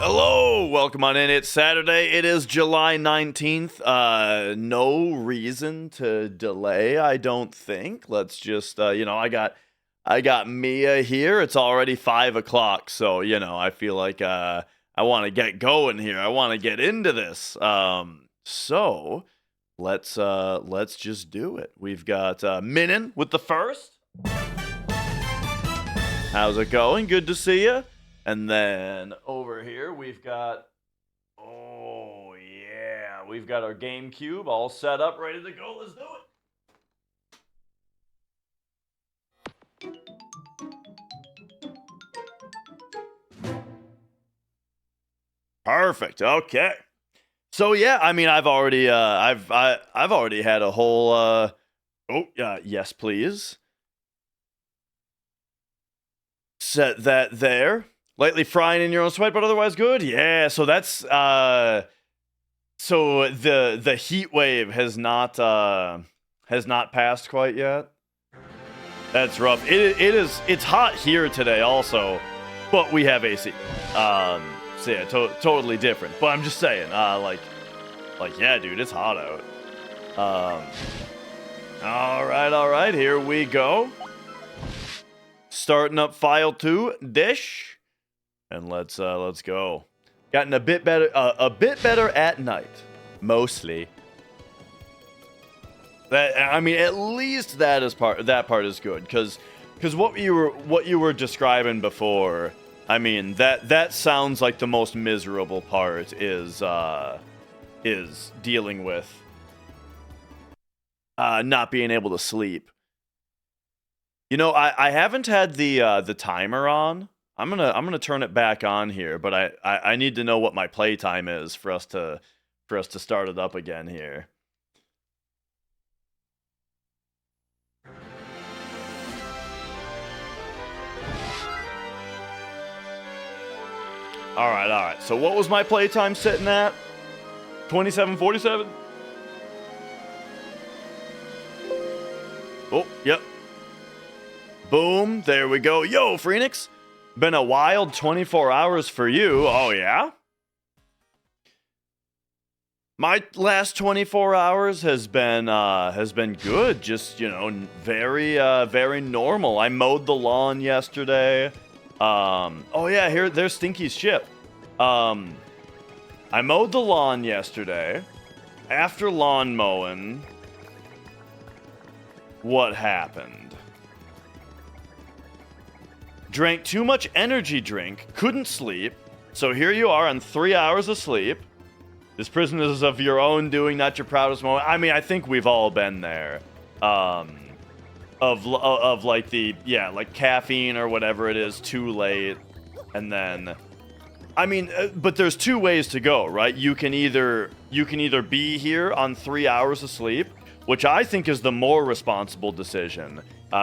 Hello, welcome on in. It's Saturday. It is July 19th. No reason to delay, I don't think. Let's just, I got Mia here. It's already 5 o'clock, so I feel like I want to get going here. I want to get into this. So let's just do it. We've got Minin with the first. How's it going? Good to see you. And then over here, we've got, we've got our GameCube all set up, ready to go. Let's do it. Perfect. Okay. So yeah, I mean, I've already had a whole. Yes, please. Set that there. Lightly frying in your own sweat, but otherwise good. Yeah, so that's so the heat wave has not passed quite yet. That's rough. It's hot here today also, but we have AC. So yeah, totally different. But I'm just saying, like yeah, dude, it's hot out. All right, here we go. Starting up file 2 dish. And let's go. Gotten a bit better at night, mostly. At least that part is good, because what you were describing before, I mean that sounds like the most miserable part is dealing with not being able to sleep. I haven't had the timer on. I'm gonna turn it back on here, but I need to know what my playtime is for us to start it up again here. All right. So what was my playtime sitting at? 27:47. Oh, yep. Boom. There we go. Yo, Phoenix. Been a wild 24 hours for you. Oh, yeah? My last 24 hours has been good. Just, very normal. I mowed the lawn yesterday. Oh yeah, there's Stinky's ship. I mowed the lawn yesterday. After lawn mowing, what happened? Drank too much energy drink, couldn't sleep, so here you are on 3 hours of sleep. This prison is of your own doing, not your proudest moment. I mean, I think we've all been there. Of like like caffeine or whatever it is, too late. And then, but there's two ways to go, right? You can either be here on 3 hours of sleep, which I think is the more responsible decision.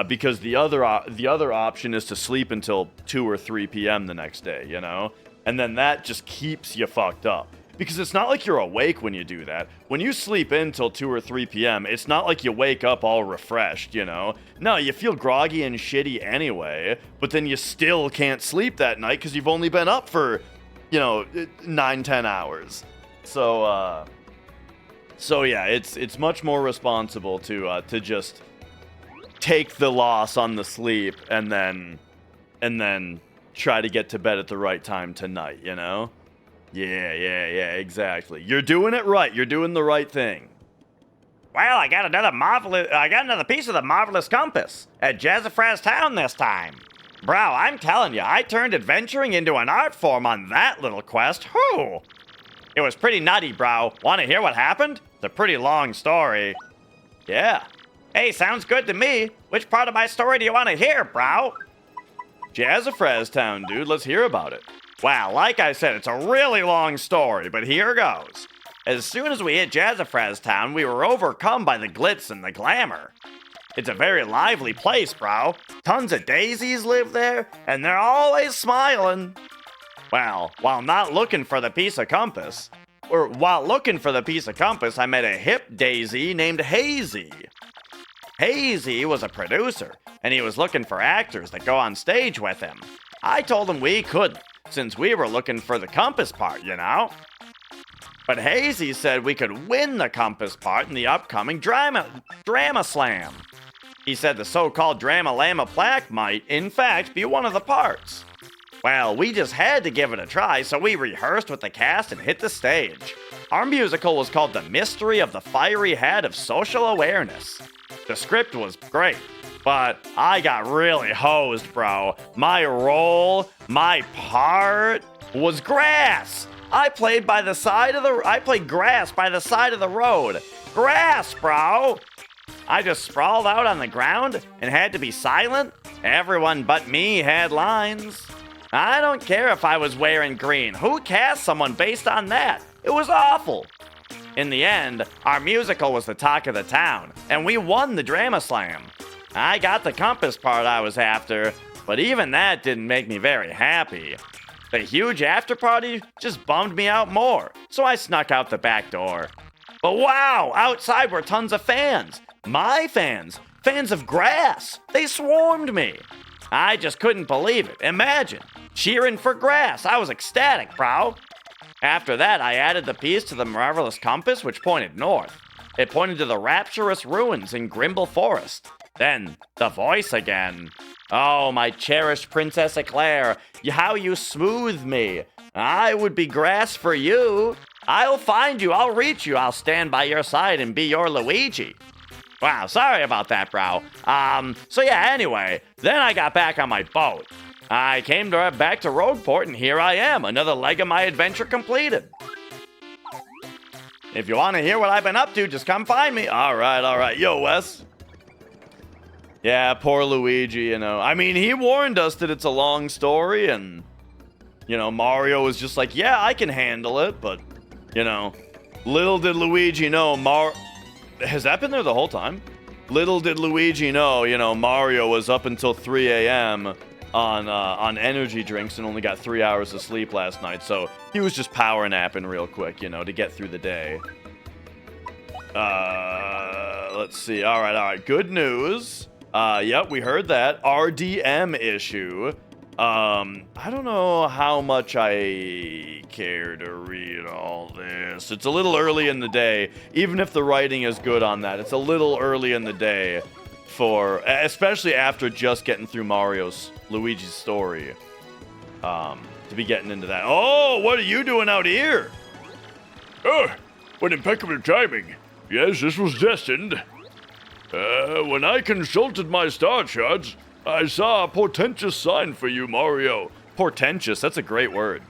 Because the other option is to sleep until 2 or 3 p.m. the next day, And then that just keeps you fucked up. Because it's not like you're awake when you do that. When you sleep in till 2 or 3 p.m., it's not like you wake up all refreshed, No, you feel groggy and shitty anyway, but then you still can't sleep that night because you've only been up for, 9-10 hours. So yeah, it's much more responsible to just take the loss on the sleep and then try to get to bed at the right time tonight, Yeah, exactly. You're doing it right. You're doing the right thing. Well, I got another piece of the marvelous compass at Jazzafraz Town this time. Bro, I'm telling you, I turned adventuring into an art form on that little quest. Whew! It was pretty nutty, bro. Want to hear what happened? It's a pretty long story. Yeah. Hey, sounds good to me. Which part of my story do you want to hear, bro? Jazzafraz Town, dude. Let's hear about it. Well, like I said, it's a really long story, but here goes. As soon as we hit Jazzafraz Town, we were overcome by the glitz and the glamour. It's a very lively place, bro. Tons of daisies live there, and they're always smiling. Well, while looking for the piece of compass, I met a hip daisy named Hazy. Hazy was a producer, and he was looking for actors that go on stage with him. I told him we couldn't, since we were looking for the compass part, you know? But Hazy said we could win the compass part in the upcoming Drama Slam. He said the so-called Drama Llama plaque might, in fact, be one of the parts. Well, we just had to give it a try, so we rehearsed with the cast and hit the stage. Our musical was called The Mystery of the Fiery Head of Social Awareness. The script was great, but I got really hosed, bro. My role, my part, was grass. I played grass by the side of the road. Grass, bro. I just sprawled out on the ground and had to be silent. Everyone but me had lines. I don't care if I was wearing green. Who cast someone based on that? It was awful. In the end, our musical was the talk of the town, and we won the Drama Slam. I got the compass part I was after, but even that didn't make me very happy. The huge after party just bummed me out more, so I snuck out the back door. But wow, outside were tons of fans. My fans. Fans of grass. They swarmed me. I just couldn't believe it. Imagine. Cheering for grass. I was ecstatic, bro. After that, I added the piece to the marvelous compass, which pointed north. It pointed to the rapturous ruins in Grimble Forest. Then, the voice again. Oh, my cherished Princess Eclair, how you smooth me. I would be grass for you. I'll find you, I'll reach you, I'll stand by your side and be your Luigi. Wow, sorry about that, bro. So yeah, anyway, then I got back on my boat. I came back to Rogueport, and here I am, another leg of my adventure completed. If you want to hear what I've been up to, just come find me. All right. Yo, Wes. Yeah, poor Luigi, you know. I mean, he warned us that it's a long story, and, you know, Mario was just like, yeah, I can handle it, but, you know, little did Luigi know, Has that been there the whole time? Little did Luigi know, you know, Mario was up until 3 a.m. on energy drinks and only got 3 hours of sleep last night, so he was just power napping real quick, you know, to get through the day. Let's see. All right. Good news. Yep, we heard that. RDM issue. I don't know how much I care to read all this. It's a little early in the day, even if the writing is good on that. It's a little early in the day especially after just getting through Luigi's story, to be getting into that. Oh, what are you doing out here? Oh, what impeccable timing. Yes, this was destined. When I consulted my star charts, I saw a portentous sign for you, Mario. Portentous, that's a great word.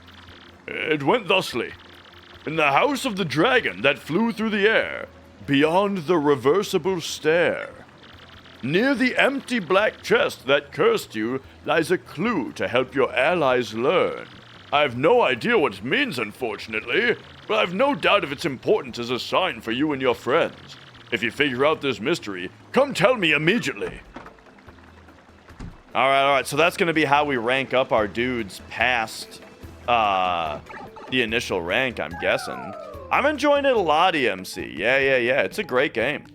It went thusly. In the house of the dragon that flew through the air, beyond the reversible stair, near the empty black chest that cursed you, lies a clue to help your allies learn. I've no idea what it means, unfortunately, but I've no doubt of its importance as a sign for you and your friends. If you figure out this mystery, come tell me immediately. All right. So that's going to be how we rank up our dudes past the initial rank, I'm guessing. I'm enjoying it a lot, EMC. Yeah. It's a great game.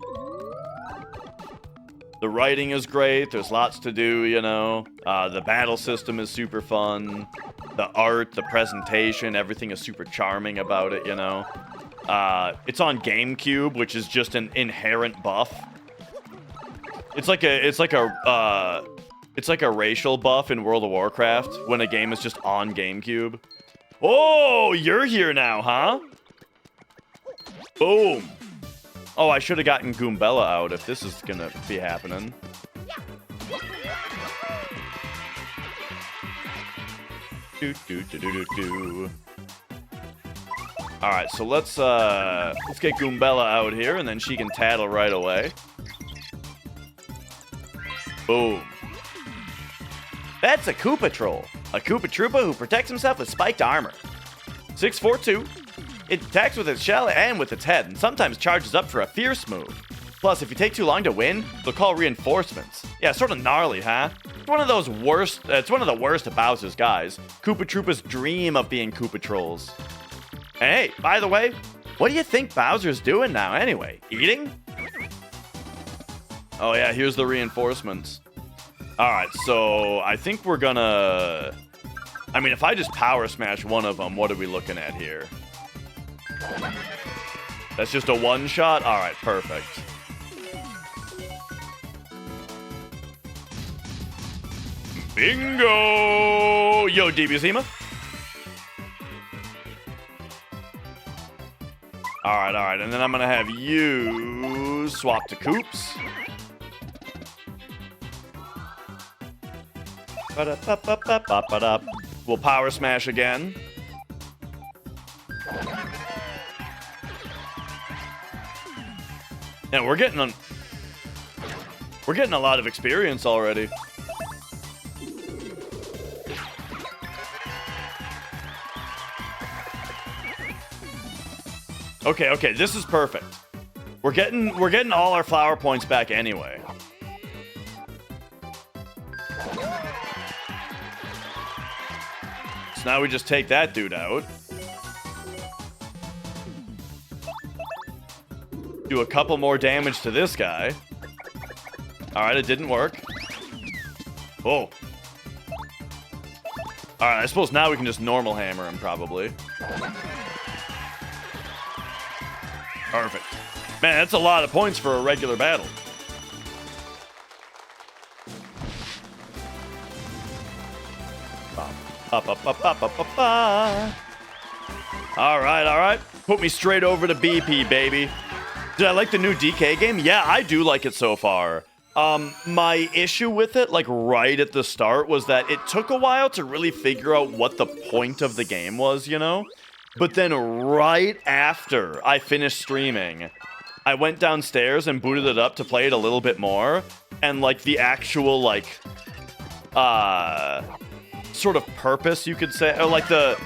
The writing is great. There's lots to do, you know. The battle system is super fun. The art, the presentation, everything is super charming about it, you know. It's on GameCube, which is just an inherent buff. It's like a racial buff in World of Warcraft when a game is just on GameCube. Oh, you're here now, huh? Boom. Oh, I should have gotten Goombella out if this is gonna be happening. Alright, so let's get Goombella out here, and then she can tattle right away. Boom. That's a Koopa Troll. A Koopa Troopa who protects himself with spiked armor. 6'4", it attacks with its shell and with its head, and sometimes charges up for a fierce move. Plus, if you take too long to win, they'll call reinforcements. Yeah, sort of gnarly, huh? It's one of the worst of Bowser's guys. Koopa Troopas dream of being Koopa Trolls. And hey, by the way, what do you think Bowser's doing now anyway? Eating? Oh yeah, here's the reinforcements. Alright, so I think we're gonna I mean, if I just power smash one of them, what are we looking at here? That's just a one-shot? Alright, perfect. Bingo! Yo, DB Alright, and then I'm gonna have you swap to Coops. We'll power smash again. And we're getting a lot of experience already. Okay, this is perfect. We're getting all our flower points back anyway. So now we just take that dude out. Do a couple more damage to this guy. Alright, it didn't work. Oh. Alright, I suppose now we can just normal hammer him, probably. Perfect. Man, that's a lot of points for a regular battle. Alright. Put me straight over to BP, baby. Did I like the new DK game? Yeah, I do like it so far. My issue with it, like right at the start, was that it took a while to really figure out what the point of the game was, you know? But then right after I finished streaming, I went downstairs and booted it up to play it a little bit more. And like the actual like, sort of purpose, you could say, or like the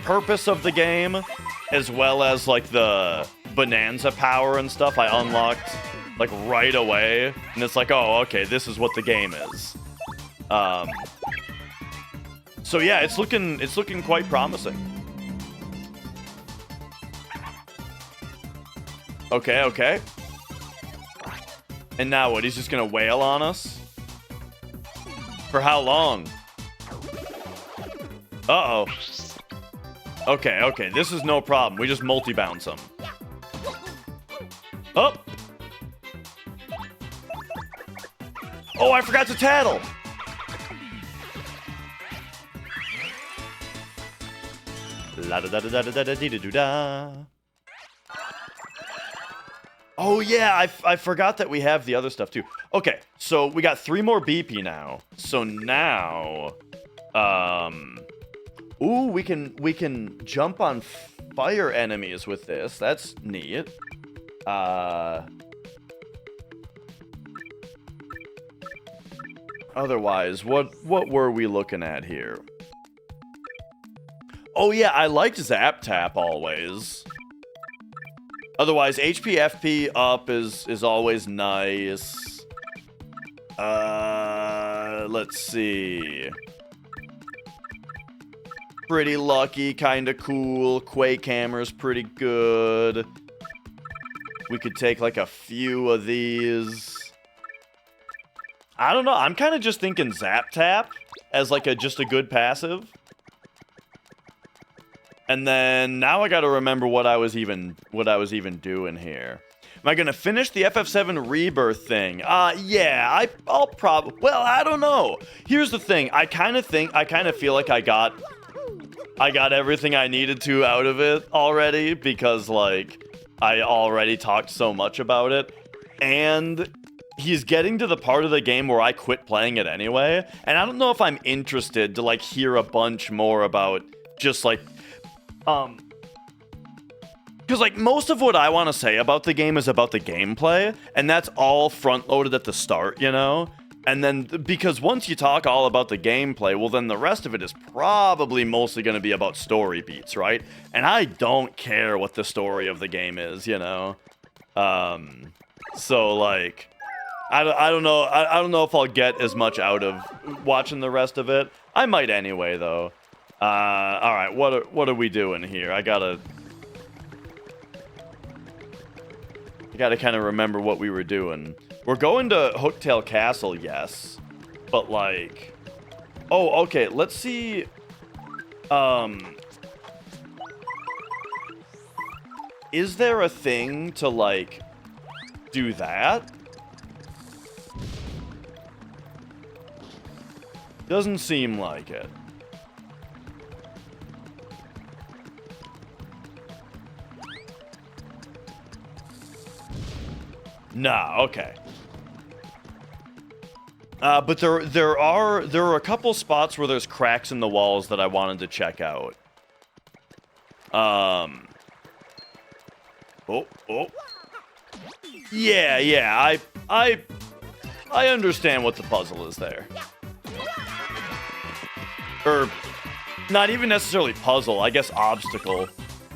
purpose of the game, as well as like the bonanza power and stuff I unlocked like right away. And it's like, oh, okay, this is what the game is. So yeah, it's looking quite promising. Okay. And now what? He's just gonna wail on us? For how long? Uh-oh. Okay. This is no problem. We just multi-bounce him. Oh! Oh, I forgot to tattle! La-da-da-da-da-da-da-da-da-da. Oh, yeah, I forgot that we have the other stuff, too. Okay, so we got 3 more BP now. So now... Ooh, we can jump on fire enemies with this. That's neat. Otherwise, what were we looking at here? Oh, yeah, I liked Zap Tap always. Otherwise, HP FP up is always nice. Let's see. Pretty lucky, kinda cool. Quake Hammer's pretty good. We could take like a few of these. I don't know. I'm kind of just thinking Zap Tap as like just a good passive. And then now I got to remember what I was even doing here. Am I going to finish the FF7 Rebirth thing? Yeah, I'll probably... Well, I don't know. Here's the thing. I kind of feel like I got everything I needed to out of it already because, like, I already talked so much about it. And he's getting to the part of the game where I quit playing it anyway. And I don't know if I'm interested to, like, hear a bunch more about just, like... Because, like, most of what I want to say about the game is about the gameplay, and that's all front-loaded at the start, you know? And then, because once you talk all about the gameplay, well, then the rest of it is probably mostly going to be about story beats, right? And I don't care what the story of the game is, you know? So, like, I don't know. I don't know if I'll get as much out of watching the rest of it. I might anyway, though. All right, what are we doing here? I gotta kind of remember what we were doing. We're going to Hooktail Castle, yes, but like, oh, okay. Let's see. Is there a thing to, like, do that? Doesn't seem like it. Nah, okay. But there are a couple spots where there's cracks in the walls that I wanted to check out. Oh. Yeah, I understand what the puzzle is there. Or, not even necessarily puzzle, I guess obstacle.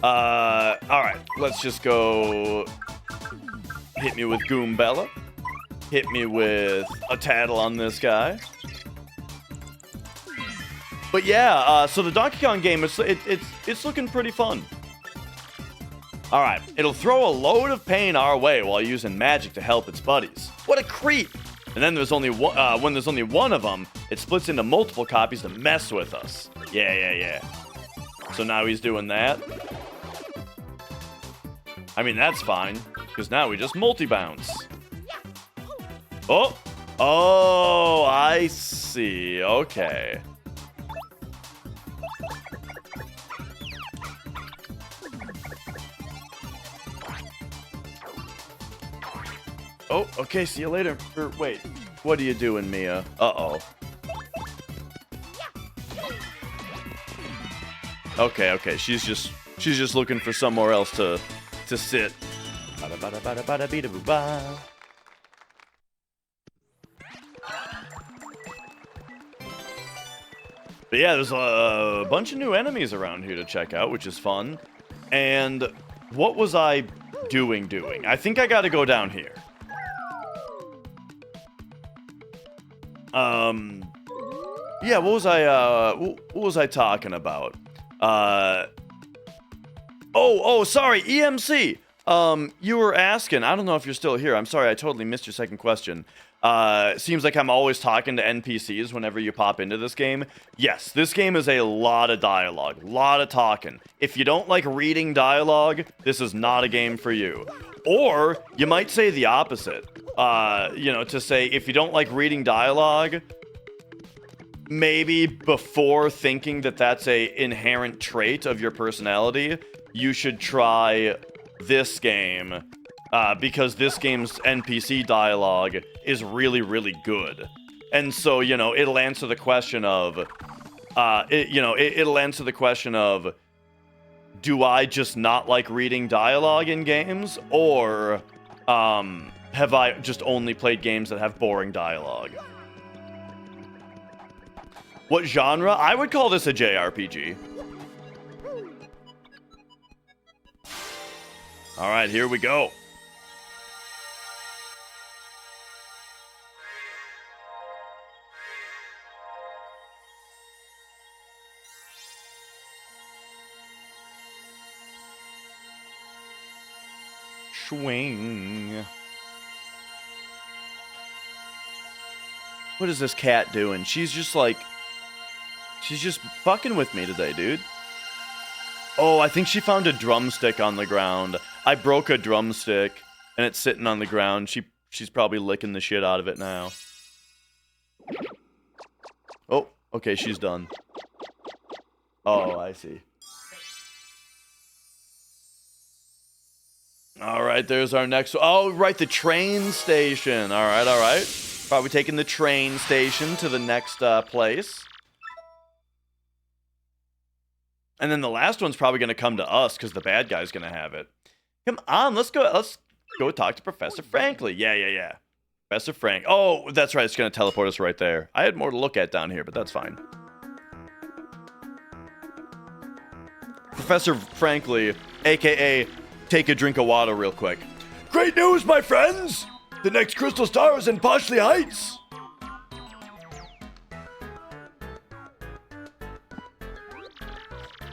Alright, let's just go... Hit me with Goombella. Hit me with a tattle on this guy. But yeah, so the Donkey Kong game, it's looking pretty fun. Alright, it'll throw a load of pain our way while using magic to help its buddies. What a creep! And then there's only one, when there's only one of them, it splits into multiple copies to mess with us. Yeah. So now he's doing that. I mean, that's fine, because now we just multi-bounce. Oh, I see. Okay. Oh, okay, see you later. Wait, what are you doing, Mia? Uh-oh. Okay, she's just looking for somewhere else to sit. But yeah, there's a bunch of new enemies around here to check out, which is fun. And what was I doing? I think I gotta go down here. Yeah, what was I talking about? Oh, sorry, EMC. You were asking, I don't know if you're still here. I'm sorry, I totally missed your second question. Seems like I'm always talking to NPCs whenever you pop into this game. Yes, this game is a lot of dialogue, a lot of talking. If you don't like reading dialogue, this is not a game for you. Or you might say the opposite. To say if you don't like reading dialogue, maybe before thinking that that's a inherent trait of your personality, you should try this game, because this game's NPC dialogue is really, really good. And so, it'll answer the question of, it'll answer the question of, do I just not like reading dialogue in games, or, have I just only played games that have boring dialogue? What genre? I would call this a JRPG. Alright, here we go. Swing. What is this cat doing? She's just fucking with me today, dude. Oh, I think she found a drumstick on the ground. I broke a drumstick, and it's sitting on the ground. She's probably licking the shit out of it now. Oh, okay, she's done. Oh, I see. Alright, there's our next... Oh, right, the train station. Alright. Probably taking the train station to the next place. And then the last one's probably going to come to us, because the bad guy's going to have it. Come on, let's go talk to Professor Franklin. Yeah. Professor Frank. Oh, that's right, it's going to teleport us right there. I had more to look at down here, but that's fine. Professor Franklin, a.k.a. take a drink of water real quick. Great news, my friends! The next crystal star is in Poshley Heights!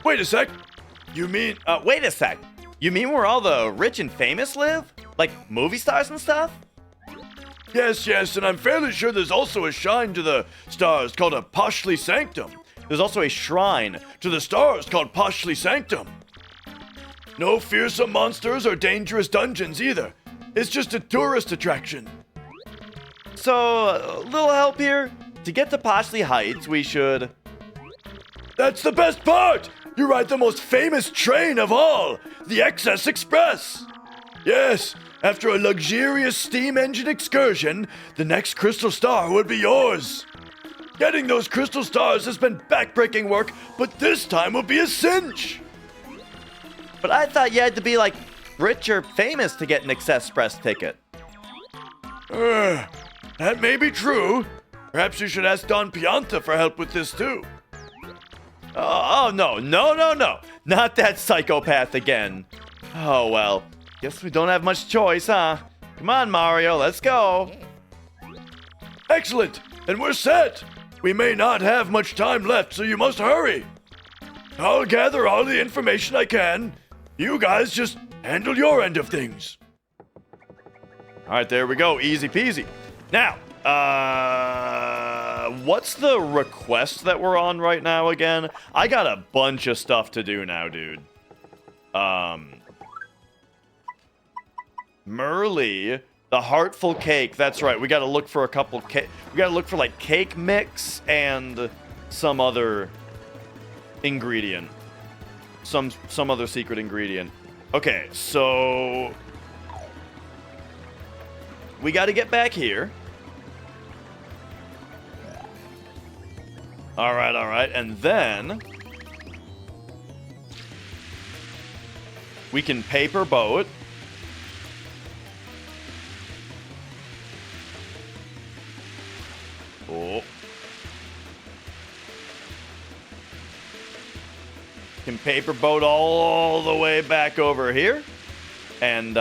Wait a sec. You mean... wait a sec. You mean where all the rich and famous live? Like movie stars and stuff? Yes, and I'm fairly sure there's also a shrine to the stars called a Poshley Sanctum. There's also a shrine to the stars called Poshly Sanctum. No fearsome monsters or dangerous dungeons either. It's just a tourist attraction. So, a little help here. To get to Poshly Heights, we should... That's the best part! You ride the most famous train of all, the Excess Express. Yes, after a luxurious steam engine excursion, the next crystal star would be yours. Getting those crystal stars has been backbreaking work, but this time will be a cinch. But I thought you had to be, like, rich or famous to get an Excess Express ticket. That may be true. Perhaps you should ask Don Pianta for help with this too. Oh, no. Not that psychopath again. Oh, well. Guess we don't have much choice, huh? Come on, Mario, let's go. Excellent, and we're set. We may not have much time left, so you must hurry. I'll gather all the information I can. You guys just handle your end of things. All right, there we go. Easy peasy. Now, what's the request that we're on right now again? I got a bunch of stuff to do now, dude. Merly, the heartful cake. That's right. We got to look for a couple cake. We got to look for like cake mix and some other ingredient. Some other secret ingredient. Okay, so we got to get back here. All right. And then we can paper boat. Oh. Can paper boat all the way back over here. And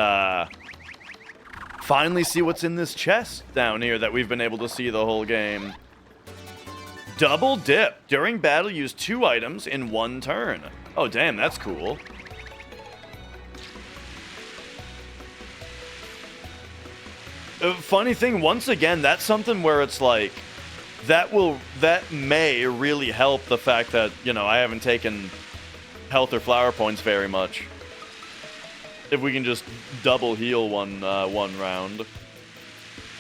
finally see what's in this chest down here that we've been able to see the whole game. Double dip. During battle, use 2 items in 1 turn. Oh, damn, that's cool. Funny thing, once again, that's something where it's like, that may really help the fact that, you know, I haven't taken health or flower points very much. If we can just double heal one round.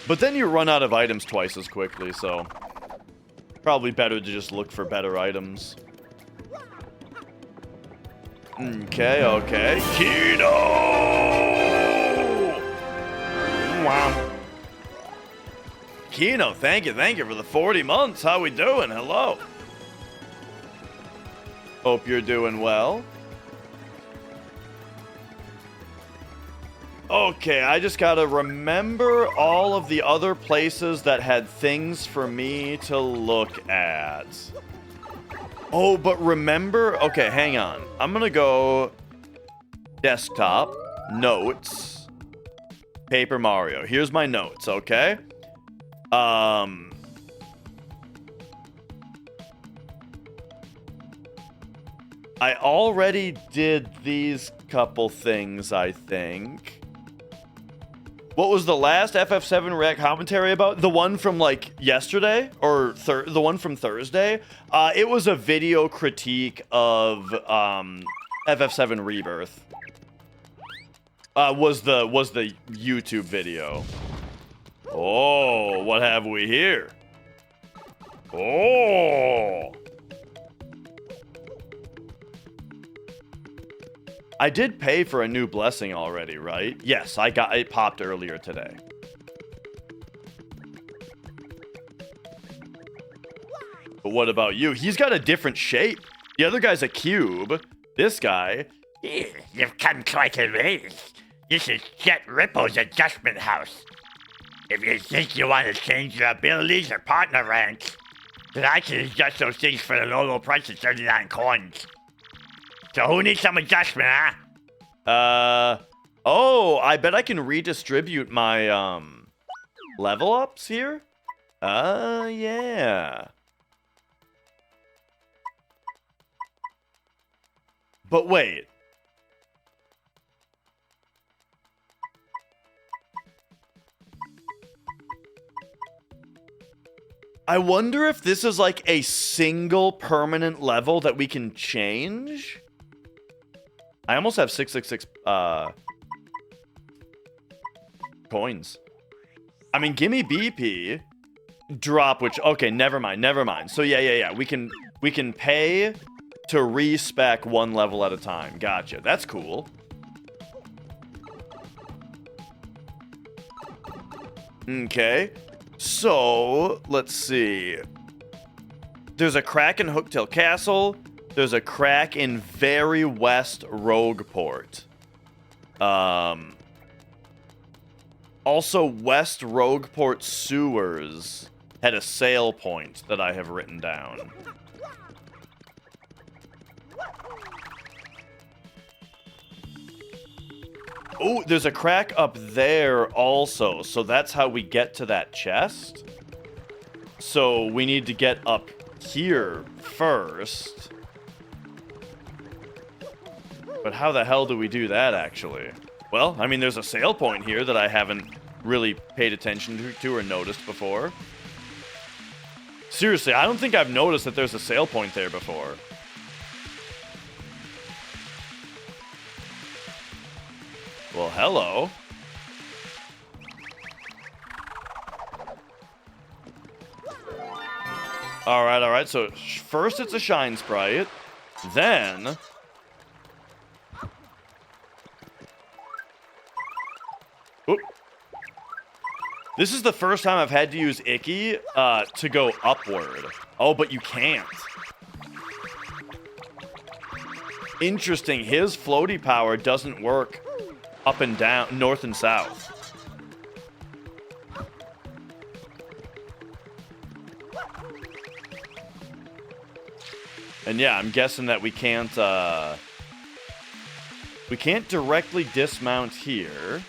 But then you run out of items twice as quickly, so probably better to just look for better items. Okay. Kino! Wow. Kino, thank you for the 40 months. How we doing? Hello. Hope you're doing well. Okay, I just gotta remember all of the other places that had things for me to look at. Oh, but remember... Okay, hang on. I'm gonna go... Desktop. Notes. Paper Mario. Here's my notes, okay? I already did these couple things, I think. What was the last FF7 React commentary about? The one from, like, yesterday? Or the one from Thursday? It was a video critique of FF7 Rebirth. Was the YouTube video. Oh, what have we here? Oh! I did pay for a new blessing already, right? Yes, it popped earlier today. But what about you? He's got a different shape. The other guy's a cube. This guy... You've come quite a ways. This is Jet Ripple's adjustment house. If you think you want to change your abilities or partner ranks, then I can adjust those things for the low price of 39 coins. So who needs some adjustment, huh? Oh, I bet I can redistribute my, level ups here? Yeah. But wait. I wonder if this is like a single permanent level that we can change. I almost have 666 coins. I mean, gimme BP. Drop, which, okay, never mind. So yeah. We can pay to respec one level at a time. Gotcha. That's cool. Okay. So, let's see. There's a crack in Hooktail Castle. There's a crack in Very West Rogueport. Also, West Rogueport Sewers had a sale point that I have written down. Oh, there's a crack up there also. So that's how we get to that chest. So we need to get up here first. But how the hell do we do that, actually? Well, I mean, there's a sale point here that I haven't really paid attention to or noticed before. Seriously, I don't think I've noticed that there's a sale point there before. Well, hello. Alright. So, first it's a Shine Sprite. Then... Oop. This is the first time I've had to use Icky to go upward. Oh, but you can't. Interesting. His floaty power doesn't work up and down, north and south. And yeah, I'm guessing that we can't directly dismount here.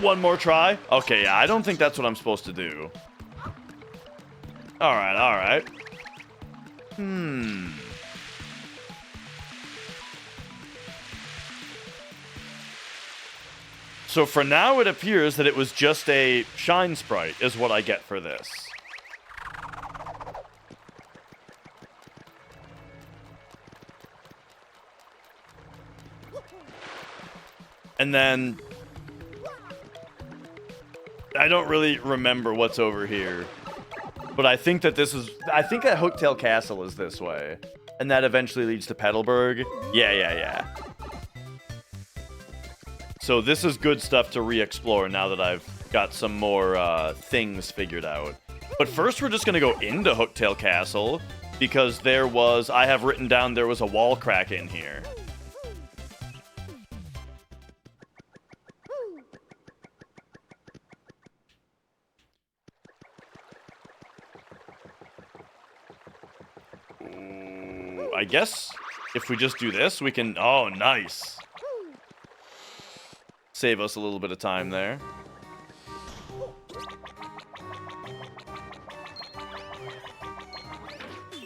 One more try. Okay, yeah, I don't think that's what I'm supposed to do. Alright. So for now, it appears that it was just a Shine Sprite, is what I get for this. And then... I don't really remember what's over here. But I think that this is... I think that Hooktail Castle is this way. And that eventually leads to Petalburg. Yeah. So this is good stuff to re-explore now that I've got some more things figured out. But first we're just going to go into Hooktail Castle. Because there was... I have written down there was a wall crack in here. I guess if we just do this, we can... Oh, nice. Save us a little bit of time there.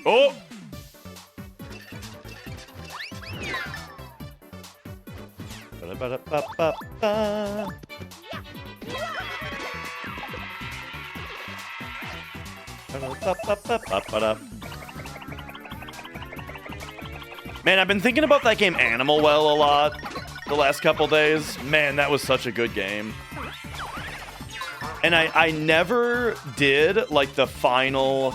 Oh! Ba-da-ba-da-ba-ba-ba. Ba-da-ba-ba-ba-ba-ba. Man, I've been thinking about that game Animal Well a lot the last couple days. Man, that was such a good game. And I never did, like, the final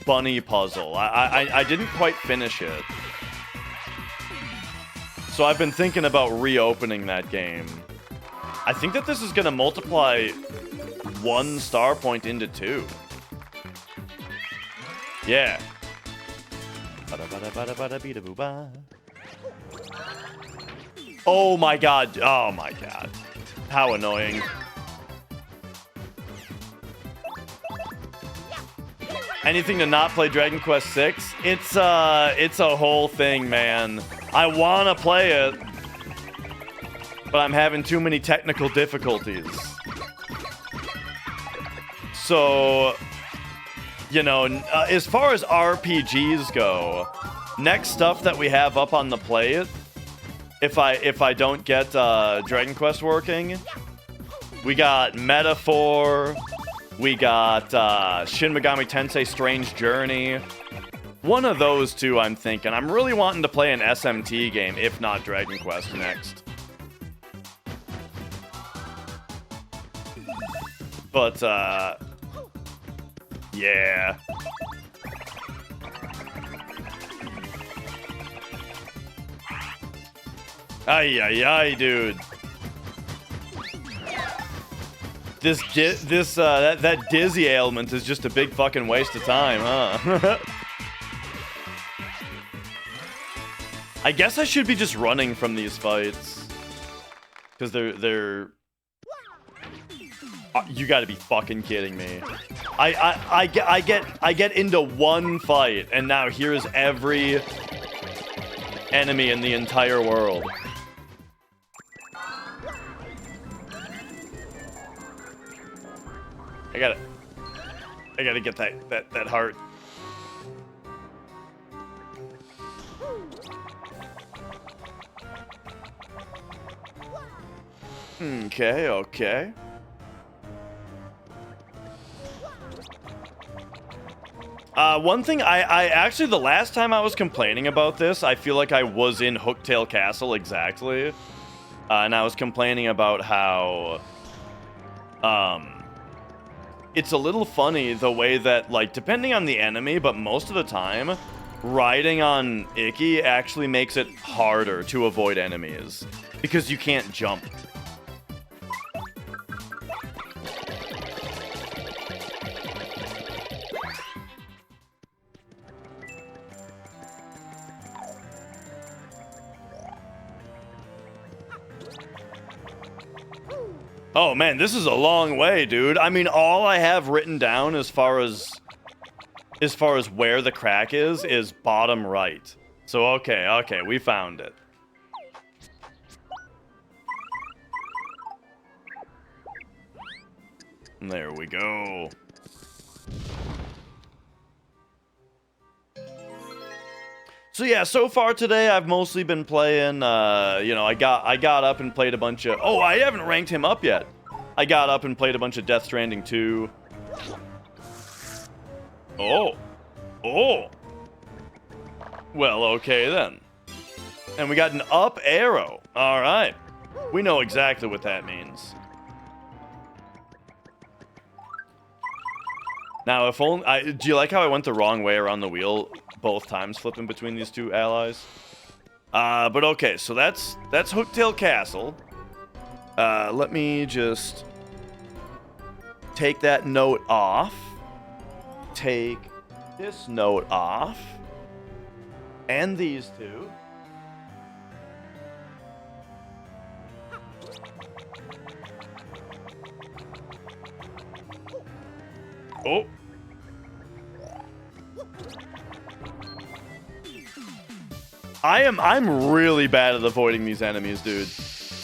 bunny puzzle. I didn't quite finish it. So I've been thinking about reopening that game. I think that this is going to multiply 1 star point into 2. Yeah. Oh my god. Oh my god. How annoying. Anything to not play Dragon Quest VI? It's a whole thing, man. I want to play it, but I'm having too many technical difficulties. So, you know, as far as RPGs go, next stuff that we have up on the plate, if I don't get Dragon Quest working, We got Metaphor. We got Shin Megami Tensei Strange Journey. One of those two, I'm thinking. I'm really wanting to play an SMT game, if not Dragon Quest next. But, yeah. Ay, ay, ay, dude. That dizzy ailment is just a big fucking waste of time, huh? I guess I should be just running from these fights. Because they're... You gotta be fucking kidding me. I get into one fight, and now here's every enemy in the entire world. I gotta get that heart. Okay, okay. One thing, I actually, the last time I was complaining about this, I feel like I was in Hooktail Castle exactly. And I was complaining about how, it's a little funny the way that, like, depending on the enemy, but most of the time, riding on Icky actually makes it harder to avoid enemies. Because you can't jump. Oh man, this is a long way, dude. I mean, all I have written down as far as where the crack is bottom right. So okay, we found it. There we go. So yeah, so far today I've mostly been playing, you know, I got up and played a bunch of... Oh, I haven't ranked him up yet. I got up and played a bunch of Death Stranding 2. Oh. Oh. Well, okay then. And we got an up arrow. All right. We know exactly what that means. Now, if only... do you like how I went the wrong way around the wheel both times, flipping between these two allies? But okay, so that's Hooktail Castle. Let me just take that note off. Take this note off. And these two. Oh. I'm really bad at avoiding these enemies, dude.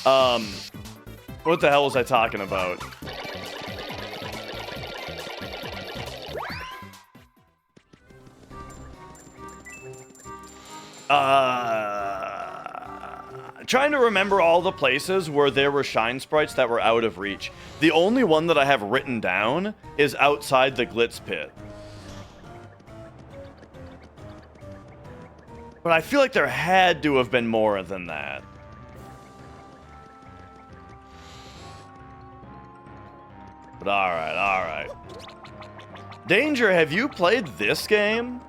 What the hell was I talking about? Trying to remember all the places where there were shine sprites that were out of reach. The only one that I have written down is outside the Glitz Pit. But I feel like there had to have been more than that. But alright, alright. Danger, have you played this game?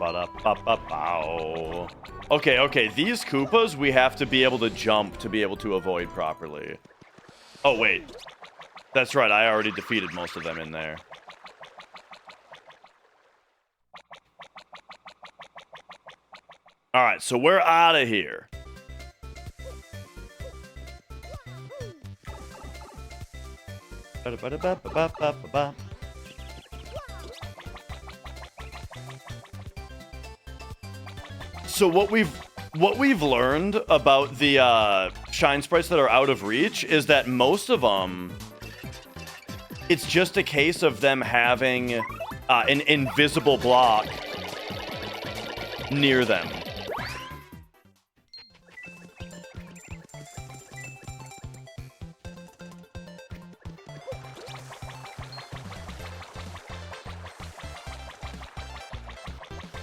Ba-da-ba-ba-bow. Okay, these Koopas we have to be able to jump to be able to avoid properly. Oh, wait. That's right, I already defeated most of them in there. Alright, so we're out of here. Ba-da-ba-da-ba-ba-ba-ba-ba. So what we've learned about the shine sprites that are out of reach is that most of them, it's just a case of them having an invisible block near them.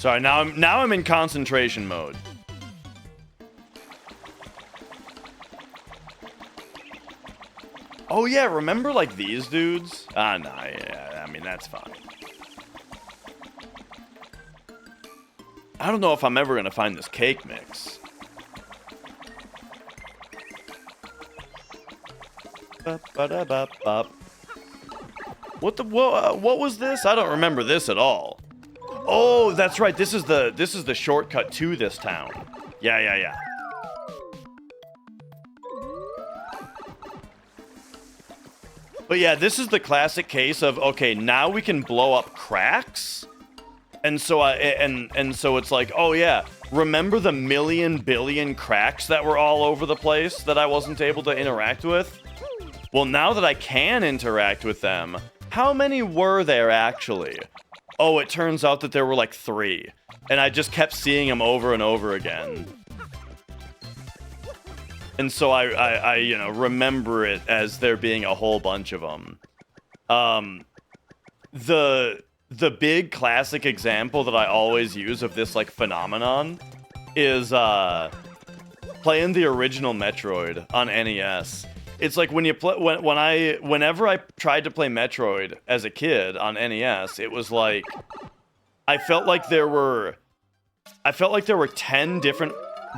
Sorry, now I'm in concentration mode. Oh yeah, remember like these dudes? Ah, nah, yeah, I mean that's fine. I don't know if I'm ever gonna find this cake mix. What was this? I don't remember this at all. Oh, that's right. This is the shortcut to this town. Yeah. But yeah, this is the classic case of, okay, now we can blow up cracks. And so so it's like, oh yeah, remember the million billion cracks that were all over the place that I wasn't able to interact with? Well, now that I can interact with them, how many were there actually? Oh, it turns out that there were like 3. And I just kept seeing them over and over again. And so I you know, remember it as there being a whole bunch of them. The big classic example that I always use of this, like, phenomenon is playing the original Metroid on NES. It's like when you play whenever I tried to play Metroid as a kid on NES, it was like I felt like there were 10 different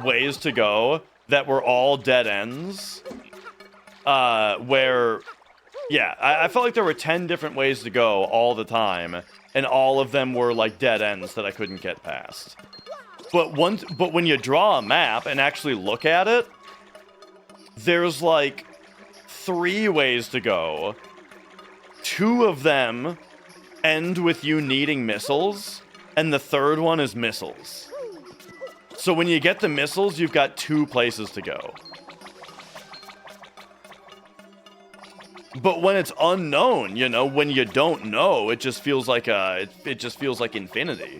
ways to go that were all dead ends. I felt like there were 10 different ways to go all the time, and all of them were like dead ends that I couldn't get past. But when you draw a map and actually look at it, there's like 3 ways to go. 2 of them end with you needing missiles, and the third one is missiles. So when you get the missiles, you've got 2 places to go. But when it's unknown, you know, when you don't know, it just feels like it just feels like infinity.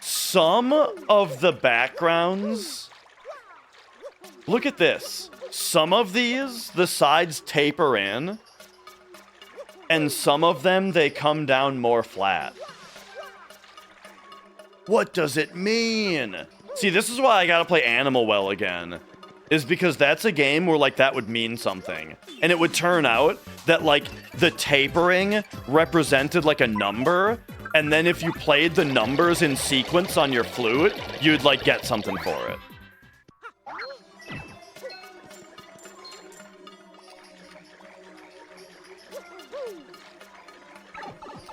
Some of the backgrounds, look at this. Some of these, the sides taper in, and some of them, they come down more flat. What does it mean? See, this is why I gotta play Animal Well again. Is because that's a game where, like, that would mean something. And it would turn out that, like, the tapering represented, like, a number, and then if you played the numbers in sequence on your flute, you'd, like, get something for it.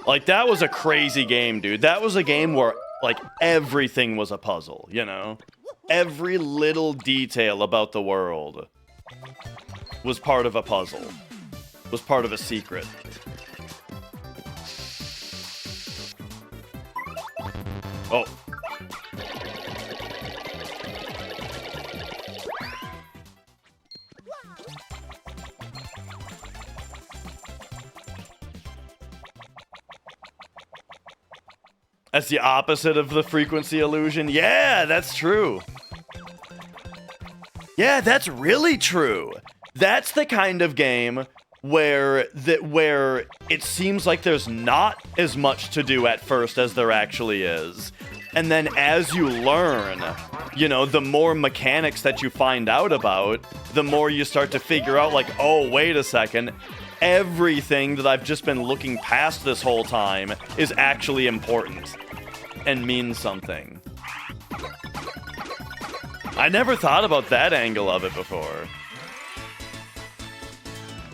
Like, that was a crazy game, dude. That was a game where, like, everything was a puzzle, you know? Every little detail about the world was part of a puzzle, was part of a secret. Oh. That's the opposite of the frequency illusion. Yeah, that's true. Yeah, that's really true. That's the kind of game where it seems like there's not as much to do at first as there actually is. And then as you learn, you know, the more mechanics that you find out about, the more you start to figure out, like, oh, wait a second. Everything that I've just been looking past this whole time is actually important and means something. I never thought about that angle of it before.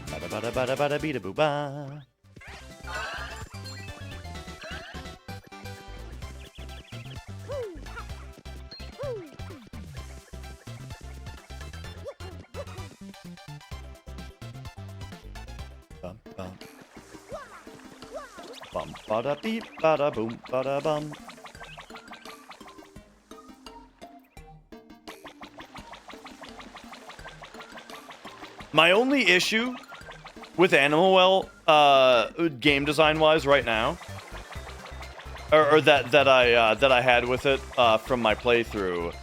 Ba-da-ba-da-ba-da-ba-da-bee-da-boo-ba. Bum bum. Bum bada beep bada boom bada bum. My only issue with Animal Well, game design wise, right now, or that I had with it from my playthrough,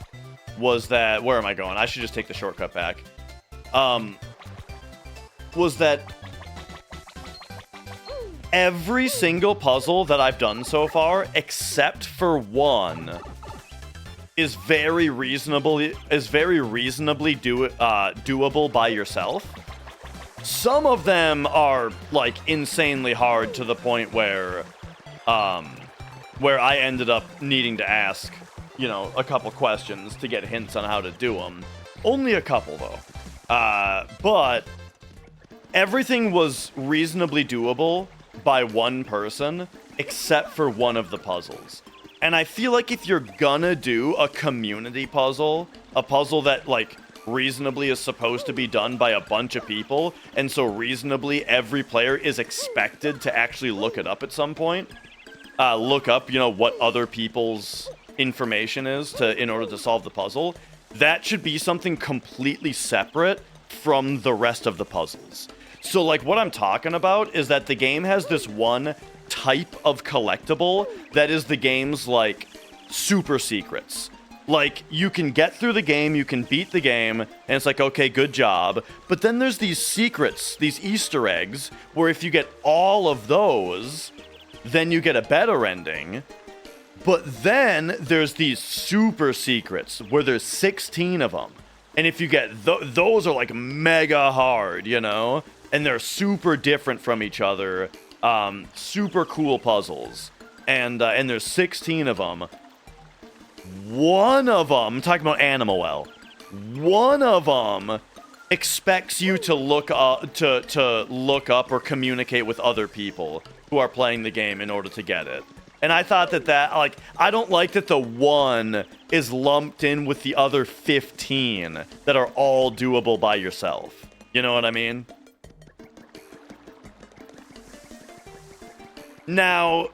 was that... Where am I going? I should just take the shortcut back. Was that every single puzzle that I've done so far, except for one, is very reasonably doable by yourself. Some of them are like insanely hard to the point where I ended up needing to ask, you know, a couple questions to get hints on how to do them. Only a couple though. But everything was reasonably doable by one person, except for one of the puzzles. And I feel like if you're gonna do a community puzzle, a puzzle that, like, reasonably is supposed to be done by a bunch of people, and so reasonably every player is expected to actually look it up at some point, look up, you know, what other people's information is in order to solve the puzzle, that should be something completely separate from the rest of the puzzles. So, like, what I'm talking about is that the game has this one type of collectible that is the game's, like, super secrets. Like, you can get through the game, you can beat the game, and it's like, okay, good job. But then there's these secrets, these Easter eggs, where if you get all of those, then you get a better ending. But then there's these super secrets, where there's 16 of them. And if you get those are, like, mega hard, you know? And they're super different from each other. Super cool puzzles. And there's 16 of them. One of them, I'm talking about Animal Well. One of them expects you to look up or communicate with other people who are playing the game in order to get it. And I thought that like, I don't like that the one is lumped in with the other 15 that are all doable by yourself. You know what I mean? Now,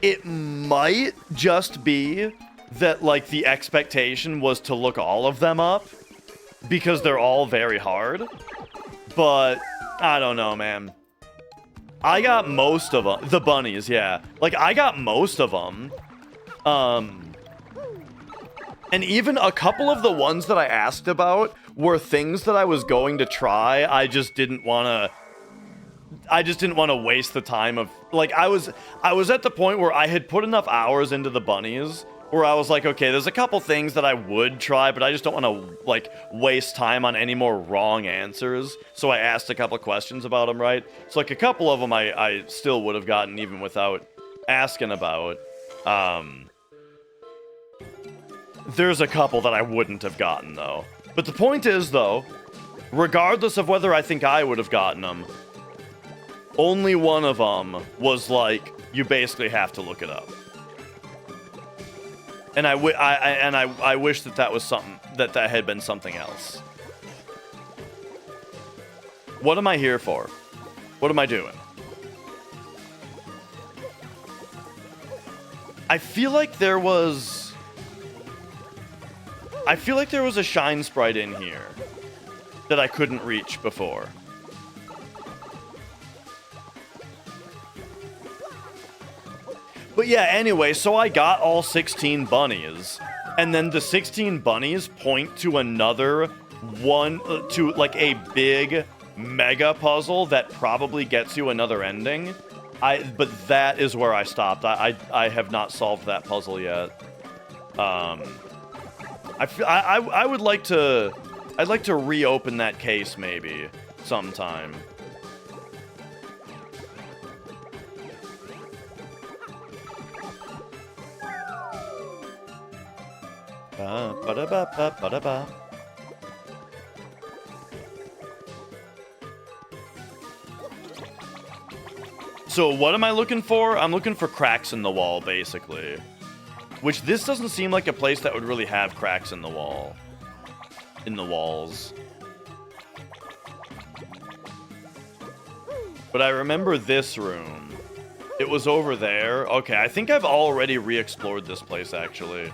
it might just be that, like, the expectation was to look all of them up because they're all very hard. But, I don't know, man. I got most of them. The bunnies, yeah. Like, I got most of them. And even a couple of the ones that I asked about were things that I was going to try. I just didn't want to waste the time of, like, I was at the point where I had put enough hours into the bunnies where I was like, okay, there's a couple things that I would try, but I just don't want to, like, waste time on any more wrong answers. So I asked a couple questions about them, right? So, like, a couple of them I still would have gotten even without asking about. There's a couple that I wouldn't have gotten, though. But the point is, though, regardless of whether I think I would have gotten them, only one of them was like, you basically have to look it up. And I wish that was something, that had been something else. What am I here for? What am I doing? I feel like there was a shine sprite in here that I couldn't reach before. But yeah, anyway, so I got all 16 bunnies, and then the 16 bunnies point to another one, to like a big mega puzzle that probably gets you another ending. But that is where I stopped. I have not solved that puzzle yet. I would like to, I'd like to reopen that case maybe sometime. Ba-da-ba-ba-ba-da-ba. So what am I looking for? I'm looking for cracks in the wall, basically. Which this doesn't seem like a place that would really have cracks in the wall. In the walls. But I remember this room. It was over there. Okay, I think I've already re-explored this place, actually.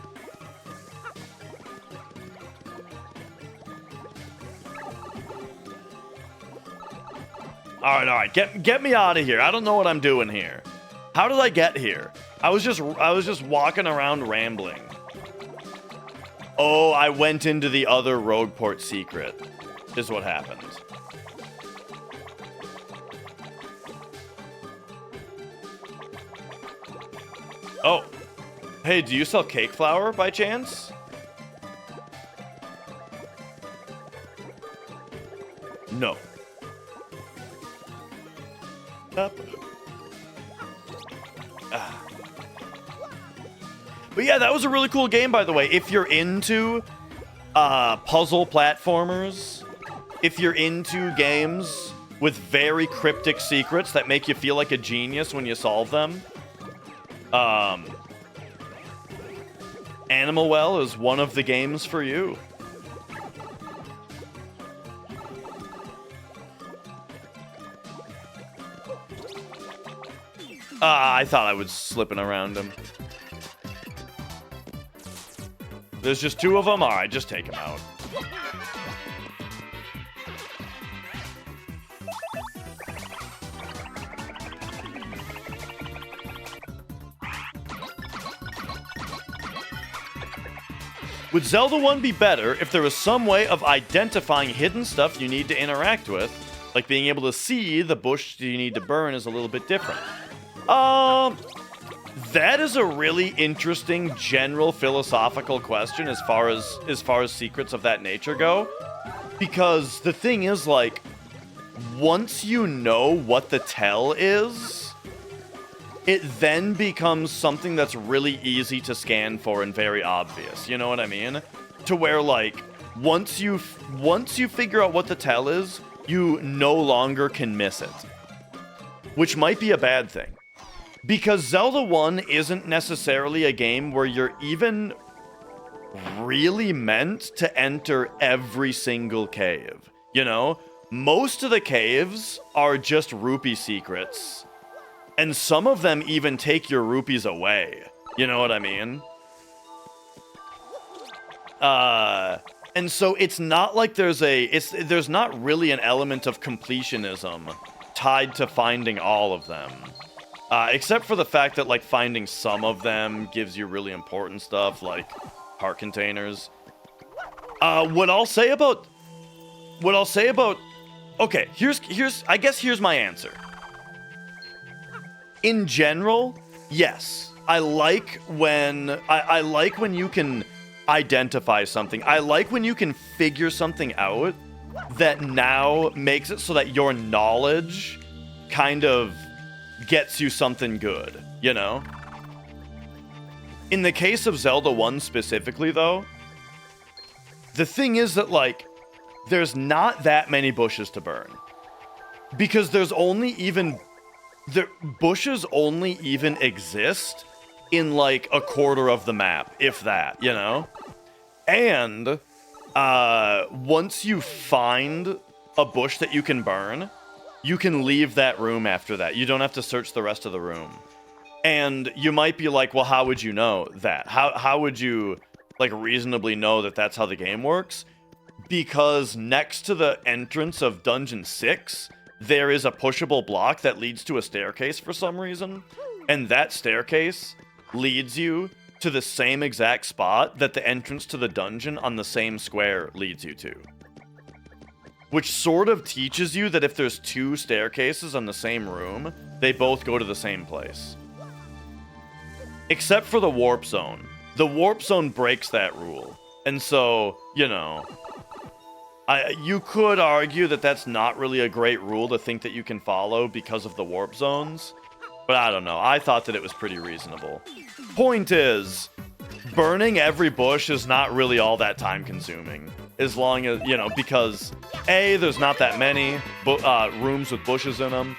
Alright, get me out of here. I don't know what I'm doing here. How did I get here? I was just walking around rambling. Oh, I went into the other Rogueport secret, is what happened. Oh. Hey, do you sell cake flour by chance? No. But yeah, that was a really cool game, by the way. If you're into puzzle platformers, if you're into games with very cryptic secrets that make you feel like a genius when you solve them, Animal Well is one of the games for you. I thought I was slipping around him. There's just two of them? Alright, just take them out. Would Zelda 1 be better if there was some way of identifying hidden stuff you need to interact with? Like being able to see the bush you need to burn is a little bit different. That is a really interesting general philosophical question as far as secrets of that nature go. Because the thing is, like, once you know what the tell is, it then becomes something that's really easy to scan for and very obvious. You know what I mean? To where, like, once you figure out what the tell is, you no longer can miss it. Which might be a bad thing. Because Zelda 1 isn't necessarily a game where you're even really meant to enter every single cave. You know? Most of the caves are just rupee secrets. And some of them even take your rupees away. You know what I mean? And so it's not like there's not really an element of completionism tied to finding all of them. Except for the fact that, like, finding some of them gives you really important stuff, like heart containers. What I'll say about... Okay, I guess here's my answer. In general, yes. I like when you can identify something. I like when you can figure something out that now makes it so that your knowledge kind of gets you something good, you know? In the case of Zelda 1 specifically, though, the thing is that, like, there's not that many bushes to burn. Because bushes only even exist in, like, a quarter of the map, if that, you know? And, once you find a bush that you can burn, you can leave that room after that. You don't have to search the rest of the room. And you might be like, well, how would you know that? How would you, like, reasonably know that that's how the game works? Because next to the entrance of Dungeon 6, there is a pushable block that leads to a staircase for some reason. And that staircase leads you to the same exact spot that the entrance to the dungeon on the same square leads you to. Which sort of teaches you that if there's two staircases on the same room, they both go to the same place. Except for the warp zone. The warp zone breaks that rule. And so, you know, you could argue that that's not really a great rule to think that you can follow because of the warp zones. But I don't know. I thought that it was pretty reasonable. Point is, burning every bush is not really all that time consuming. As long as, you know, because A, there's not that many rooms with bushes in them.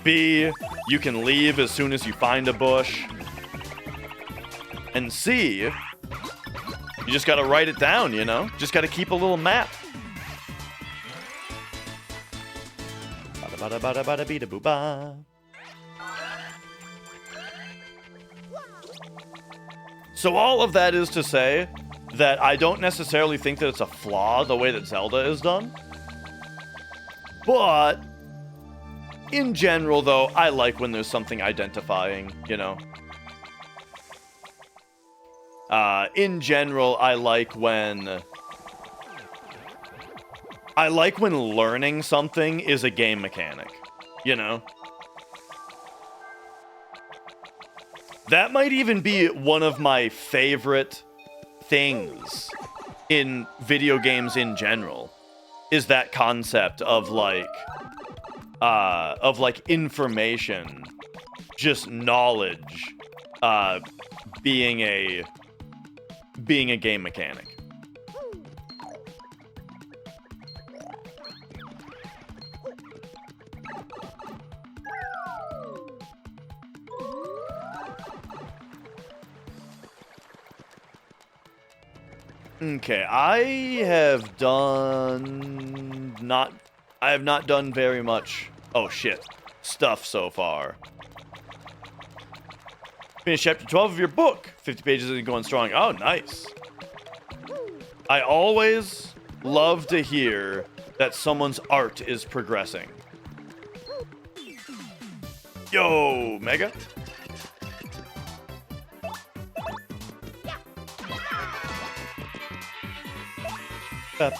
B, you can leave as soon as you find a bush. And C, you just gotta write it down, you know? Just gotta keep a little map. So all of that is to say that I don't necessarily think that it's a flaw the way that Zelda is done. But in general, though, I like when there's something identifying, you know? In general, I like when learning something is a game mechanic, you know? That might even be one of my favorite things in video games in general, is that concept of like information, just knowledge, being a game mechanic. Okay, I have not done very much, oh shit, stuff so far. Finish chapter 12 of your book. 50 pages and going strong. Oh, nice. I always love to hear that someone's art is progressing. Yo, Mega. I'm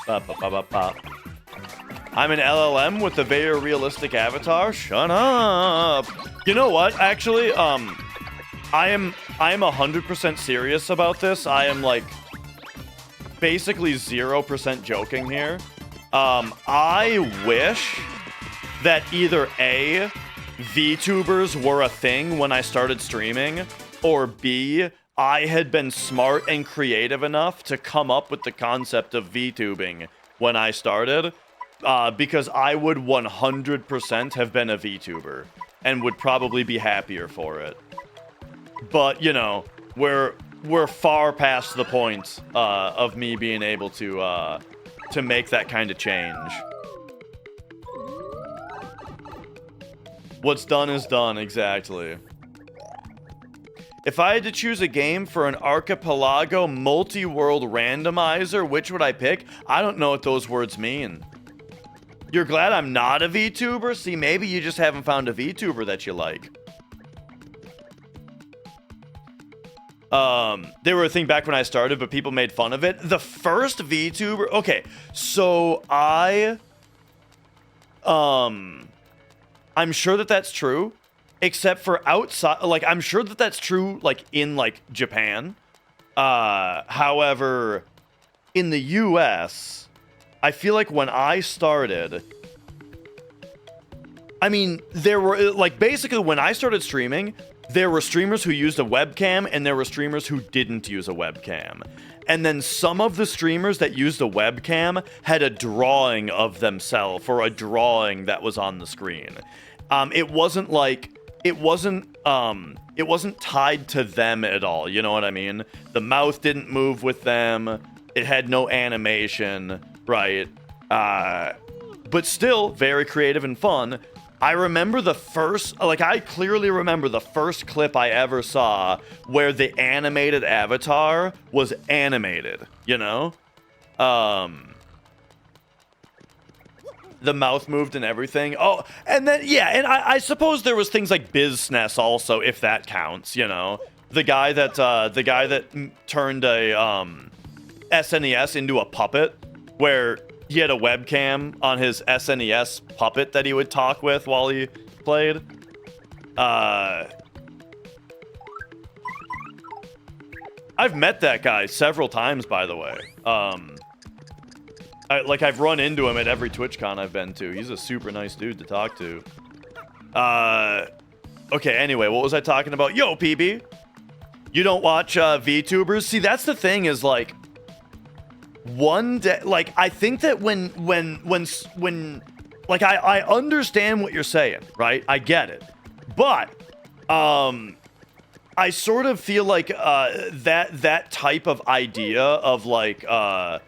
an LLM with a very realistic avatar. Shut up. You know what? Actually, I am 100% serious about this. I am like basically 0% joking here. I wish that either A, VTubers were a thing when I started streaming, or B, I had been smart and creative enough to come up with the concept of VTubing when I started, because I would 100% have been a VTuber and would probably be happier for it. But, you know, we're far past the point of me being able to make that kind of change. What's done is done, exactly. If I had to choose a game for an archipelago multi-world randomizer, which would I pick? I don't know what those words mean. You're glad I'm not a VTuber? See, maybe you just haven't found a VTuber that you like. They were a thing back when I started, but people made fun of it. The first VTuber... Okay, so I'm sure that that's true. Except for outside, like, I'm sure that that's true, like, in, like, Japan. However, in the US, I feel like when I started, I mean, there were, like, basically when I started streaming, there were streamers who used a webcam, and there were streamers who didn't use a webcam. And then some of the streamers that used a webcam had a drawing of themselves, or a drawing that was on the screen. It wasn't like... It wasn't tied to them at all, you know what I mean? The mouth didn't move with them, it had no animation, right? But still, very creative and fun. I remember I clearly remember the first clip I ever saw where the animated avatar was animated, you know? The mouth moved and everything. Oh, and then, yeah, and I suppose there was things like BizSNES also, if that counts, you know? The guy that turned a SNES into a puppet, where he had a webcam on his SNES puppet that he would talk with while he played. I've met that guy several times, by the way. I've run into him at every TwitchCon I've been to. He's a super nice dude to talk to. Okay, anyway, what was I talking about? Yo, PB! You don't watch VTubers? See, that's the thing is, like, one day... Like, I think that when like, I understand what you're saying, right? I get it. But, I sort of feel like, that type of idea of, like, I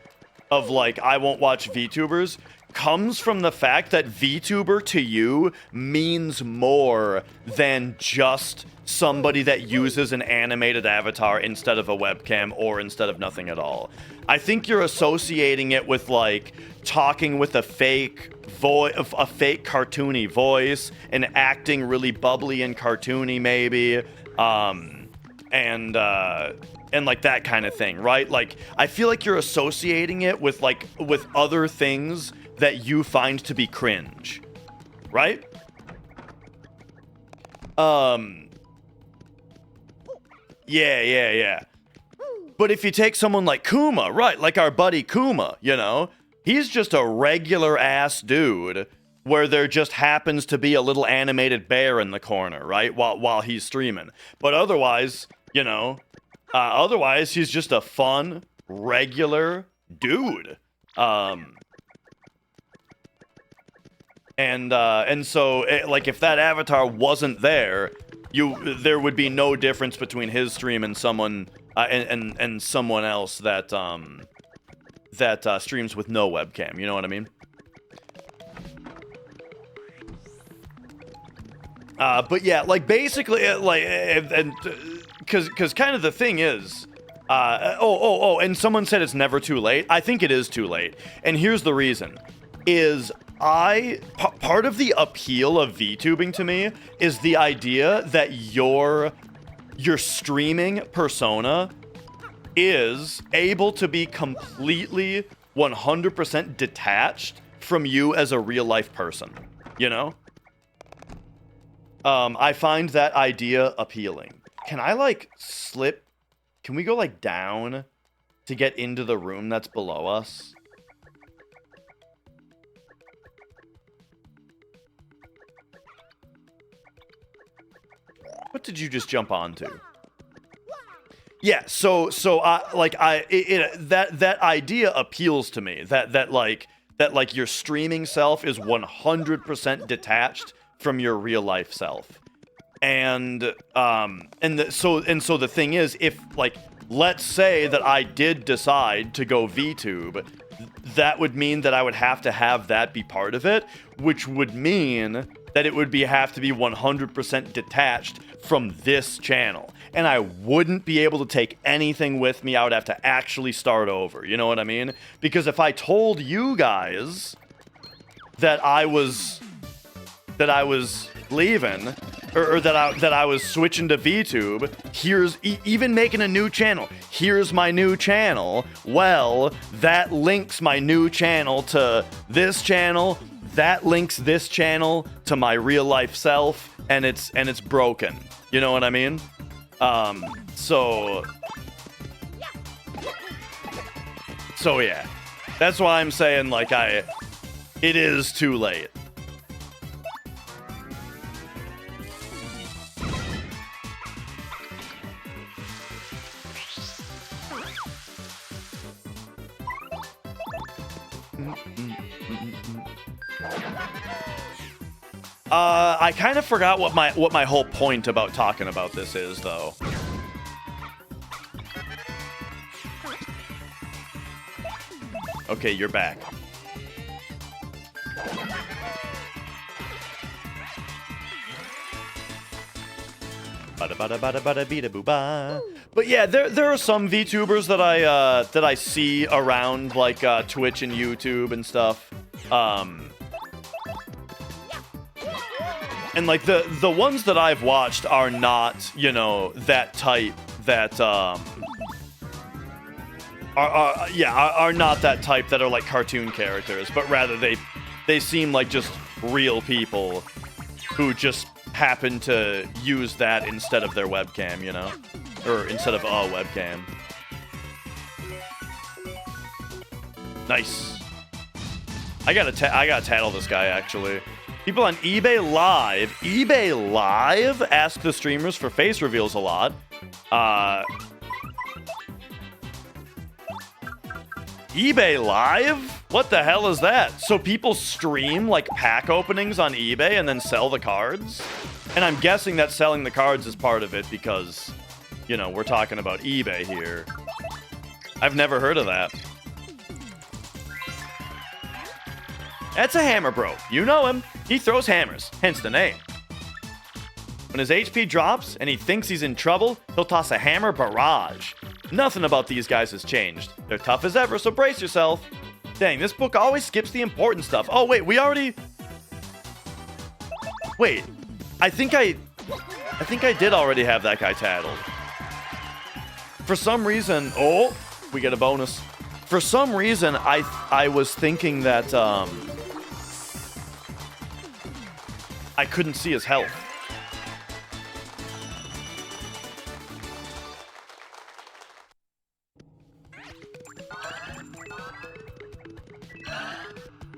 won't watch VTubers comes from the fact that VTuber to you means more than just somebody that uses an animated avatar instead of a webcam or instead of nothing at all. I think you're associating it with, like, talking with a fake cartoony voice and acting really bubbly and cartoony maybe. like that kind of thing, right? Like, I feel like you're associating it with other things that you find to be cringe, right? Yeah. But if you take someone like Kuma, right, like our buddy Kuma, you know, he's just a regular ass dude where there just happens to be a little animated bear in the corner, right, while he's streaming. But otherwise, you know, he's just a fun, regular dude. And so, like, if that avatar wasn't there, there would be no difference between his stream and someone and someone else that streams with no webcam. You know what I mean? But yeah, like, basically, because kind of the thing is, and someone said it's never too late. I think it is too late, and here's the reason: part of the appeal of VTubing to me is the idea that your streaming persona is able to be completely 100% detached from you as a real life person, you know? I find that idea appealing. Can I, like, slip? Can we go, like, down to get into the room that's below us? What did you just jump onto? Yeah, so that idea appeals to me. That your streaming self is 100% detached from your real life self. So the thing is, if, like, let's say that I did decide to go VTube, that would mean that I would have to have that be part of it, which would mean that it would have to be 100% detached from this channel. And I wouldn't be able to take anything with me. I would have to actually start over. You know what I mean? Because if I told you guys that I was leaving, or that I was switching to VTube, here's even making a new channel. Here's my new channel. Well, that links my new channel to this channel. That links this channel to my real life self, and it's broken. You know what I mean? So yeah. That's why I'm saying, like, it is too late. I kind of forgot what my whole point about talking about this is, though. Okay, you're back. But yeah, there are some VTubers that I see around, like, Twitch and YouTube and stuff. And, like, the ones that I've watched are not, you know, that type that are not that type that are like cartoon characters, but rather they seem like just real people who just happen to use that instead of their webcam, you know, or instead of a webcam. Nice. I gotta tattle this guy, actually. People on eBay Live ask the streamers for face reveals a lot. eBay Live? What the hell is that? So people stream, like, pack openings on eBay and then sell the cards? And I'm guessing that selling the cards is part of it because, you know, we're talking about eBay here. I've never heard of that. That's a hammer bro. You know him. He throws hammers, hence the name. When his HP drops and he thinks he's in trouble, he'll toss a hammer barrage. Nothing about these guys has changed. They're tough as ever, so brace yourself. Dang, this book always skips the important stuff. Oh, wait, we already... Wait, I think I did already have that guy tattled. For some reason, oh, we get a bonus. For some reason, I was thinking that I couldn't see his health.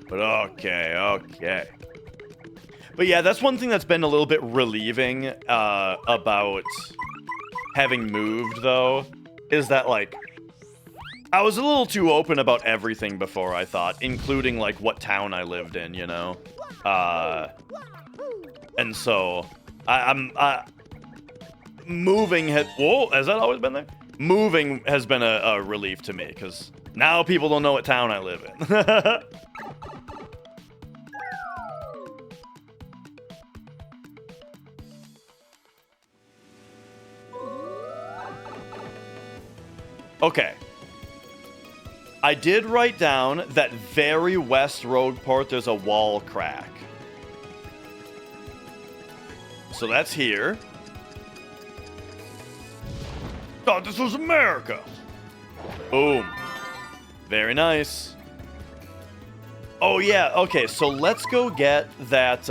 But okay. But yeah, that's one thing that's been a little bit relieving about having moved, though, is that, like, I was a little too open about everything before, I thought, including, like, what town I lived in, you know? And so, moving whoa, has that always been there? Moving has been a relief to me, because now people don't know what town I live in. Okay. I did write down that very west road port, there's a wall crack. So that's here. Thought this was America. Boom. Very nice. Oh, yeah. Okay, so let's go get that,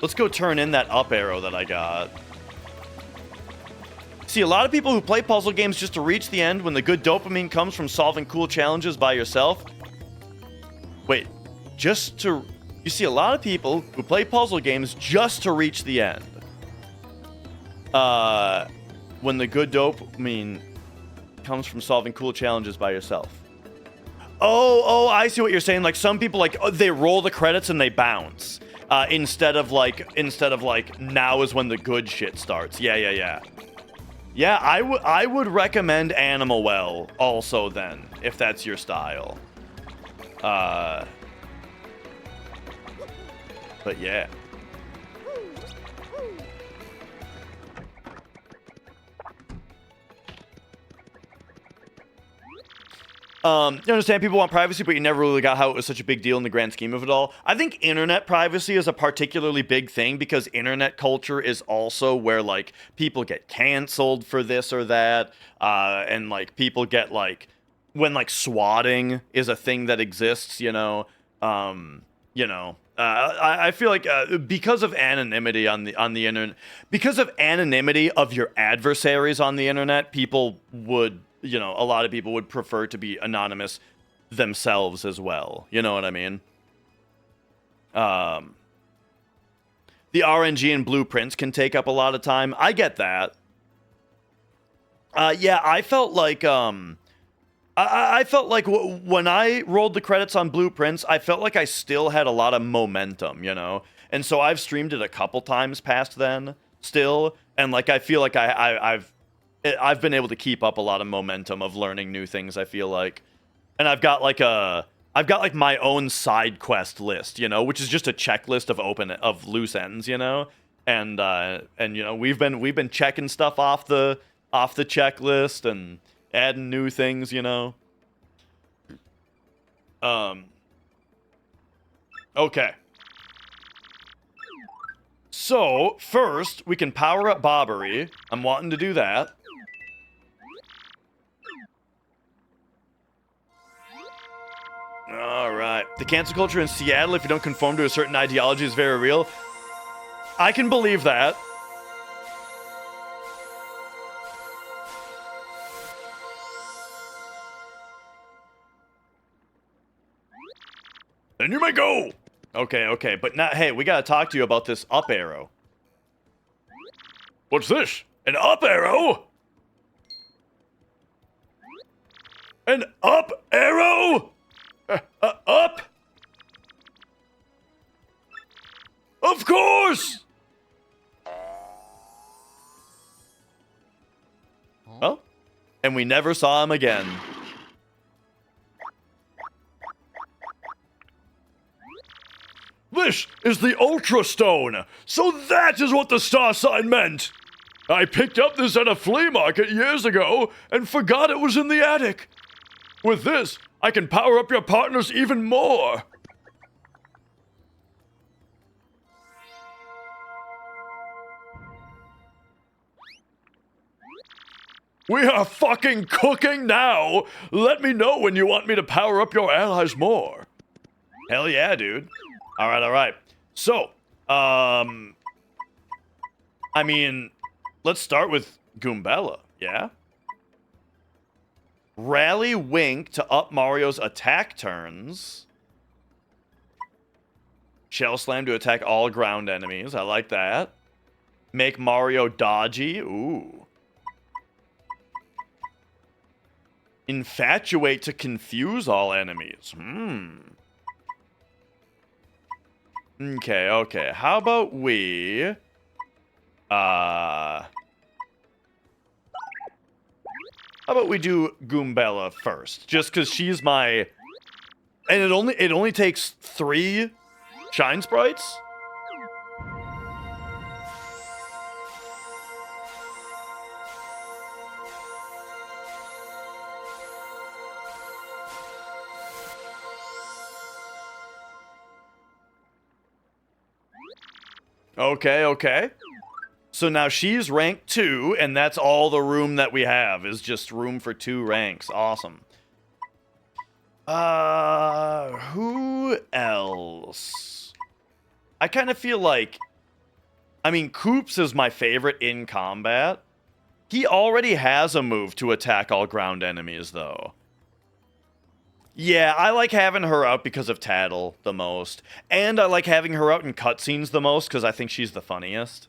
let's go turn in that up arrow that I got. See, a lot of people who play puzzle games just to reach the end when the good dopamine comes from solving cool challenges by yourself. Wait, just to... You see a lot of people who play puzzle games just to reach the end. When the good dopamine comes from solving cool challenges by yourself. Oh, I see what you're saying. Like, some people, like, they roll the credits and they bounce. Instead of like, now is when the good shit starts. Yeah. Yeah, I would recommend Animal Well also then, if that's your style. But yeah. You understand people want privacy, but you never really got how it was such a big deal in the grand scheme of it all. I think internet privacy is a particularly big thing because internet culture is also where, like, people get canceled for this or that, and, like, people get, like, when, like, swatting is a thing that exists, you know, I feel like because of anonymity on the internet, because of anonymity of your adversaries on the internet, people would, you know, a lot of people would prefer to be anonymous themselves as well. You know what I mean? The RNG and blueprints can take up a lot of time. I get that. Yeah, I felt like I felt like when I rolled the credits on blueprints, I felt like I still had a lot of momentum, you know? And so I've streamed it a couple times past then still, and like I feel like I've been able to keep up a lot of momentum of learning new things, I feel like. And I've got like my own side quest list, you know, which is just a checklist of loose ends, you know? And you know, we've been checking stuff off the checklist and adding new things, you know. Okay. So, first, we can power up Bobbery. I'm wanting to do that. Alright. The cancel culture in Seattle, if you don't conform to a certain ideology, is very real. I can believe that. Then you may go! Okay, but now, hey, we gotta talk to you about this up arrow. What's this? An up arrow? An up arrow? Up? Of course! Oh, and we never saw him again. This is the Ultra Stone! So that is what the star sign meant! I picked up this at a flea market years ago and forgot it was in the attic. With this, I can power up your partners even more. We are fucking cooking now! Let me know when you want me to power up your allies more. Hell yeah, dude. Alright. So, I mean, let's start with Goombella, yeah? Rally Wink to up Mario's attack turns. Shell Slam to attack all ground enemies. I like that. Make Mario dodgy. Ooh. Infatuate to confuse all enemies. Okay. How about we... How about we do Goombella first? Just because she's my... And it only takes 3 Shine Sprites? Okay. So now she's rank 2, and that's all the room that we have, is just room for 2 ranks. Awesome. Who else? I kind of feel like... I mean, Koops is my favorite in combat. He already has a move to attack all ground enemies, though. Yeah, I like having her out because of Tattle the most. And I like having her out in cutscenes the most because I think she's the funniest.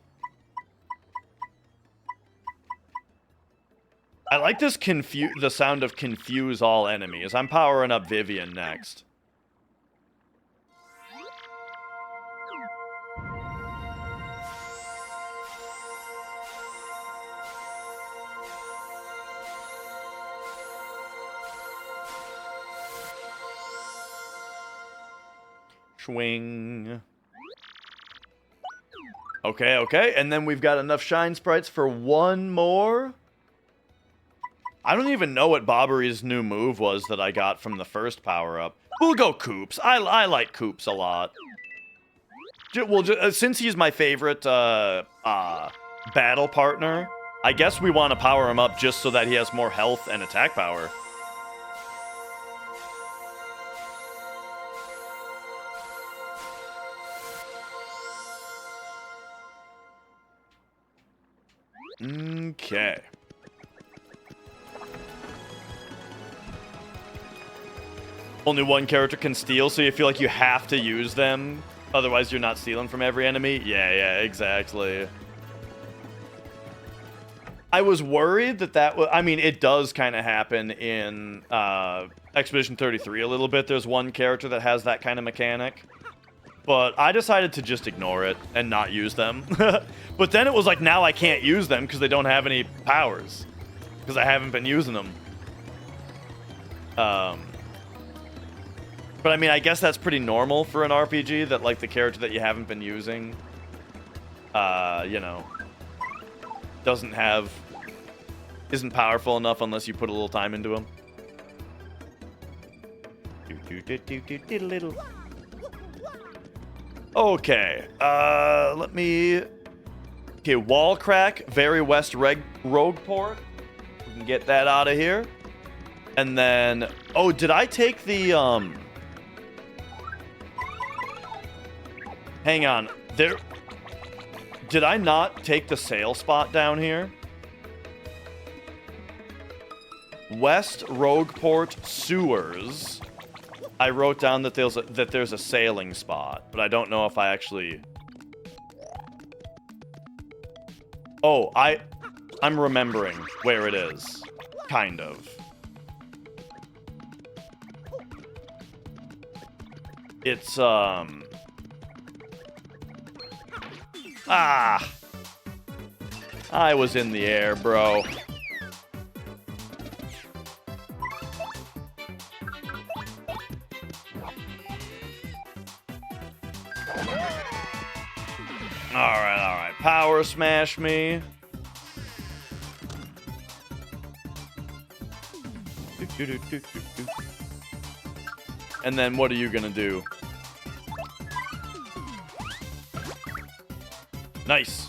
I like this the sound of confuse all enemies. I'm powering up Vivian next. Swing. Okay. And then we've got enough Shine Sprites for one more. I don't even know what Bobbery's new move was that I got from the first power-up. We'll go Koops. I like Koops a lot. Well, since he's my favorite battle partner, I guess we want to power him up just so that he has more health and attack power. Okay. Only one character can steal, so you feel like you have to use them. Otherwise, you're not stealing from every enemy. Yeah, exactly. I was worried that was... I mean, it does kind of happen in Expedition 33 a little bit. There's one character that has that kind of mechanic. But I decided to just ignore it and not use them. But then it was like, now I can't use them because they don't have any powers. Because I haven't been using them. But I mean, I guess that's pretty normal for an RPG, that like the character that you haven't been using, you know, isn't powerful enough unless you put a little time into him. Okay, let me... Okay, Wall Crack, Very West Rogueport. We can get that out of here. And then... Oh, did I take the, Hang on. Did I not take the sail spot down here? West Rogueport Sewers. I wrote down that there's a sailing spot, but I don't know if I actually... Oh, I'm remembering where it is. Kind of. It's, Ah! I was in the air, bro. Alright. Power smash me. And then what are you gonna do? Nice.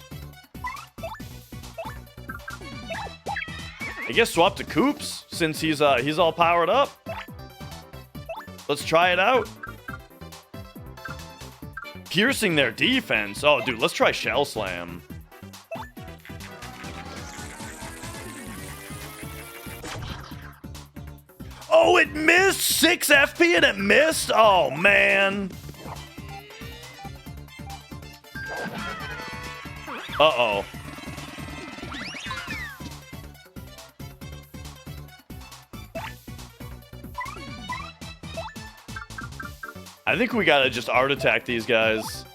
I guess swap to Koops since he's all powered up. Let's try it out. Piercing their defense. Oh, dude, let's try Shell Slam. Oh, it missed! 6 FP and it missed? Oh, man. Uh-oh. I think we gotta just art attack these guys.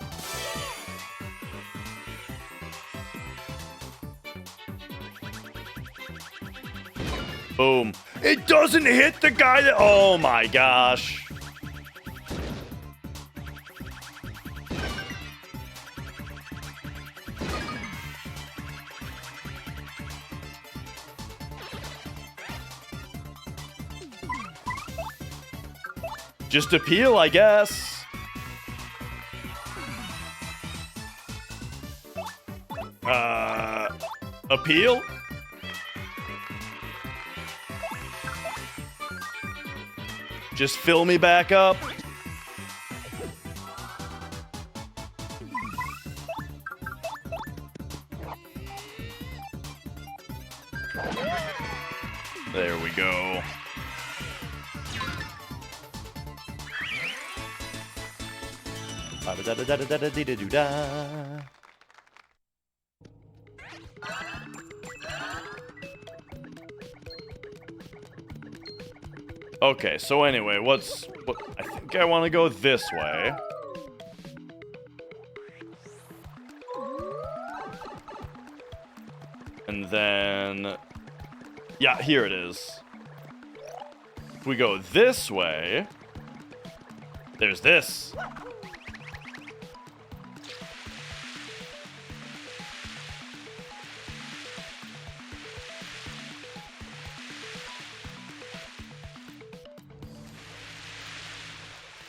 Boom. It doesn't hit the guy that... Oh my gosh. Just appeal, I guess. Appeal? Just fill me back up. There we go. Okay, so anyway, I think I want to go this way. And then... Yeah, here it is. If we go this way... There's this.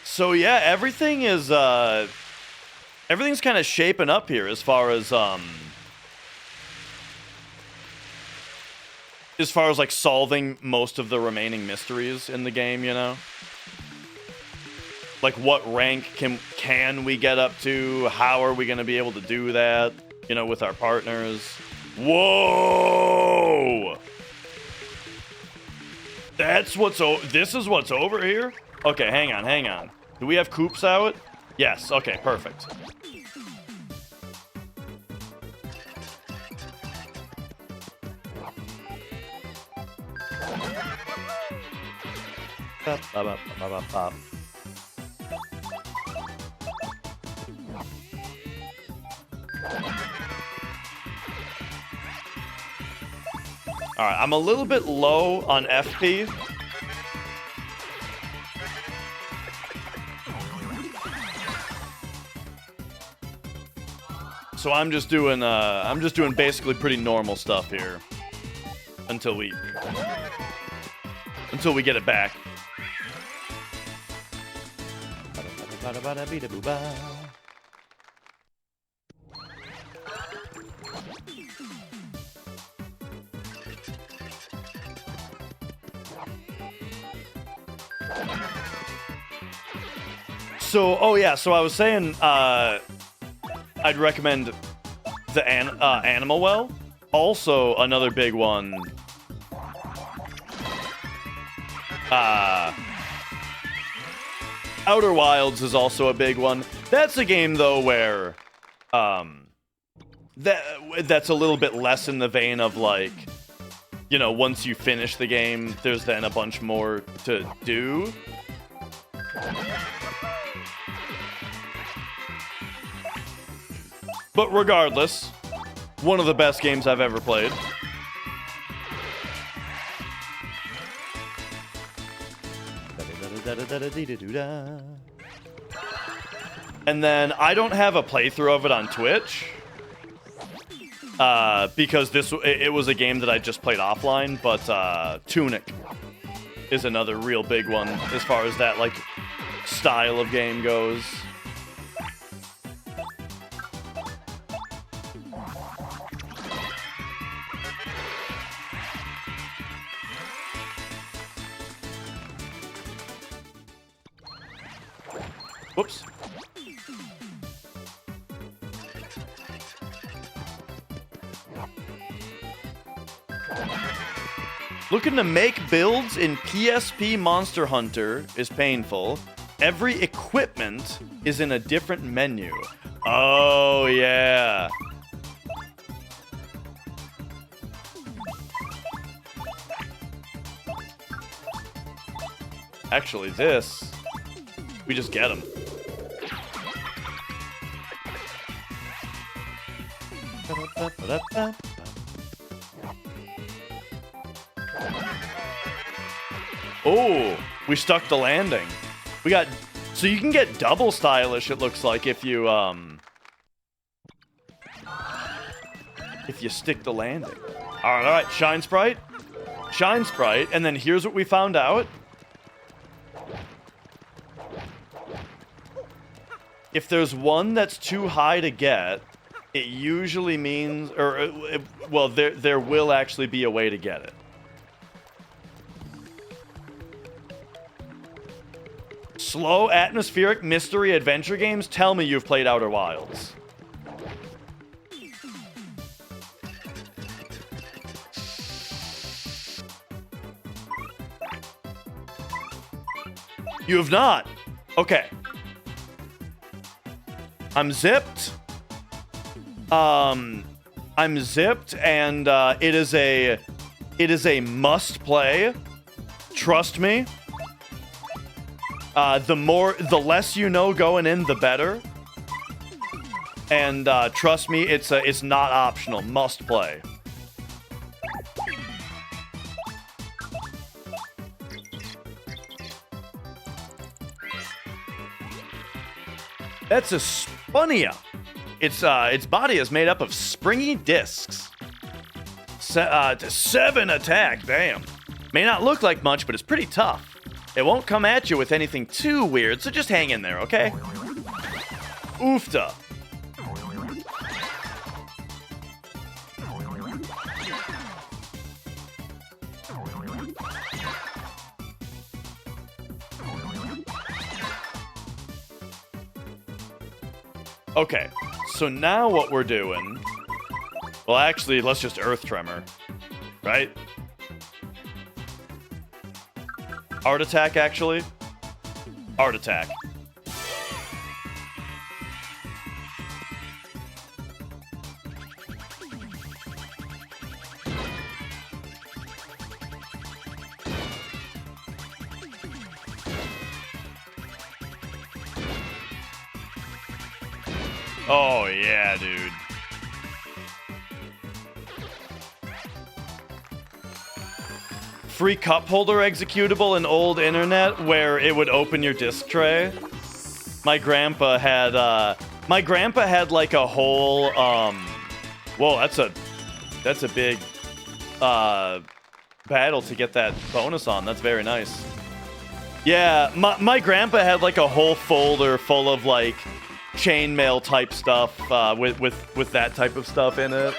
So yeah, everything's kind of shaping up here as far as like solving most of the remaining mysteries in the game, you know? Like what rank can we get up to? How are we going to be able to do that, you know, with our partners? Whoa! This is what's over here? Okay, hang on. Do we have Koops out? Yes, okay, perfect. Alright, I'm a little bit low on FP. So I'm just doing basically pretty normal stuff here until we get it back. So, oh yeah, so I was saying, I'd recommend the Animal Well. Also, another big one. Outer Wilds is also a big one. That's a game though where, that's a little bit less in the vein of like, you know, once you finish the game, there's then a bunch more to do. But regardless, one of the best games I've ever played. And then I don't have a playthrough of it on Twitch. Because it was a game that I just played offline, but Tunic is another real big one as far as that like style of game goes. Whoops. Looking to make builds in PSP Monster Hunter is painful. Every equipment is in a different menu. Oh, yeah. Actually, this, we just get them. Oh, we stuck the landing. We got, so you can get double stylish, it looks like, if you stick the landing. All right, Shine Sprite. Shine Sprite, and then here's what we found out. If there's one that's too high to get, it usually means, well, there will actually be a way to get it. Slow, atmospheric, mystery, adventure games? Tell me you've played Outer Wilds. You have not? Okay. I'm zipped. I'm zipped, and it is a must play. Trust me. The less you know going in, the better. And trust me, it's not optional. Must play. That's a Spunnia. Its body is made up of springy discs. 7 attack, damn. May not look like much, but it's pretty tough. It won't come at you with anything too weird, so just hang in there, okay? Oofta. Okay, so now what we're doing... Well, actually, let's just Earth Tremor. Right? Art Attack, actually. Art Attack. Oh, yeah, dude. Free cup holder executable in old internet where it would open your disc tray. My grandpa had like a whole whoa, that's a big battle to get that bonus on. That's very nice. Yeah, my grandpa had like a whole folder full of like chainmail type stuff with that type of stuff in it.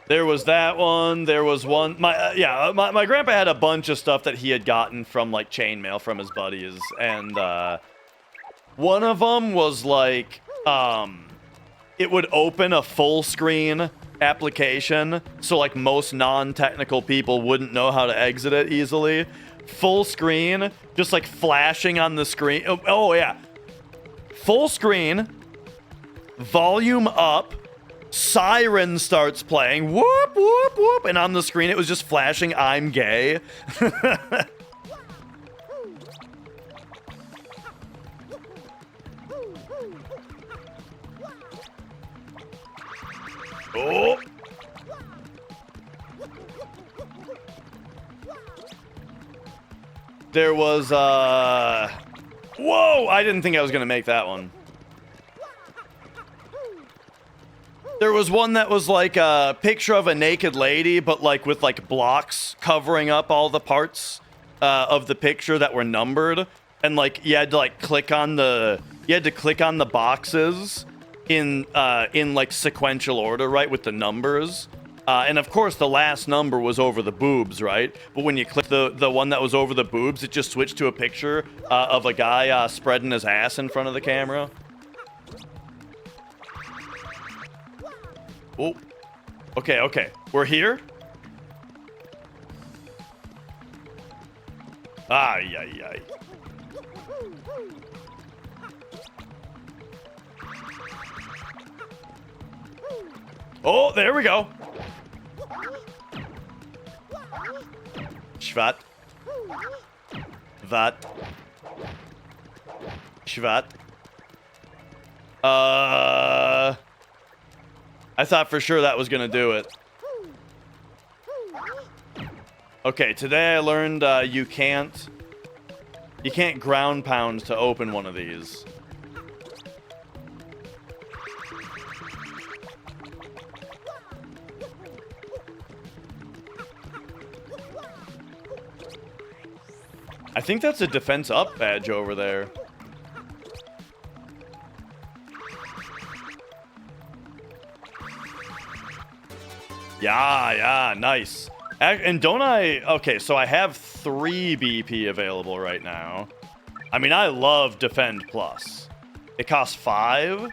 There was that one. There was one. My grandpa had a bunch of stuff that he had gotten from like chainmail from his buddies, and one of them was like it would open a full screen application, so like most non-technical people wouldn't know how to exit it easily. Full screen, just like flashing on the screen. Oh yeah, full screen, volume up. Siren starts playing, whoop, whoop, whoop, and on the screen it was just flashing, I'm gay. Oh. There was, whoa, I didn't think I was gonna make that one. There was one that was like a picture of a naked lady, but like with like blocks covering up all the parts of the picture that were numbered, and like you had to like click on the boxes in like sequential order, right, with the numbers. And of course, the last number was over the boobs, right? But when you click the one that was over the boobs, it just switched to a picture of a guy spreading his ass in front of the camera. Oh. Okay, okay. We're here? Ay, ay, ay. Oh, there we go. Shvat. Vat. Shvat. I thought for sure that was gonna do it. Okay, today I learned you can't ground pound to open one of these. I think that's a defense up badge over there. Yeah, nice. And don't I... Okay, so I have 3 BP available right now. I mean, I love Defend Plus. It costs 5.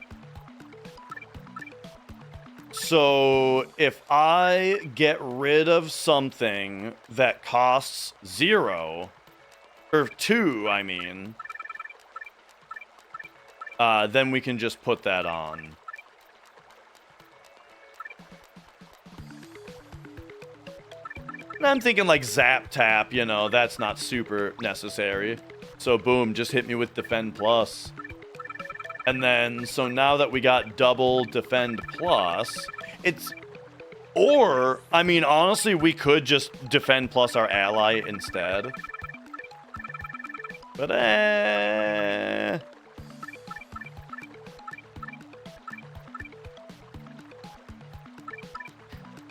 So if I get rid of something that costs 0... Or 2, I mean. Then we can just put that on. And I'm thinking like Zap Tap, you know, that's not super necessary. So boom, just hit me with Defend Plus. And then, so now that we got double Defend Plus, it's... Or, I mean, honestly, we could just Defend Plus our ally instead. But,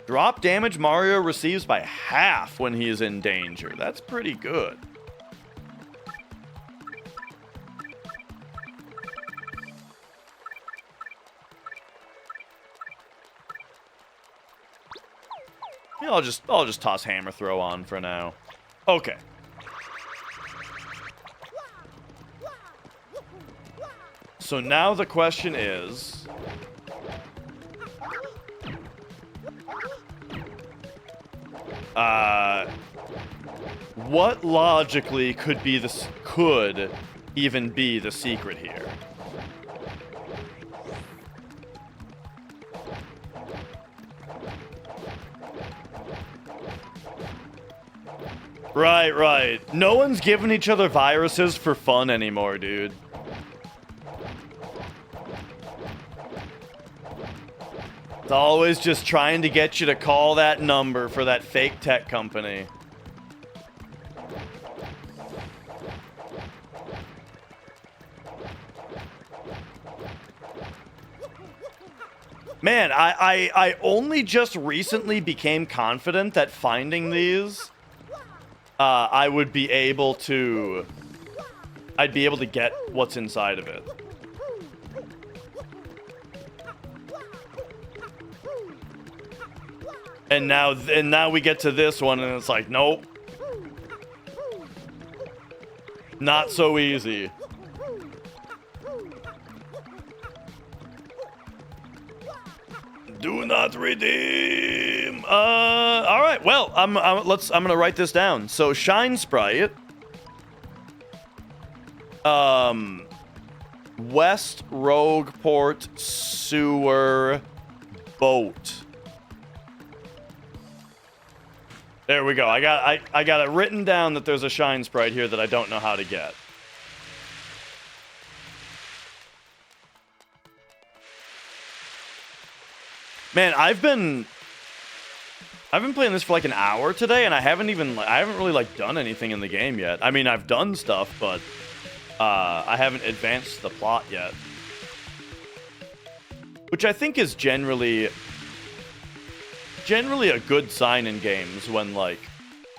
Drop damage Mario receives by half when he is in danger. That's pretty good. Yeah, I'll just toss Hammer Throw on for now. Okay. So now the question is... what logically could even be the secret here? Right. No one's giving each other viruses for fun anymore, dude. It's always just trying to get you to call that number for that fake tech company. Man, I only just recently became confident that finding these, I'd be able to get what's inside of it. And now we get to this one, and it's like, nope. Not so easy. Do not redeem. All right. Well, I'm gonna write this down. So Shine Sprite. West Rogueport Sewer Boat. There we go. I got it written down that there's a Shine Sprite here that I don't know how to get. Man, I've been playing this for like an hour today, and I haven't really like done anything in the game yet. I mean, I've done stuff, but I haven't advanced the plot yet. Which I think is generally a good sign in games when, like,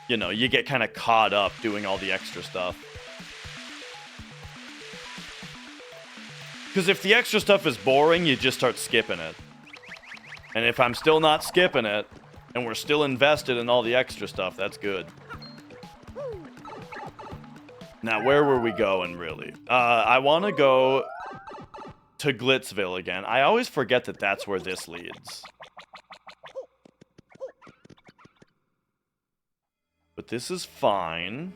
you know, you get kind of caught up doing all the extra stuff. Because if the extra stuff is boring, you just start skipping it. And if I'm still not skipping it, And we're still invested in all the extra stuff. That's good. Now, where were we going, really? I want to go to Glitzville again. I always forget that that's where this leads. But this is fine.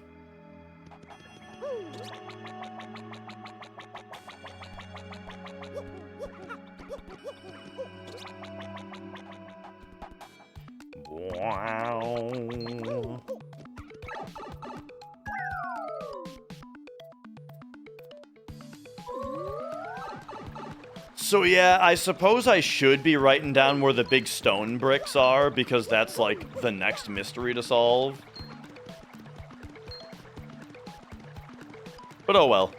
Wow. So yeah, I suppose I should be writing down where the big stone bricks are, because that's like the next mystery to solve. But oh well.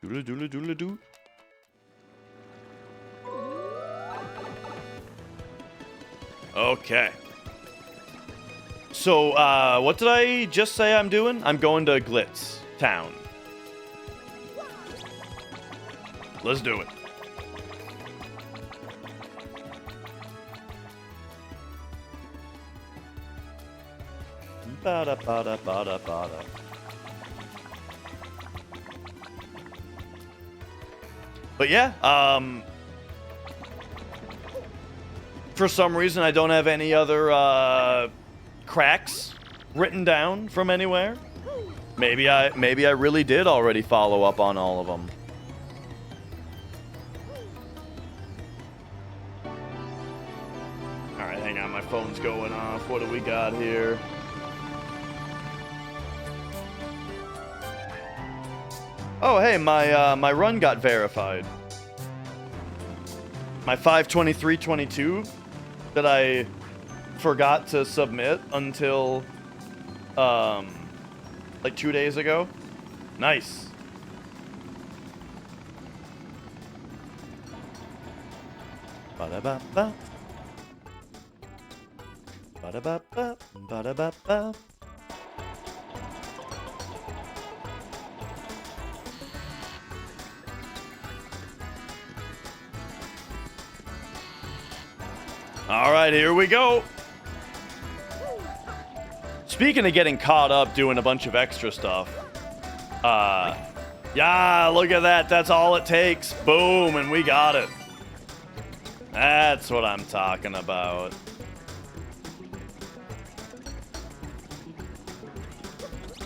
Doodle doodle doodle doo. Okay. So, what did I just say I'm doing? I'm going to Glitz Town. Let's do it. Ba-da, ba-da, ba-da, ba-da. But yeah, for some reason I don't have any other cracks written down from anywhere. Maybe I really did already follow up on all of them. All right, hang on, my phone's going off. What do we got here? Oh, hey, my run got verified. My 5:23:22 that I forgot to submit until like 2 days ago. Nice. Ba-da-ba-ba. Ba-da-ba-ba. Ba-da-ba-ba. All right, here we go. Speaking of getting caught up doing a bunch of extra stuff, yeah, look at that. That's all it takes. Boom, and we got it. That's what I'm talking about.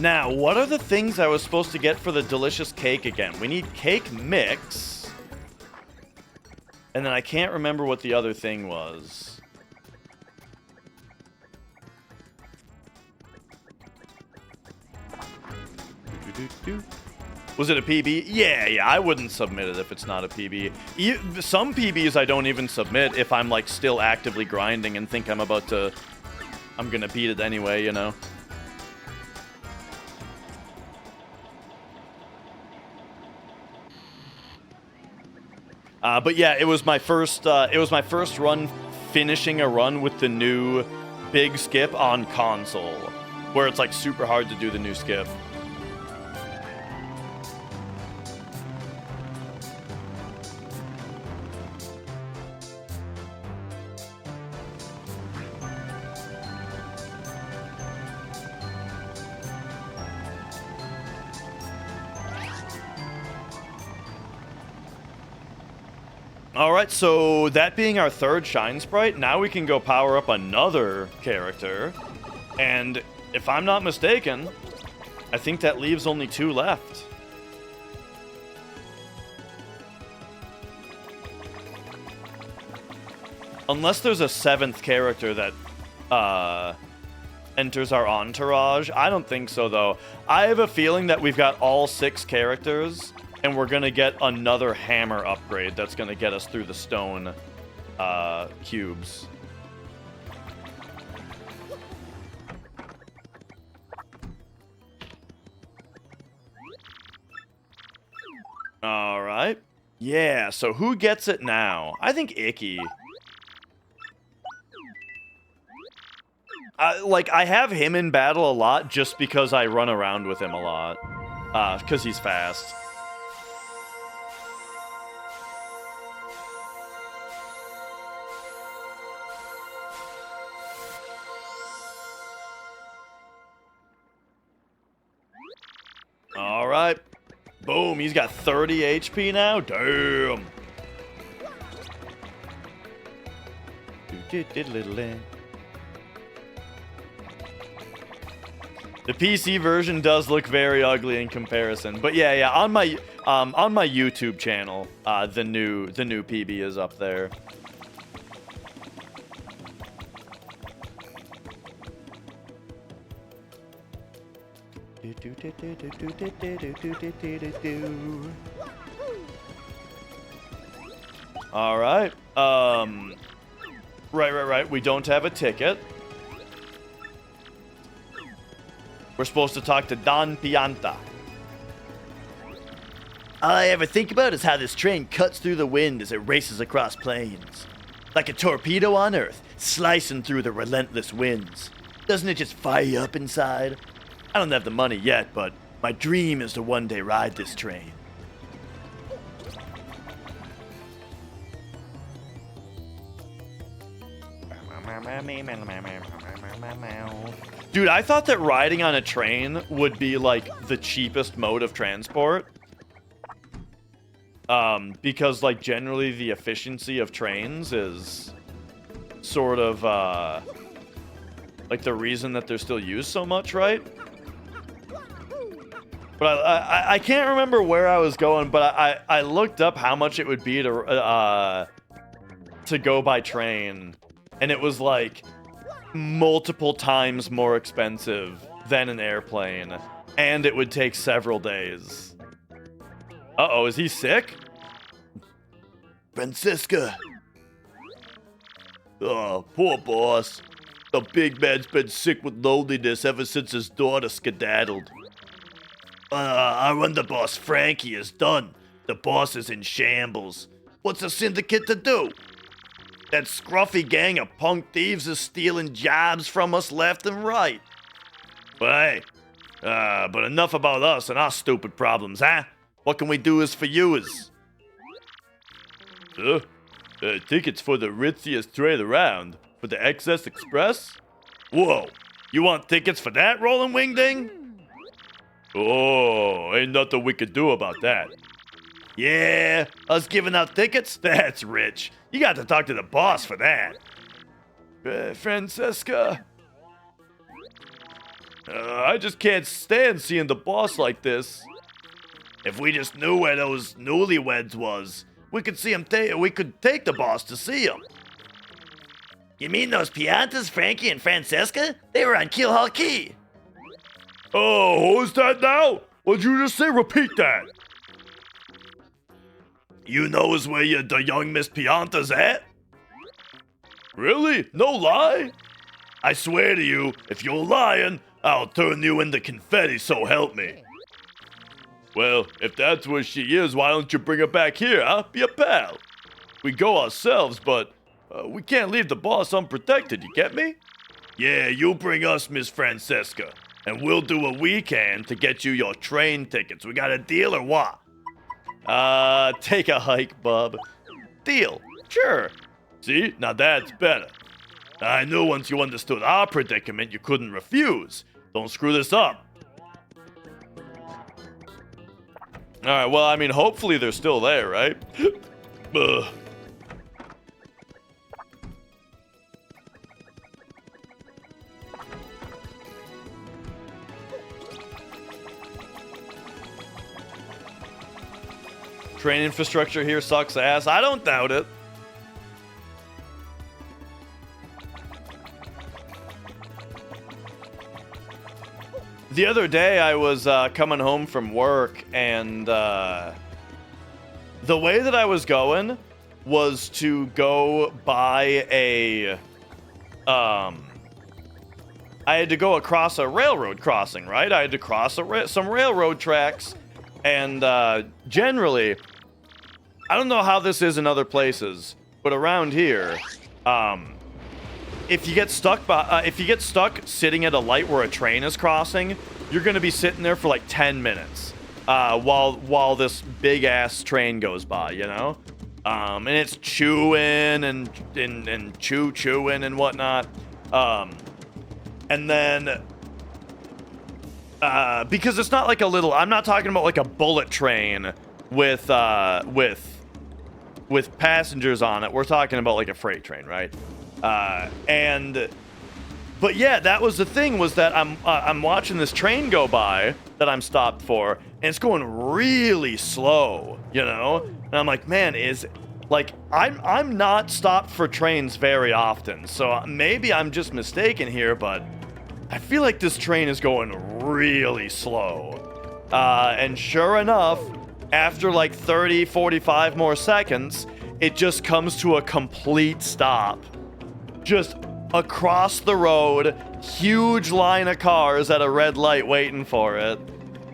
Now, what are the things I was supposed to get for the delicious cake again? We need cake mix. And then I can't remember what the other thing was. Was it a PB? Yeah, I wouldn't submit it if it's not a PB. Some PBs I don't even submit if I'm like still actively grinding and think I'm gonna beat it anyway, you know? But yeah, it was my first run finishing a run with the new big skip on console, where it's like super hard to do the new skip. Alright, so that being our third Shine Sprite, now we can go power up another character. And if I'm not mistaken, I think that leaves only 2 left. Unless there's a 7th character that enters our entourage. I don't think so, though. I have a feeling that we've got all 6 characters, and we're going to get another hammer upgrade that's going to get us through the stone cubes. All right. Yeah, so who gets it now? I think Icky. Like, I have him in battle a lot just because I run around with him a lot. Because he's fast. Alright. Boom, he's got 30 HP now? Damn. The PC version does look very ugly in comparison, but yeah, on my YouTube channel, the new PB is up there. All right. Right. We don't have a ticket. We're supposed to talk to Don Pianta. All I ever think about is how this train cuts through the wind as it races across plains. Like a torpedo on Earth, slicing through the relentless winds. Doesn't it just fire you up inside? I don't have the money yet, but my dream is to one day ride this train. Dude, I thought that riding on a train would be like the cheapest mode of transport. Because like generally the efficiency of trains is sort of like the reason that they're still used so much, right? But I can't remember where I was going, but I looked up how much it would be to go by train, and it was like multiple times more expensive than an airplane, and it would take several days. Uh-oh, is he sick? Francisca. Oh, poor boss. The big man's been sick with loneliness ever since his daughter skedaddled. Our underboss Frankie is done. The boss is in shambles. What's the syndicate to do? That scruffy gang of punk thieves is stealing jobs from us left and right. But hey, but enough about us and our stupid problems, huh? What can we do is for you is? Tickets for the ritziest train around. For the XS Express? Whoa, you want tickets for that, Rolling Wingding? Oh, ain't nothing we could do about that. Yeah, us giving out tickets? That's rich. You got to talk to the boss for that. Francesca. I just can't stand seeing the boss like this. If we just knew where those newlyweds was, we could see him. We could take the boss to see him. You mean those Piantas, Frankie and Francesca? They were on Keelhaul Key. Oh, who's that now? What'd you just say? Repeat that. You knows where the young Miss Pianta's at? Really? No lie? I swear to you, if you're lying, I'll turn you into confetti, so help me. Well, if that's where she is, why don't you bring her back here, huh? Be a pal. We go ourselves, but we can't leave the boss unprotected, you get me? Yeah, you bring us Miss Francesca, and we'll do what we can to get you your train tickets. We got a deal or what? Take a hike, bub. Deal. Sure. See? Now that's better. I knew once you understood our predicament, you couldn't refuse. Don't screw this up. Alright, well, I mean, hopefully they're still there, right? Train infrastructure here sucks ass. I don't doubt it. The other day, I was coming home from work, and the way that I was going was to go buy a... I had to go across a railroad crossing, right? I had to cross some railroad tracks, and generally, I don't know how this is in other places, but around here, if you get stuck sitting at a light where a train is crossing, you're gonna be sitting there for like 10 minutes while this big ass train goes by, you know. And it's chewing and chewing and whatnot. And then because it's not like a little, I'm not talking about like a bullet train with passengers on it. We're talking about like a freight train, right? But yeah, that was the thing, was that I'm watching this train go by that I'm stopped for, and it's going really slow, you know? And I'm like, man, I'm not stopped for trains very often, so maybe I'm just mistaken here, but I feel like this train is going really slow. And sure enough, after like 30, 45 more seconds, it just comes to a complete stop. Just across the road, huge line of cars at a red light waiting for it.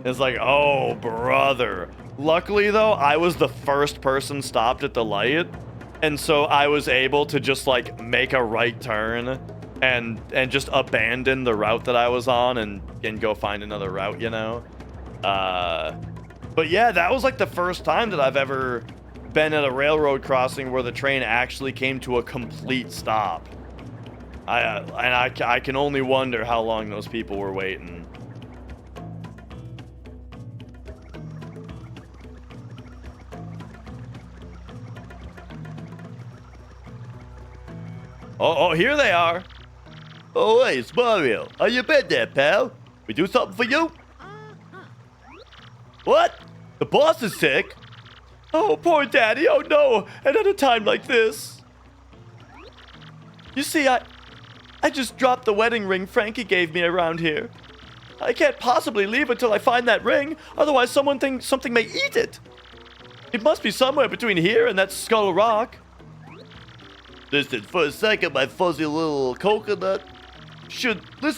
It's like, oh, brother. Luckily, though, I was the first person stopped at the light, and so I was able to just, like, make a right turn and just abandon the route that I was on and go find another route, you know? But yeah, that was, like, the first time that I've ever been at a railroad crossing where the train actually came to a complete stop. I can only wonder how long those people were waiting. Oh, here they are. Oh, hey, it's Mario. How you been there, pal? We do something for you? What? The boss is sick? Oh, poor daddy. Oh, no. And at a time like this. You see, I just dropped the wedding ring Frankie gave me around here. I can't possibly leave until I find that ring, otherwise someone thinks something may eat it. It must be somewhere between here and that Skull Rock. Listen for a second, my fuzzy little coconut. Should we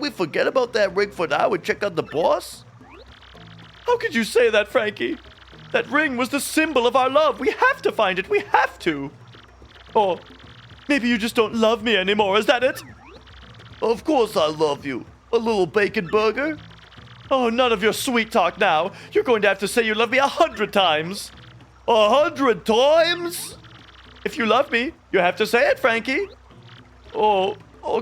forget about that ring for now and check on the boss? How could you say that, Frankie? That ring was the symbol of our love. We have to find it. We have to. Or maybe you just don't love me anymore. Is that it? Of course I love you. A little bacon burger. Oh, none of your sweet talk now. You're going to have to say you love me 100 times. 100 times? If you love me, you have to say it, Frankie. Oh,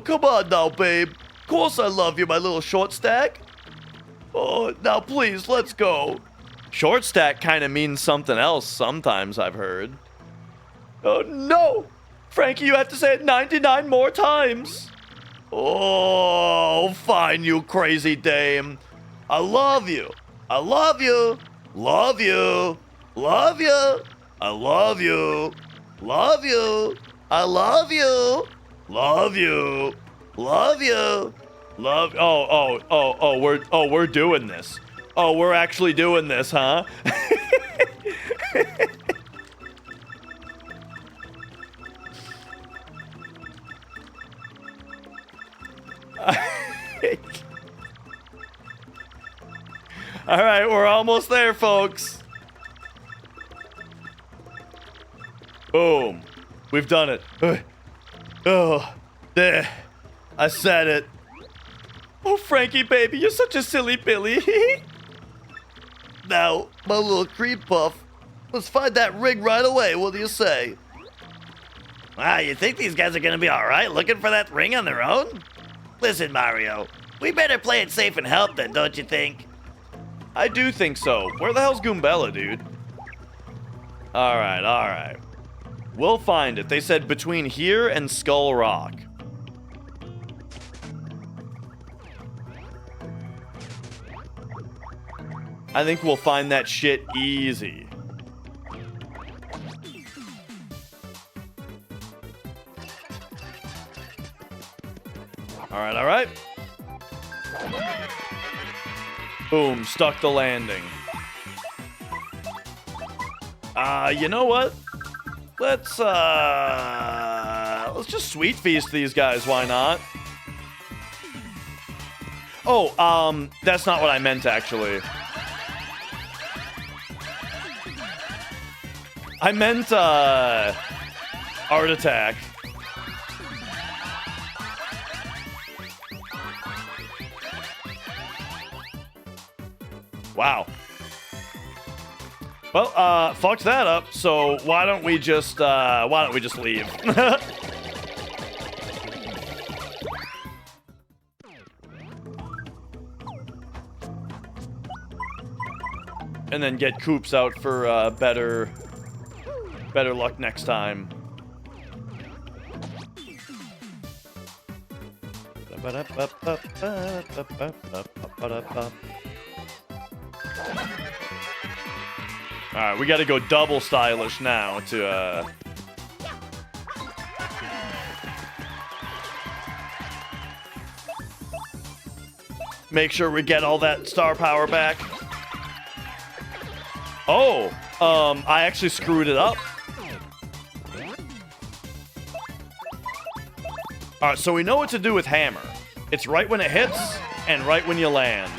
come on now, babe. Of course I love you, my little short stack. Oh, now please, let's go. Short stack kind of means something else sometimes, I've heard. Oh, no. Frankie, you have to say it 99 more times. Oh, fine, you crazy dame. I love you. I love you. Love you. Love you. I love you. Love you. I love you. Love you. Love you. Love. We're doing this. Oh, we're actually doing this, huh? All right, we're almost there, folks. Boom. We've done it. Oh, there. I said it. Oh, Frankie, baby, you're such a silly Billy. Now, my little cream puff, let's find that ring right away. What do you say? Wow, you think these guys are gonna be alright looking for that ring on their own? Listen, Mario, we better play it safe and help then, don't you think? I do think so. Where the hell's Goombella, dude? Alright. We'll find it. They said between here and Skull Rock. I think we'll find that shit easy. Alright. Boom, stuck the landing. You know what? Let's just sweet feast these guys, why not? Oh, that's not what I meant, actually. I meant, Art Attack. Wow. Well, fucked that up. So why don't we just leave? And then get Koops out for better luck next time. Alright, we gotta go double stylish now to make sure we get all that star power back. Oh, I actually screwed it up. Alright, so we know what to do with hammer. It's right when it hits, and right when you land.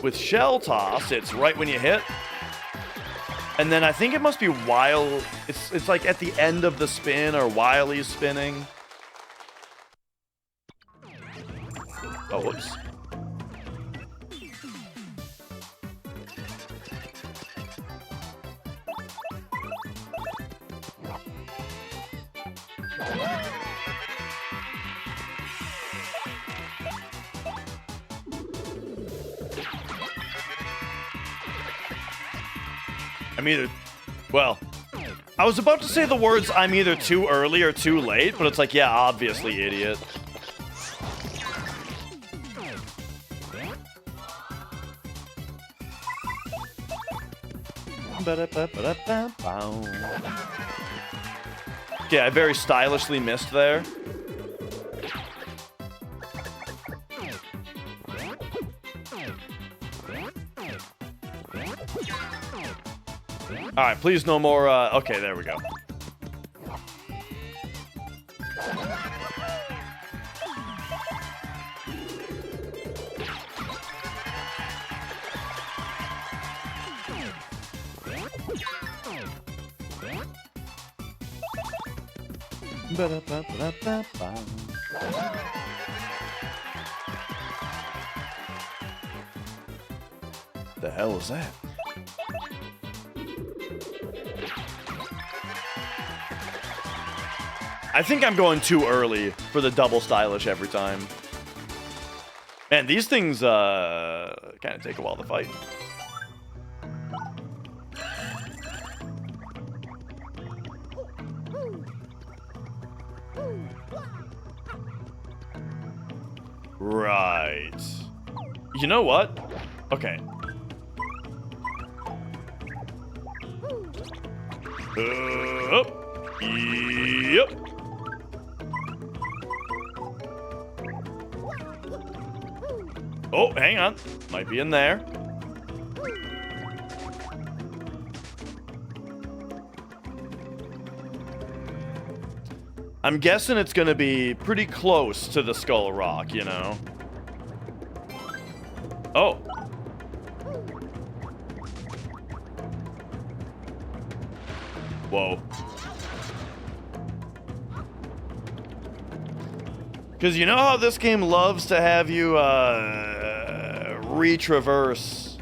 With shell toss, it's right when you hit. And then I think it must be while... It's like at the end of the spin, or while he's spinning. Oh, whoops. I'm either... Well, I was about to say the words, I'm either too early or too late, but it's like, yeah, obviously, idiot. Okay, I very stylishly missed there. Alright, please no more, okay, there we go. The hell is that? I think I'm going too early for the double stylish every time. Man, these things kind of take a while to fight. Right. You know what? Okay. Yep. Oh, hang on. Might be in there. I'm guessing it's gonna be pretty close to the Skull Rock, you know? Oh. Whoa. Because you know how this game loves to have you, retraverse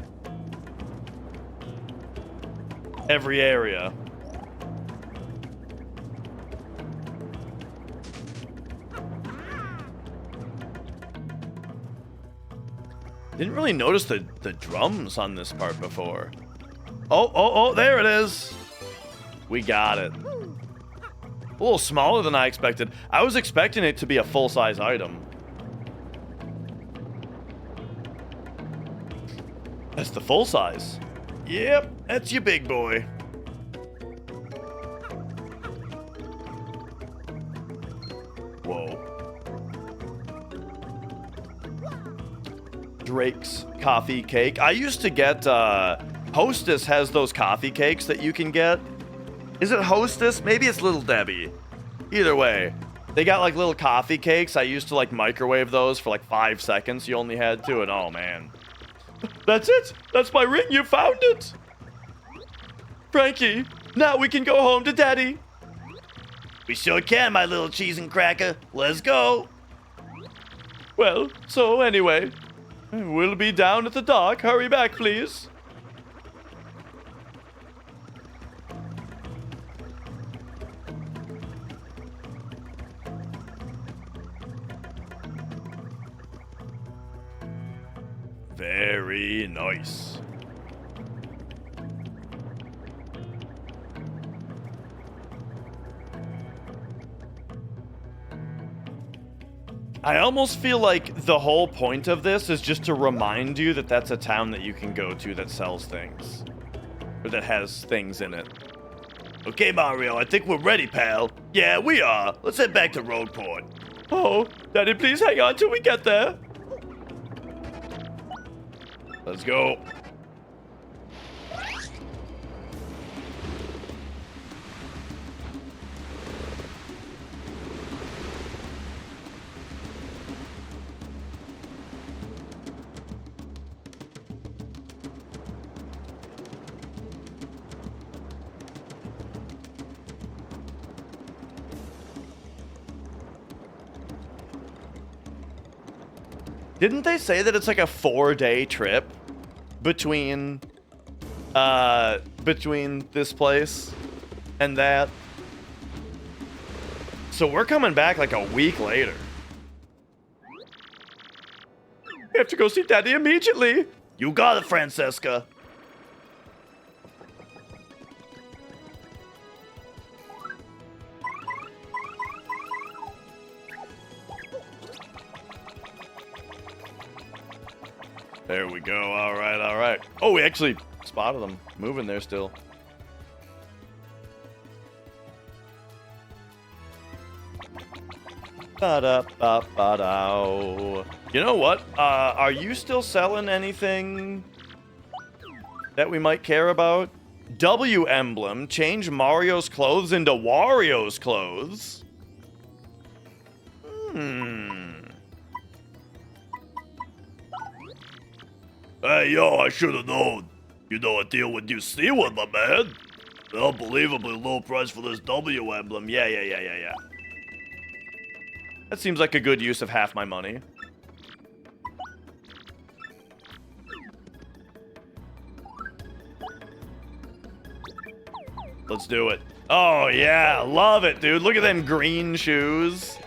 every area. Didn't really notice the drums on this part before. Oh, there it is. We got it. A little smaller than I expected. I was expecting it to be a full-size item. That's the full size. Yep, that's your big boy. Whoa. Drake's coffee cake. I used to get, Hostess has those coffee cakes that you can get. Is it Hostess? Maybe it's Little Debbie. Either way, they got like little coffee cakes. I used to like microwave those for like 5 seconds. You only had to, and oh man. That's it. That's my ring. You found it. Frankie, now we can go home to Daddy. We sure can, my little cheese and cracker. Let's go. Well, so anyway, We'll be down at the dock. Hurry back, please. Very nice. I almost feel like the whole point of this is just to remind you that that's a town that you can go to that sells things. Or that has things in it. Okay, Mario, I think we're ready, pal. Yeah, we are. Let's head back to Roadport. Oh, Daddy, please hang on till we get there. Let's go. Didn't they say that it's like a 4-day trip between this place and that? So we're coming back like a week later. We have to go see Daddy immediately. You got it, Francesca. There we go. All right, all right. Oh, we actually spotted them moving there still. Ba-da-ba-ba-dow. You know what? Are you still selling anything that we might care about? W emblem. Change Mario's clothes into Wario's clothes. Hey, yo, I should have known. You know a deal when you see one, my man. An unbelievably low price for this W emblem. Yeah. That seems like a good use of half my money. Let's do it. Oh, yeah. Love it, dude. Look at them green shoes.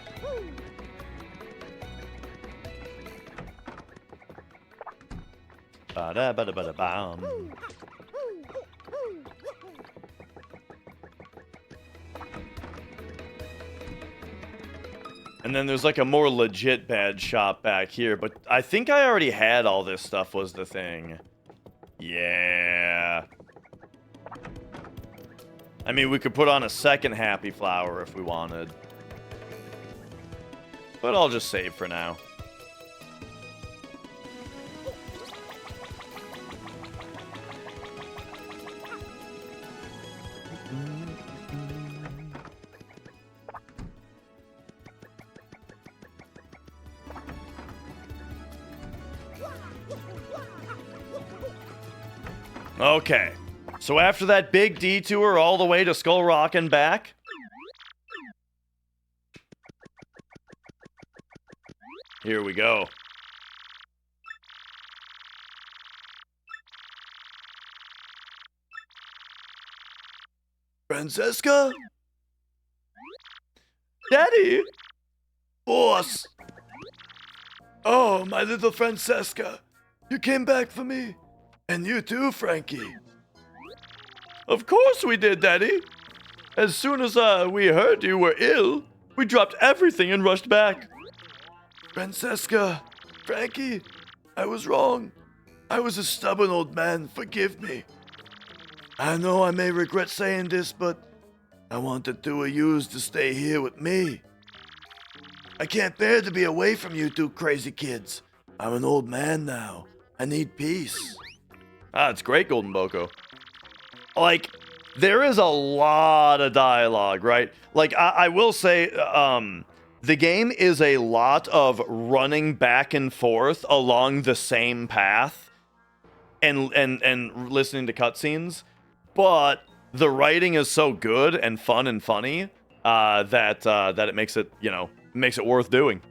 Ba-da-ba-da-ba-da-bam. And then there's like a more legit bad shop back here, but I think I already had all this stuff was the thing. Yeah. I mean, we could put on a second happy flower if we wanted. But I'll just save for now. Okay, so after that big detour all the way to Skull Rock and back, here we go. Francesca? Daddy! Boss! Oh, my little Francesca. You came back for me. And you too, Frankie. Of course we did, Daddy. As soon as we heard you were ill, we dropped everything and rushed back. Francesca, Frankie, I was wrong. I was a stubborn old man. Forgive me. I know I may regret saying this, but I want the two of yous to stay here with me. I can't bear to be away from you two crazy kids. I'm an old man now. I need peace. Ah, it's great, Golden Boko. Like, there is a lot of dialogue, right? Like, I will say, the game is a lot of running back and forth along the same path and listening to cutscenes, but the writing is so good and fun and funny that it makes it, makes it worth doing.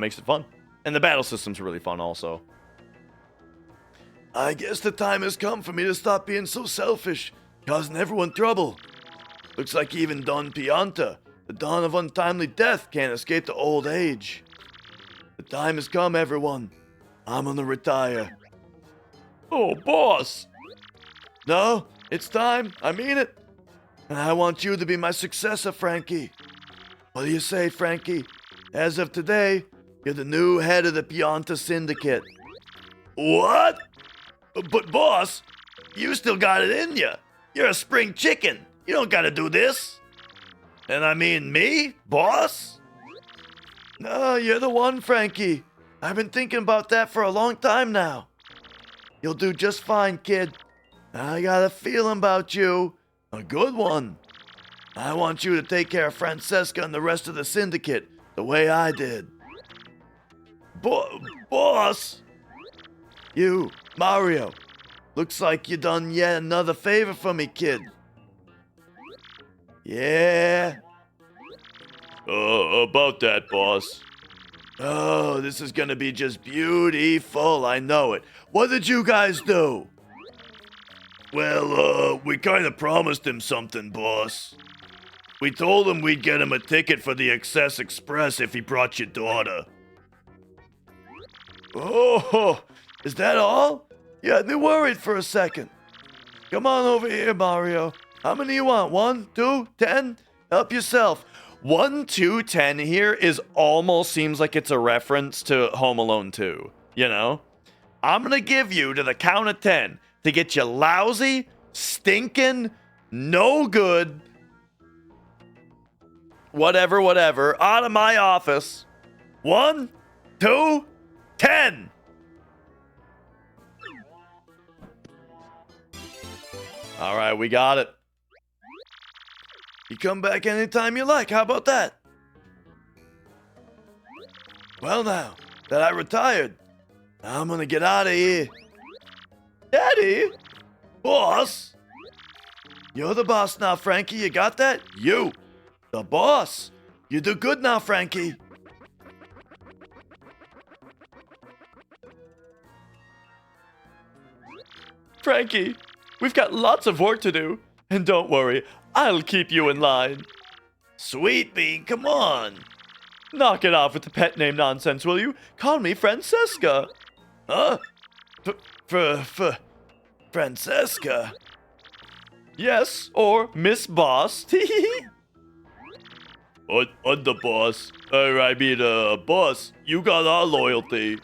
Makes it fun. And the battle system's really fun also. I guess the time has come for me to stop being so selfish, causing everyone trouble. Looks like even Don Pianta, the dawn of untimely death, can't escape the old age. The time has come, everyone. I'm gonna retire. Oh, boss. No, it's time. I mean it. And I want you to be my successor, Frankie. What do you say, Frankie? As of today, you're the new head of the Pianta Syndicate. What? But boss, you still got it in you. You're a spring chicken. You don't gotta do this. And I mean me, boss? No, you're the one, Frankie. I've been thinking about that for a long time now. You'll do just fine, kid. I got a feeling about you. A good one. I want you to take care of Francesca and the rest of the syndicate the way I did. Boss! You, Mario. Looks like you done yet another favor for me, kid. Yeah. About that, boss. Oh, this is gonna be just beautiful. I know it. What did you guys do? Well, we kinda promised him something, boss. We told him we'd get him a ticket for the Excess Express if he brought your daughter. Oh, is that all? You had me worried for a second. Come on over here, Mario. How many you want? 1, 2, 10? Help yourself. 1, 2, 10 here is almost seems like it's a reference to Home Alone 2, you know? I'm gonna give you to the count of 10 to get you lousy, stinking, no good, whatever, out of my office. 1, 2, 10. All right, we got it. You come back anytime you like. How about that? Well, now that I retired, I'm gonna get out of here. Daddy? Boss? You're the boss now, Frankie. You got that? You, the boss. You do good now, Frankie. Frankie, we've got lots of work to do. And don't worry, I'll keep you in line. Sweet Bean, come on. Knock it off with the pet name nonsense, will you? Call me Francesca. Huh? Francesca? Yes, or Miss Boss. I'm the boss. Boss, you got our loyalty.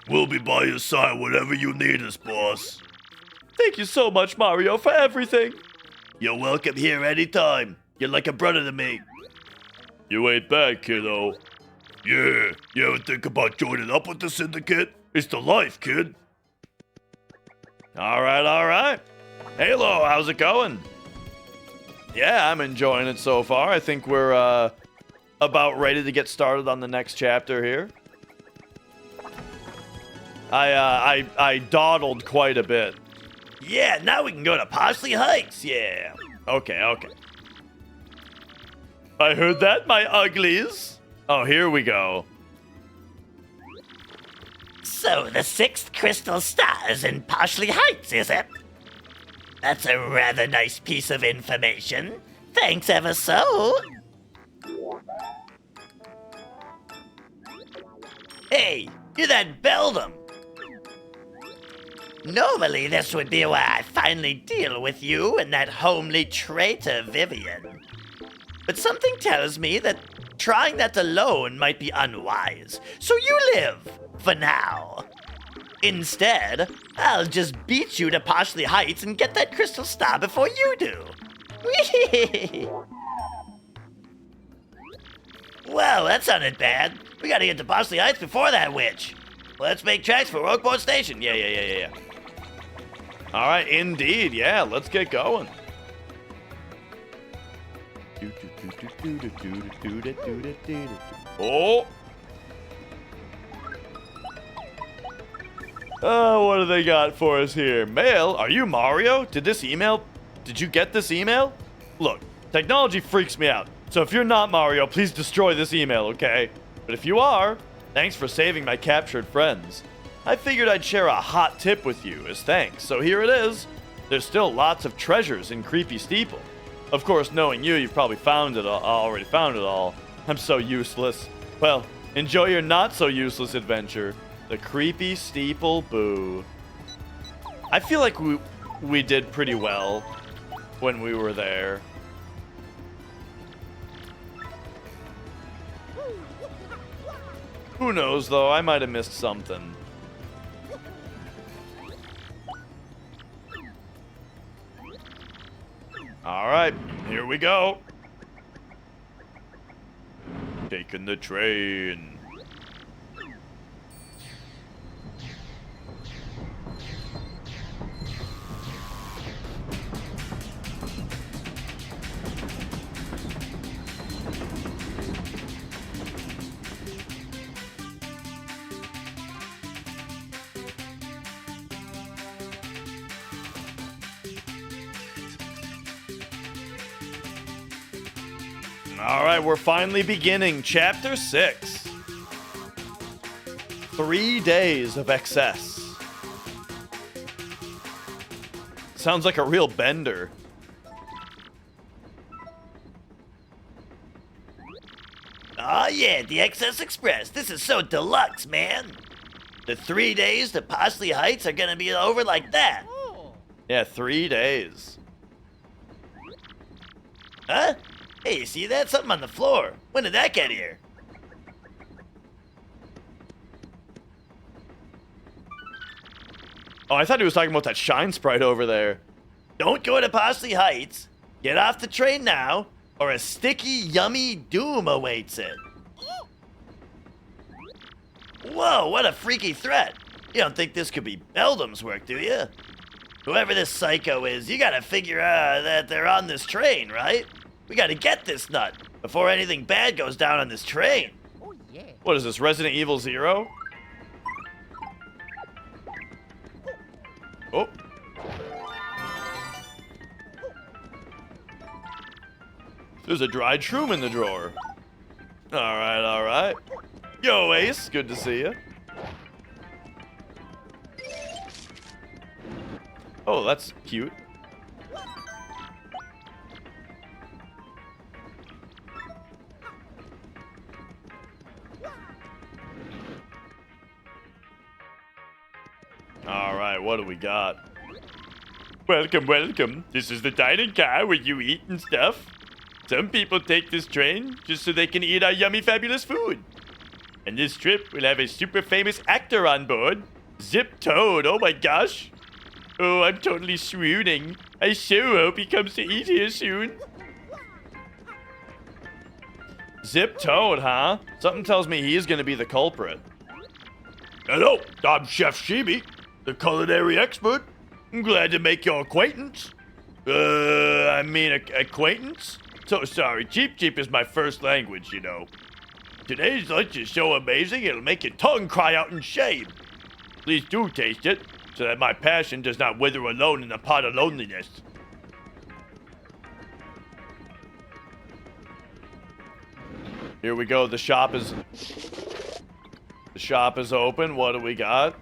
We'll be by your side whenever you need us, boss. Thank you so much, Mario, for everything. You're welcome here anytime. You're like a brother to me. You ain't bad, kiddo. Yeah, you ever think about joining up with the syndicate? It's the life, kid. All right. Halo, how's it going? Yeah, I'm enjoying it so far. I think we're about ready to get started on the next chapter here. I dawdled quite a bit. Yeah, now we can go to Parsley Heights, yeah. Okay. I heard that, my uglies. Oh, here we go. So, the 6th crystal star is in Parsley Heights, is it? That's a rather nice piece of information. Thanks ever so. Hey, you're that Beldam. Normally, this would be where I finally deal with you and that homely traitor Vivian. But something tells me that trying that alone might be unwise, so you live, for now. Instead, I'll just beat you to Parsley Heights and get that crystal star before you do. Well, that sounded bad. We gotta get to Parsley Heights before that witch. Let's make tracks for Oakport Station. Yeah. All right, indeed. Yeah, let's get going. Oh. Oh, what do they got for us here? Mail? Are you Mario? Did you get this email? Look, technology freaks me out. So if you're not Mario, please destroy this email, okay? But if you are, thanks for saving my captured friends. I figured I'd share a hot tip with you as thanks, so here it is. There's still lots of treasures in Creepy Steeple. Of course, knowing you, you've probably already found it all. I'm so useless. Well, enjoy your not-so-useless adventure. The Creepy Steeple Boo. I feel like we did pretty well when we were there. Who knows, though? I might have missed something. Alright, here we go. Taking the train. Alright, we're finally beginning Chapter 6. 3 days of excess. Sounds like a real bender. Oh yeah, the Excess Express. This is so deluxe, man. The 3 days to Postley Heights are gonna be over like that. Yeah, 3 days. Huh? Hey, you see that? Something on the floor. When did that get here? Oh, I thought he was talking about that shine sprite over there. Don't go to Postley Heights. Get off the train now, or a sticky, yummy doom awaits it. Whoa, what a freaky threat. You don't think this could be Beldam's work, do you? Whoever this psycho is, you gotta figure out that they're on this train, right? We gotta get this nut before anything bad goes down on this train. What is this, Resident Evil 0? Oh. There's a dried shroom in the drawer. Alright, alright. Yo, Ace, good to see you. Oh, that's cute. Alright, what do we got? Welcome, welcome. This is the dining car where you eat and stuff. Some people take this train just so they can eat our yummy, fabulous food. And this trip will have a super famous actor on board. Zip Toad, oh my gosh. Oh, I'm totally swooning. I so hope he comes to eat here soon. Zip Toad, huh? Something tells me he's gonna be the culprit. Hello, I'm Chef Sheeby, the culinary expert. I'm glad to make your acquaintance. Acquaintance? So sorry, Cheep Cheep is my first language, you know. Today's lunch is so amazing, it'll make your tongue cry out in shame. Please do taste it, so that my passion does not wither alone in a pot of loneliness. Here we go, the shop is open. What do we got?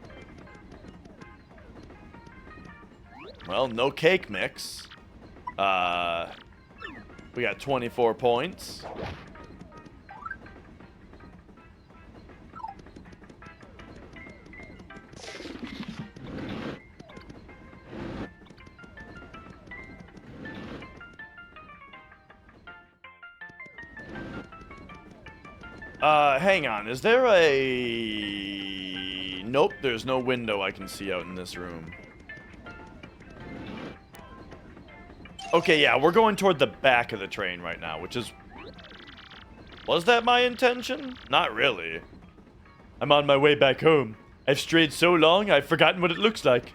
Well, no cake mix. We got 24 points. Hang on. Is there a... Nope, there's no window I can see out in this room. Okay, yeah, we're going toward the back of the train right now, which is... Was that my intention? Not really. I'm on my way back home. I've strayed so long, I've forgotten what it looks like.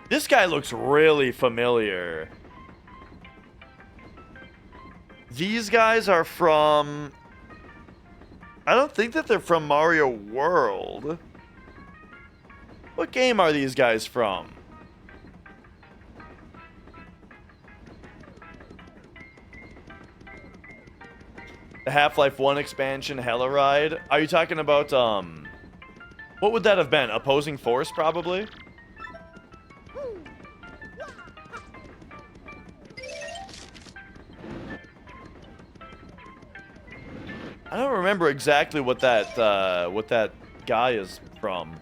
This guy looks really familiar. These guys are from... I don't think that they're from Mario World. What game are these guys from? The Half-Life 1 expansion, Hella Ride. Are you talking about, What would that have been? Opposing force, probably? I don't remember exactly what that guy is from.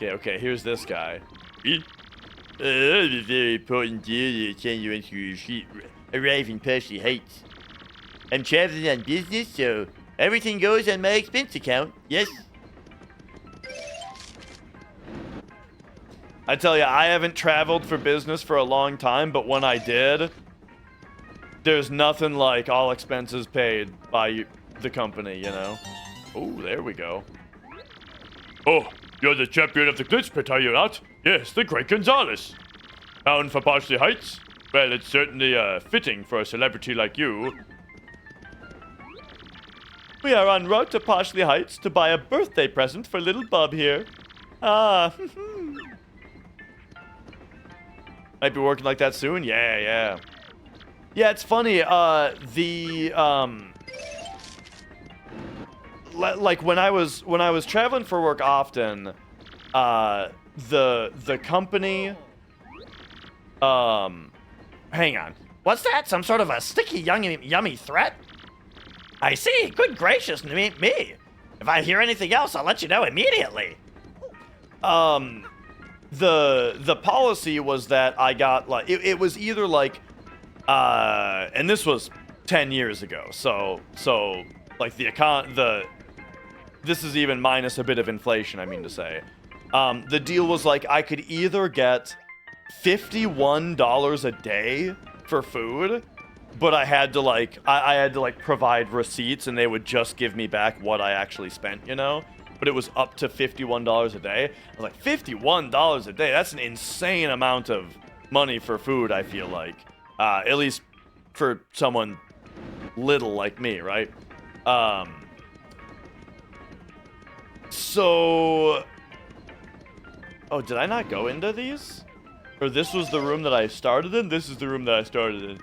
Okay, here's this guy. Very important deal to send you into your sheet. Arriving Percy Heights. I'm traveling on business, so everything goes on my expense account. Yes. I tell you, I haven't traveled for business for a long time, but when I did, there's nothing like all expenses paid by the company, you know? Oh, there we go. Oh, you're the champion of the glitch pit, are you not? Yes, the great Gonzalez. Bound for Parsley Heights? Well, it's certainly fitting for a celebrity like you. We are en route to Parsley Heights to buy a birthday present for little Bub here. Ah. Might be working like that soon? Yeah. Yeah, it's funny, like when I was traveling for work often, the company, hang on. What's that? Some sort of a sticky, yummy threat? I see. Good gracious me. If I hear anything else, I'll let you know immediately. The policy was that I got, like, it was either like, and this was 10 years ago, so like this is even minus a bit of inflation, I mean to say. The deal was like I could either get $51 a day for food, but I had to like provide receipts and they would just give me back what I actually spent, you know? But it was up to $51 a day. I was like, $51 a day? That's an insane amount of money for food, I feel like. At least for someone little like me, right? So... Oh, did I not go into these? Or this was the room that I started in? This is the room that I started in.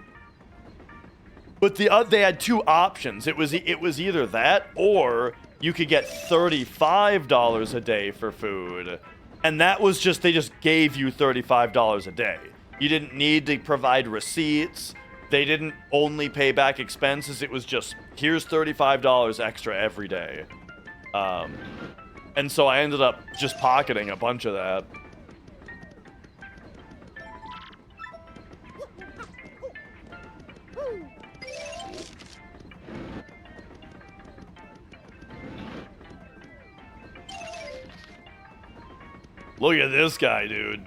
But they had two options. It was either that, or you could get $35 a day for food. And that was just, they just gave you $35 a day. You didn't need to provide receipts. They didn't only pay back expenses. It was just, here's $35 extra every day. And so I ended up just pocketing a bunch of that. Look at this guy, dude.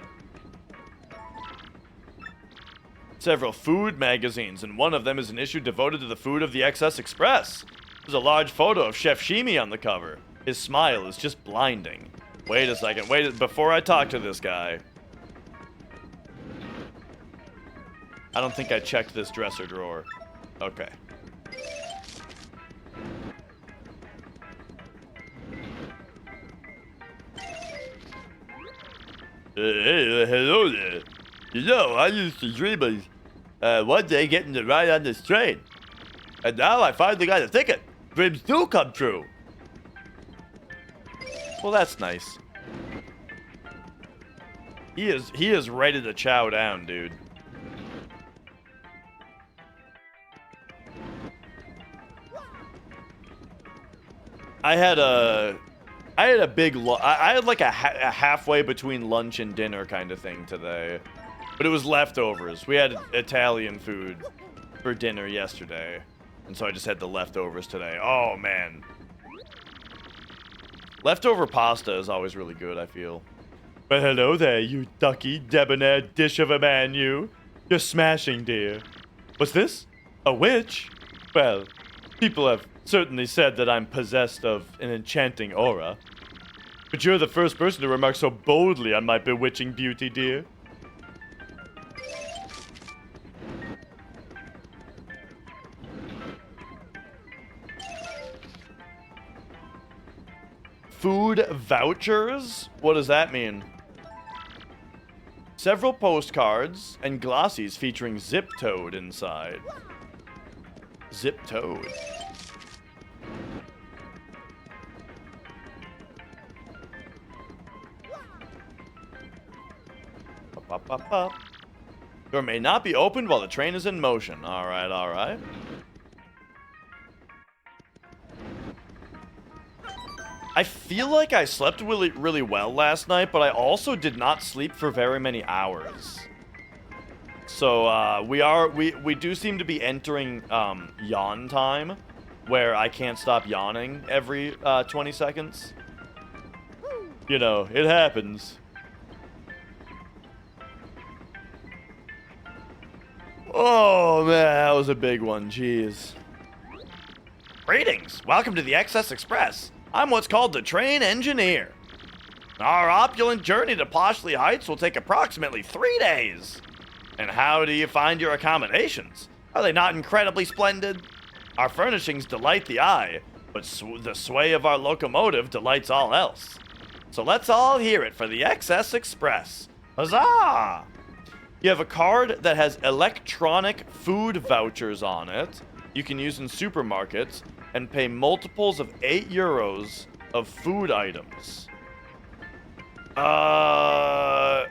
Several food magazines, and one of them is an issue devoted to the food of the XS Express. There's a large photo of Chef Shimi on the cover. His smile is just blinding. Wait a second, before I talk to this guy. I don't think I checked this dresser drawer. Okay. Hey, hello there. You know, I used to dream of one day getting to ride on this train. And now I finally got a ticket. Dreams do come true. Well, that's nice. He is ready to chow down, dude. I had like a halfway between lunch and dinner kind of thing today. But it was leftovers. We had Italian food for dinner yesterday. And so I just had the leftovers today. Oh, man. Leftover pasta is always really good, I feel. But hello there, you ducky, debonair dish of a man, you. You're smashing, dear. What's this? A witch? Well, people have certainly said that I'm possessed of an enchanting aura. But you're the first person to remark so boldly on my bewitching beauty, dear. Food vouchers? What does that mean? Several postcards and glossies featuring Zip Toad inside. Zip Toad. Ba-ba-ba-ba-ba. Door may not be opened while the train is in motion. All right, all right. I feel like I slept really, really well last night, but I also did not sleep for very many hours. So, we do seem to be entering, yawn time, where I can't stop yawning every, 20 seconds. You know, it happens. Oh, man, that was a big one, jeez. Greetings! Welcome to the XS Express. I'm what's called the train engineer. Our opulent journey to Poshley Heights will take approximately 3 days. And how do you find your accommodations? Are they not incredibly splendid? Our furnishings delight the eye, but the sway of our locomotive delights all else. So let's all hear it for the XS Express. Huzzah! You have a card that has electronic food vouchers on it you can use in supermarkets and pay multiples of 8 euros of food items. I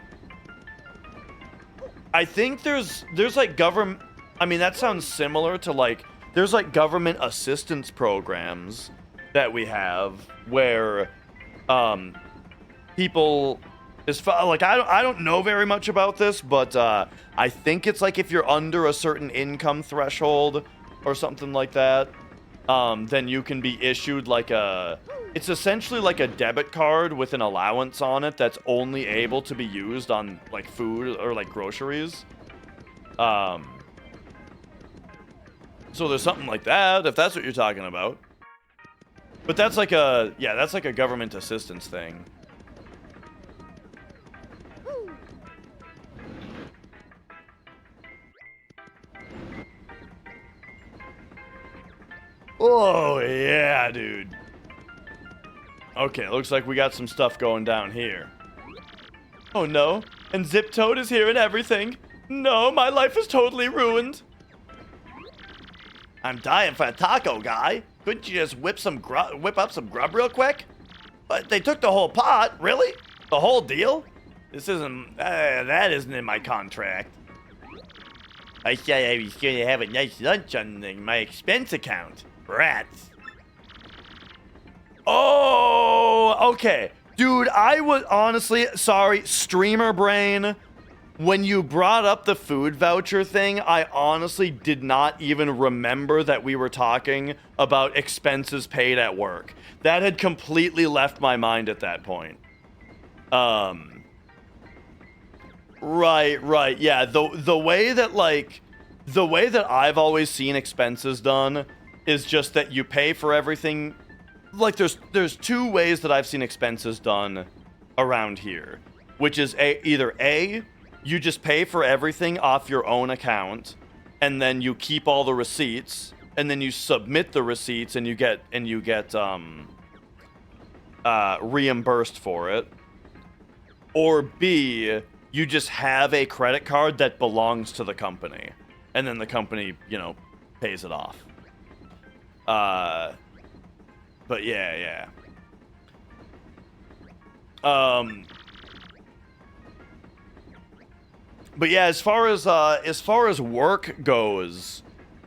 think there's like government, I mean, that sounds similar to like, there's like government assistance programs that we have where, people, like, I don't know very much about this, but, I think it's like if you're under a certain income threshold or something like that, then you can be issued like it's essentially like a debit card with an allowance on it that's only able to be used on like food or like groceries. So there's something like that, if that's what you're talking about. But that's like that's like a government assistance thing. Oh, yeah, dude. Okay, looks like we got some stuff going down here. Oh, no. And Zip Toad is here and everything. No, my life is totally ruined. I'm dying for a taco, guy. Couldn't you just whip up some grub real quick? But they took the whole pot, really? The whole deal? This isn't, that isn't in my contract. I said I was going to have a nice lunch on my expense account. Rats. Oh, okay. Dude, I was honestly, sorry, streamer brain. When you brought up the food voucher thing, I honestly did not even remember that we were talking about expenses paid at work. That had completely left my mind at that point. Right. Yeah, the way that I've always seen expenses done is just that you pay for everything. Like there's two ways that I've seen expenses done around here, which is either you just pay for everything off your own account and then you keep all the receipts and then you submit the receipts and you get reimbursed for it, or B, you just have a credit card that belongs to the company and then the company, you know, pays it off. But yeah. But yeah, as far as work goes,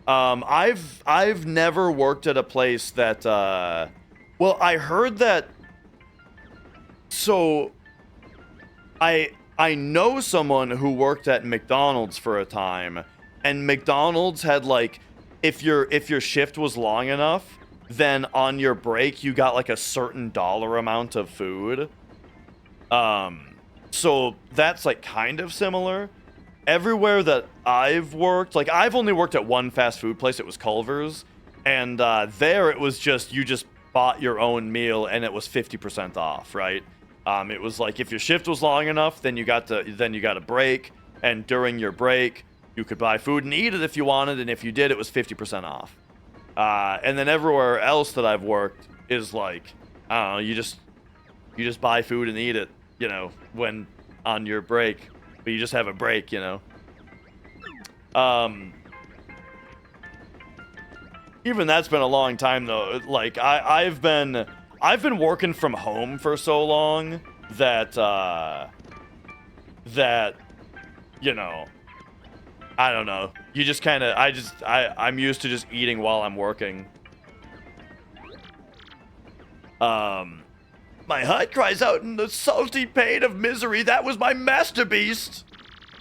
I've never worked at a place that well, I heard that, so I know someone who worked at McDonald's for a time, and McDonald's had like, if your shift was long enough, then on your break you got like a certain dollar amount of food. So that's like kind of similar. Everywhere that I've worked, like I've only worked at one fast food place, it was Culver's, and there it was just, you just bought your own meal and it was 50% off, right? It was like if your shift was long enough, then you got a break, and during your break you could buy food and eat it if you wanted, and if you did, it was 50% off. And then everywhere else that I've worked is like, I don't know, you just buy food and eat it, you know, when on your break, but you just have a break, you know. Even that's been a long time though. Like I've been working from home for so long that you know, I don't know. You just kind of, I'm used to just eating while I'm working. My heart cries out in the salty pain of misery. That was my masterpiece.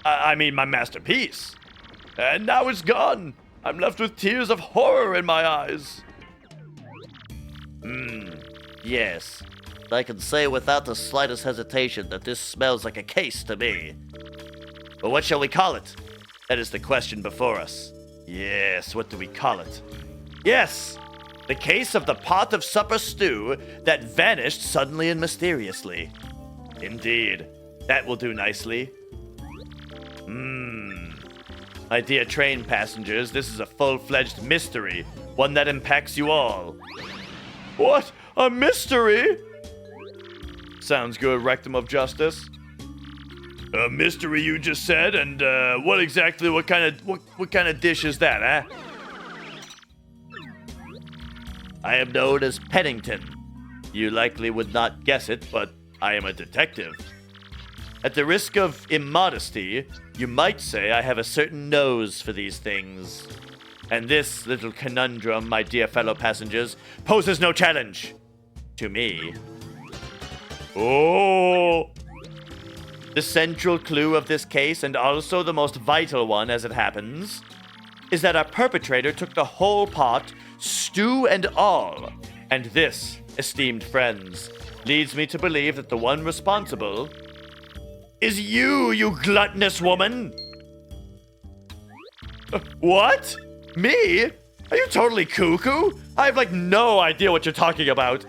I mean, my masterpiece. And now it's gone. I'm left with tears of horror in my eyes. Yes. I can say without the slightest hesitation that this smells like a case to me. But what shall we call it? That is the question before us. Yes, what do we call it? Yes, the case of the pot of supper stew that vanished suddenly and mysteriously. Indeed, that will do nicely. My dear train passengers, this is a full-fledged mystery, one that impacts you all. What? A mystery? Sounds good, rectum of justice. A mystery you just said, and what exactly, what kind of dish is that, huh? I am known as Pennington. You likely would not guess it, but I am a detective. At the risk of immodesty, you might say I have a certain nose for these things. And this little conundrum, my dear fellow passengers, poses no challenge to me. Oh! The central clue of this case, and also the most vital one as it happens, is that our perpetrator took the whole pot, stew and all. And this, esteemed friends, leads me to believe that the one responsible is you, you gluttonous woman. What? Me? Are you totally cuckoo? I have no idea what you're talking about.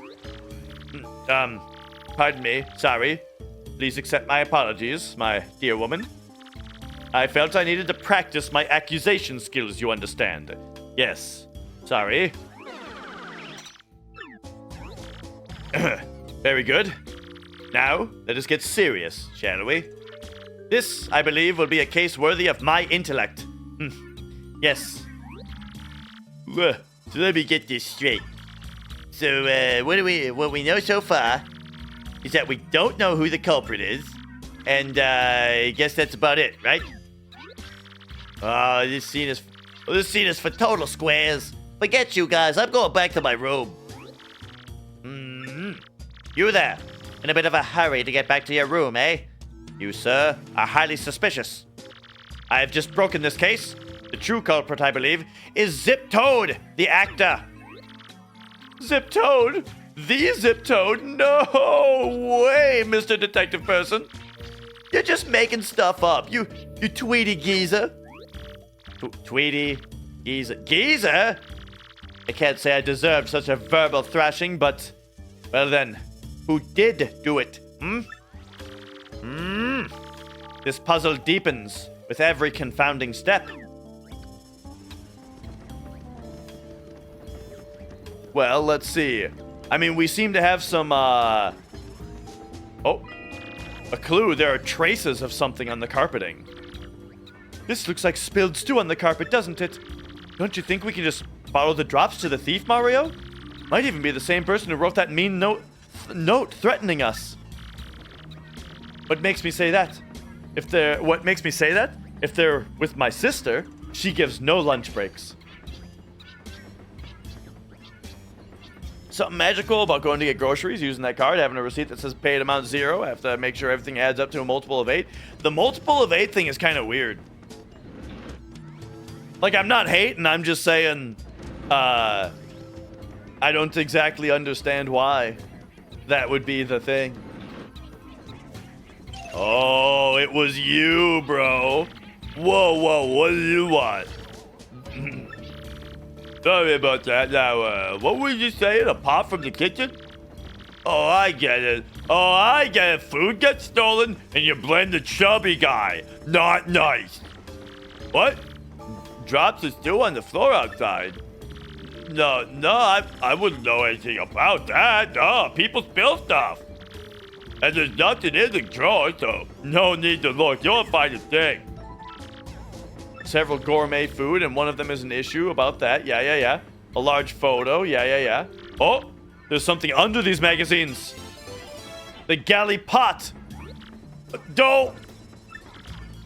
Pardon me, sorry. Please accept my apologies, my dear woman. I felt I needed to practice my accusation skills, you understand. Yes, sorry. Very good. Now, let us get serious, shall we? This, I believe, will be a case worthy of my intellect. Yes. So let me get this straight. So, what we know so far is that we don't know who the culprit is, and I guess that's about it, right? This scene is for total squares. Forget you guys. I'm going back to my room. You there, in a bit of a hurry to get back to your room, eh? You, sir, are highly suspicious. I have just broken this case. The true culprit, I believe, is Zip Toad, the actor. Zip Toad? The Zip Toad? No way, Mr. Detective Person. You're just making stuff up. You Tweety geezer. Tweety geezer. Geezer? I can't say I deserved such a verbal thrashing, but... well then, who did do it? This puzzle deepens with every confounding step. Well, let's see. I mean, we seem to have some, oh, a clue. There are traces of something on the carpeting. This looks like spilled stew on the carpet, doesn't it? Don't you think we can just follow the drops to the thief, Mario? Might even be the same person who wrote that mean note threatening us. What makes me say that? If they're with my sister, she gives no lunch breaks. Something magical about going to get groceries, using that card, having a receipt that says paid amount 0. I have to make sure everything adds up to a multiple of 8. The multiple of 8 thing is kind of weird. I'm not hating, I'm just saying, I don't exactly understand why that would be the thing. Oh, it was you, bro. Whoa, what do you want? Sorry about that. Now, what were you saying? A pot from the kitchen? Oh, I get it. Food gets stolen, and you blame the chubby guy. Not nice. What? Drops the stew on the floor outside. No, I wouldn't know anything about that. People spill stuff. And there's nothing in the drawer, so no need to look. You won't find a thing. Several gourmet food, and one of them is an issue about that. Yeah. A large photo. Yeah. Oh, there's something under these magazines. The galley pot. Don't.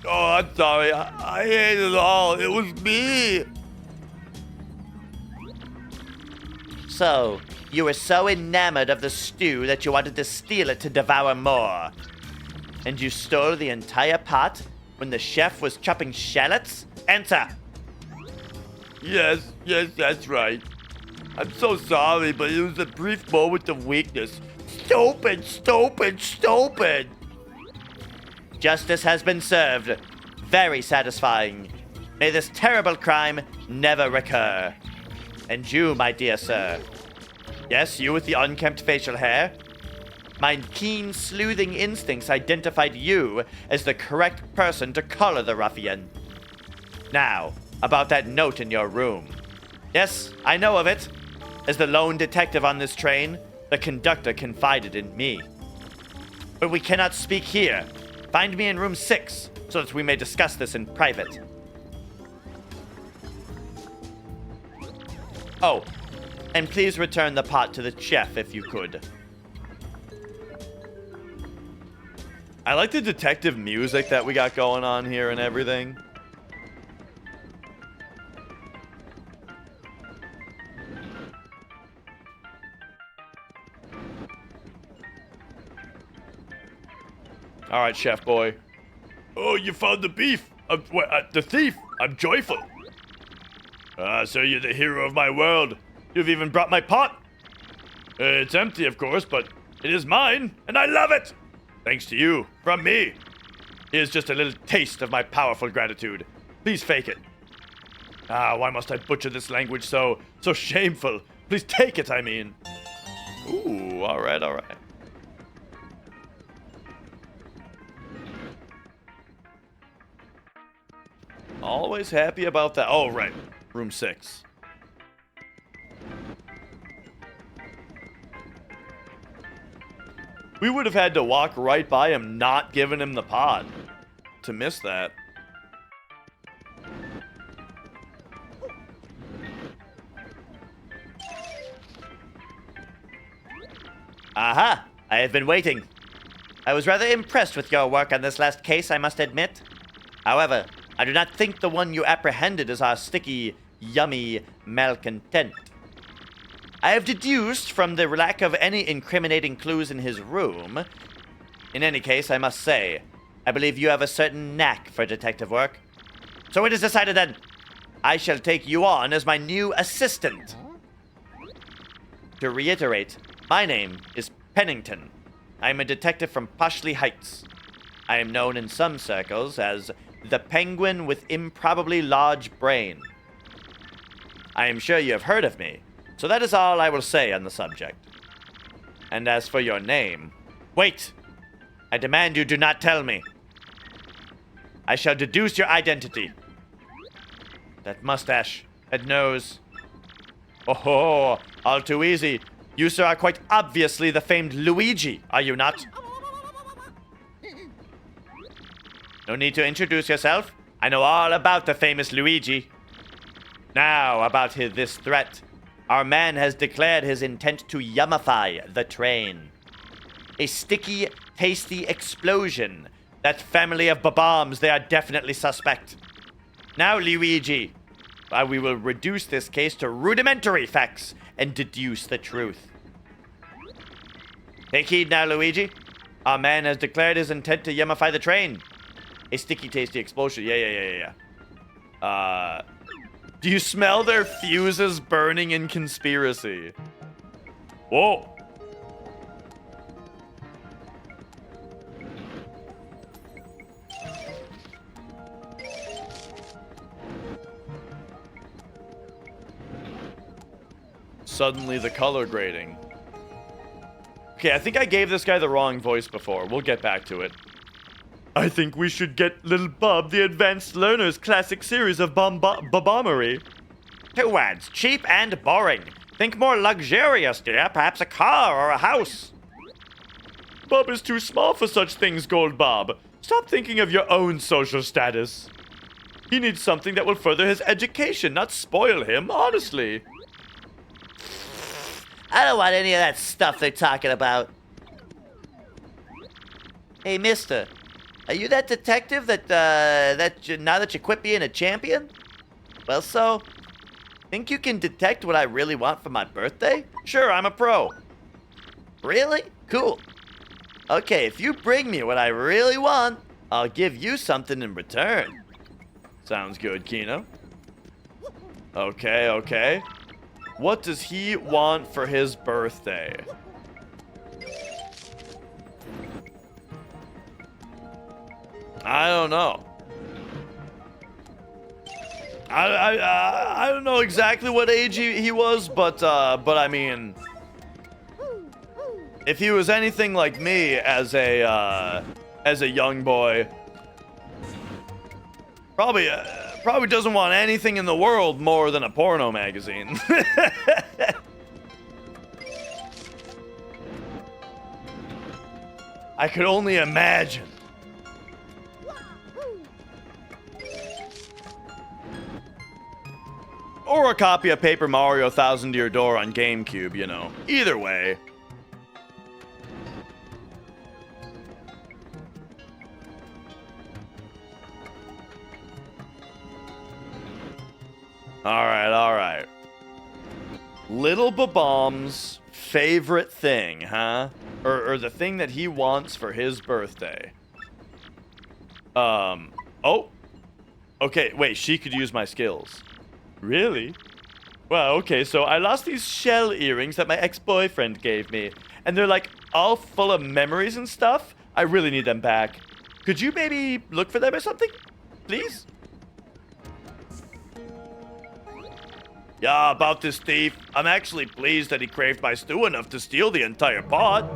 Oh, I'm sorry. I ate it all. It was me. So, you were so enamored of the stew that you wanted to steal it to devour more. And you stole the entire pot when the chef was chopping shallots? Enter! Yes, that's right. I'm so sorry, but it was a brief moment of weakness. Stupid. Justice has been served. Very satisfying. May this terrible crime never recur. And you, my dear sir. Yes, you with the unkempt facial hair. My keen, sleuthing instincts identified you as the correct person to collar the ruffian. Now, about that note in your room. Yes, I know of it. As the lone detective on this train, the conductor confided in me. But we cannot speak here. Find me in room 6, so that we may discuss this in private. Oh, and please return the pot to the chef if you could. I like the detective music that we got going on here and everything. All right, chef boy. Oh, you found the beef. The thief. I'm joyful. So you're the hero of my world. You've even brought my pot. It's empty, of course, but it is mine, and I love it. Thanks to you, from me. Here's just a little taste of my powerful gratitude. Please fake it. Why must I butcher this language so shameful? Please take it, I mean. Ooh, all right. Always happy about that. Oh, right. Room 6. We would have had to walk right by him, not giving him the pot. To miss that. Aha! I have been waiting. I was rather impressed with your work on this last case, I must admit. However, I do not think the one you apprehended is our sticky, yummy malcontent. I have deduced from the lack of any incriminating clues in his room. In any case, I must say, I believe you have a certain knack for detective work. So it is decided then, I shall take you on as my new assistant. To reiterate, my name is Pennington. I am a detective from Poshley Heights. I am known in some circles as the Penguin with improbably large brain. I am sure you have heard of me, so that is all I will say on the subject. And as for your name... Wait! I demand you do not tell me. I shall deduce your identity. That mustache, that nose. Oh, all too easy. You, sir, are quite obviously the famed Luigi, are you not? No need to introduce yourself. I know all about the famous Luigi. Now, about this threat. Our man has declared his intent to yummify the train. A sticky, tasty explosion. That family of bombs, they are definitely suspect. Now, Luigi, we will reduce this case to rudimentary facts and deduce the truth. Take heed now, Luigi. Our man has declared his intent to yummify the train. A sticky, tasty explosion. Yeah. Do you smell their fuses burning in conspiracy? Whoa. Suddenly the color grading. Okay, I think I gave this guy the wrong voice before. We'll get back to it. I think we should get Little Bub the Advanced Learner's classic series of bombery. 2 words, cheap and boring. Think more luxurious, dear. Perhaps a car or a house. Bub is too small for such things, Gold Bob. Stop thinking of your own social status. He needs something that will further his education, not spoil him, honestly. I don't want any of that stuff they're talking about. Hey, mister. Are you that detective that now that you quit being a champion? Well, so, think you can detect what I really want for my birthday? Sure, I'm a pro. Really? Cool. Okay, if you bring me what I really want, I'll give you something in return. Sounds good, Kino. Okay. What does he want for his birthday? I don't know. I don't know exactly what age he was, but I mean, if he was anything like me as a young boy, probably doesn't want anything in the world more than a porno magazine. I could only imagine. Or a copy of Paper Mario Thousand Year Door on GameCube, you know. Either way. Alright. Little Bomb's favorite thing, huh? Or the thing that he wants for his birthday. Oh. Okay, wait, she could use my skills. Really? Well, okay, so I lost these shell earrings that my ex-boyfriend gave me. And they're like all full of memories and stuff. I really need them back. Could you maybe look for them or something? Please? Yeah, about this thief. I'm actually pleased that he craved my stew enough to steal the entire pot.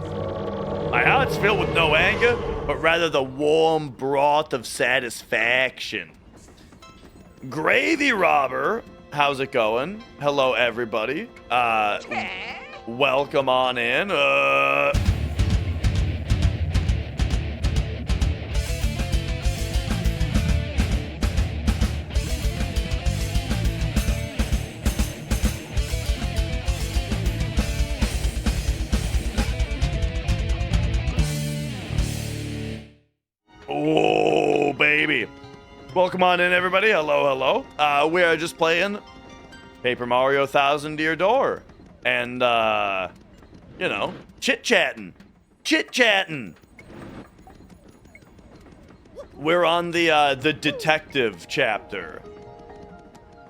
My heart's filled with no anger, but rather the warm broth of satisfaction. Gravy Robber, how's it going? Hello, everybody. Welcome on in. Oh, baby. Welcome on in, everybody. Hello. We are just playing Paper Mario Thousand Year Door. And, you know, chit-chatting. We're on the detective chapter.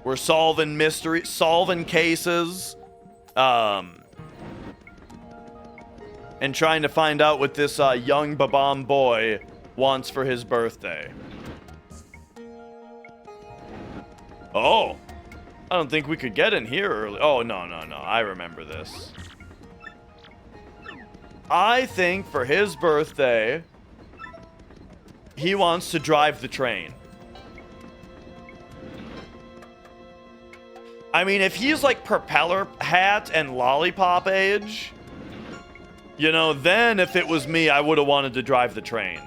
We're solving mysteries, solving cases, and trying to find out what this young Babam boy wants for his birthday. Oh, I don't think we could get in here early. Oh, no. I remember this. I think for his birthday, he wants to drive the train. I mean, if he's like propeller hat and lollipop age, you know, then if it was me, I would have wanted to drive the train.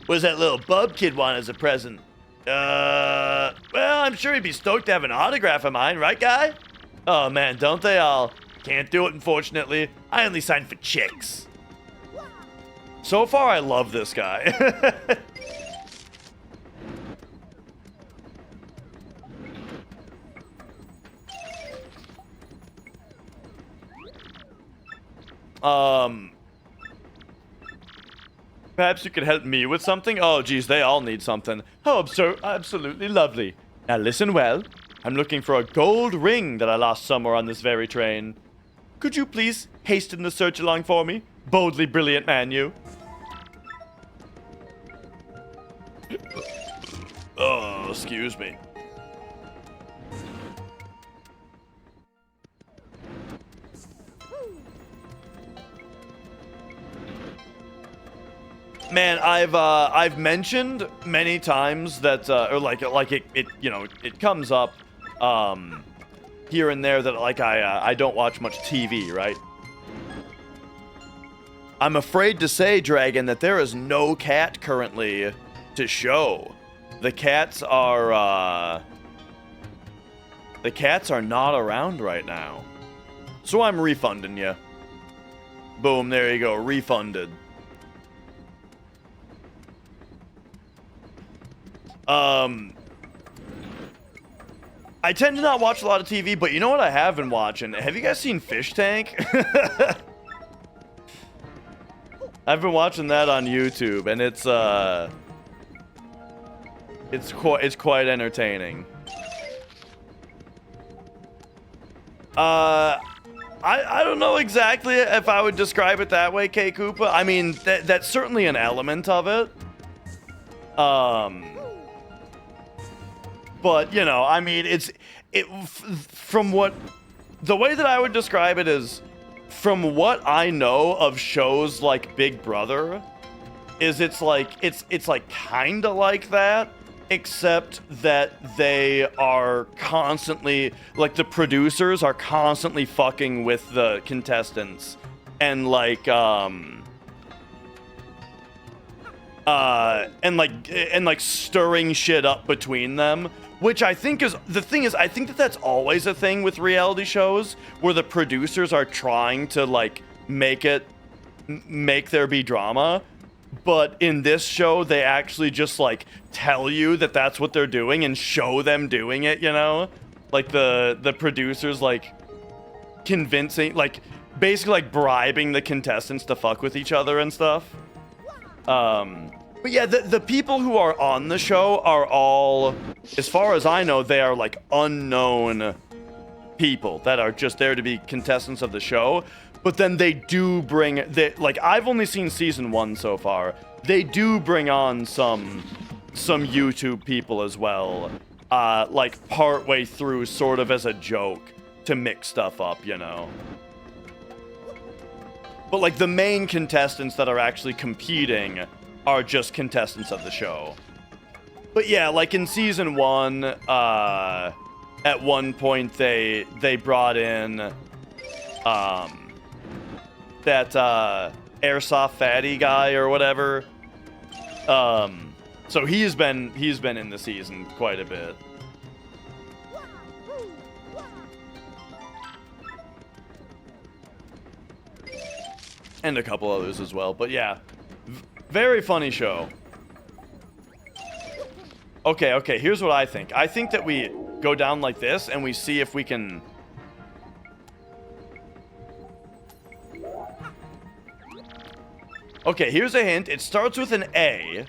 What does that little bub kid want as a present? Well, I'm sure he'd be stoked to have an autograph of mine, right, guy? Oh, man, don't they all? Can't do it, unfortunately. I only sign for chicks. So far, I love this guy. Perhaps you could help me with something? Oh, geez, they all need something. Oh, so absolutely lovely. Now listen well. I'm looking for a gold ring that I lost somewhere on this very train. Could you please hasten the search along for me? Boldly brilliant man, you. Oh, excuse me. Man, I've mentioned many times that it you know, it comes up here and there that like I don't watch much TV, right? I'm afraid to say, Dragon, that there is no cat currently to show. The cats are not around right now. So I'm refunding you. Boom, there you go. Refunded. I tend to not watch a lot of TV, but you know what I have been watching? Have you guys seen Fish Tank? I've been watching that on YouTube, and it's quite entertaining. I don't know exactly if I would describe it that way, K Koopa. I mean, that's certainly an element of it. But, you know, I mean, from what, the way that I would describe it is, from what I know of shows like Big Brother, is it's like kind of like that, except that they are constantly, like, the producers are constantly fucking with the contestants and like stirring shit up between them, which I think is the thing. Is I think that that's always a thing with reality shows where the producers are trying to like make there be drama. But in this show, they actually just, like, tell you that that's what they're doing and show them doing it, you know? Like, the producers, like, convincing, like, basically, like, bribing the contestants to fuck with each other and stuff. But yeah, the people who are on the show are all, as far as I know, they are, like, unknown people that are just there to be contestants of the show. But then they do bring, like, I've only seen season 1 so far. They do bring on some YouTube people as well, like, partway through, sort of as a joke, to mix stuff up, you know? But, like, the main contestants that are actually competing are just contestants of the show. But yeah, like, in season 1, at one point, they brought in, that airsoft fatty guy or whatever. So he's been in the season quite a bit. And a couple others as well. But yeah, very funny show. Okay, here's what I think. I think that we go down like this and we see if we can... Okay, here's a hint. It starts with an A.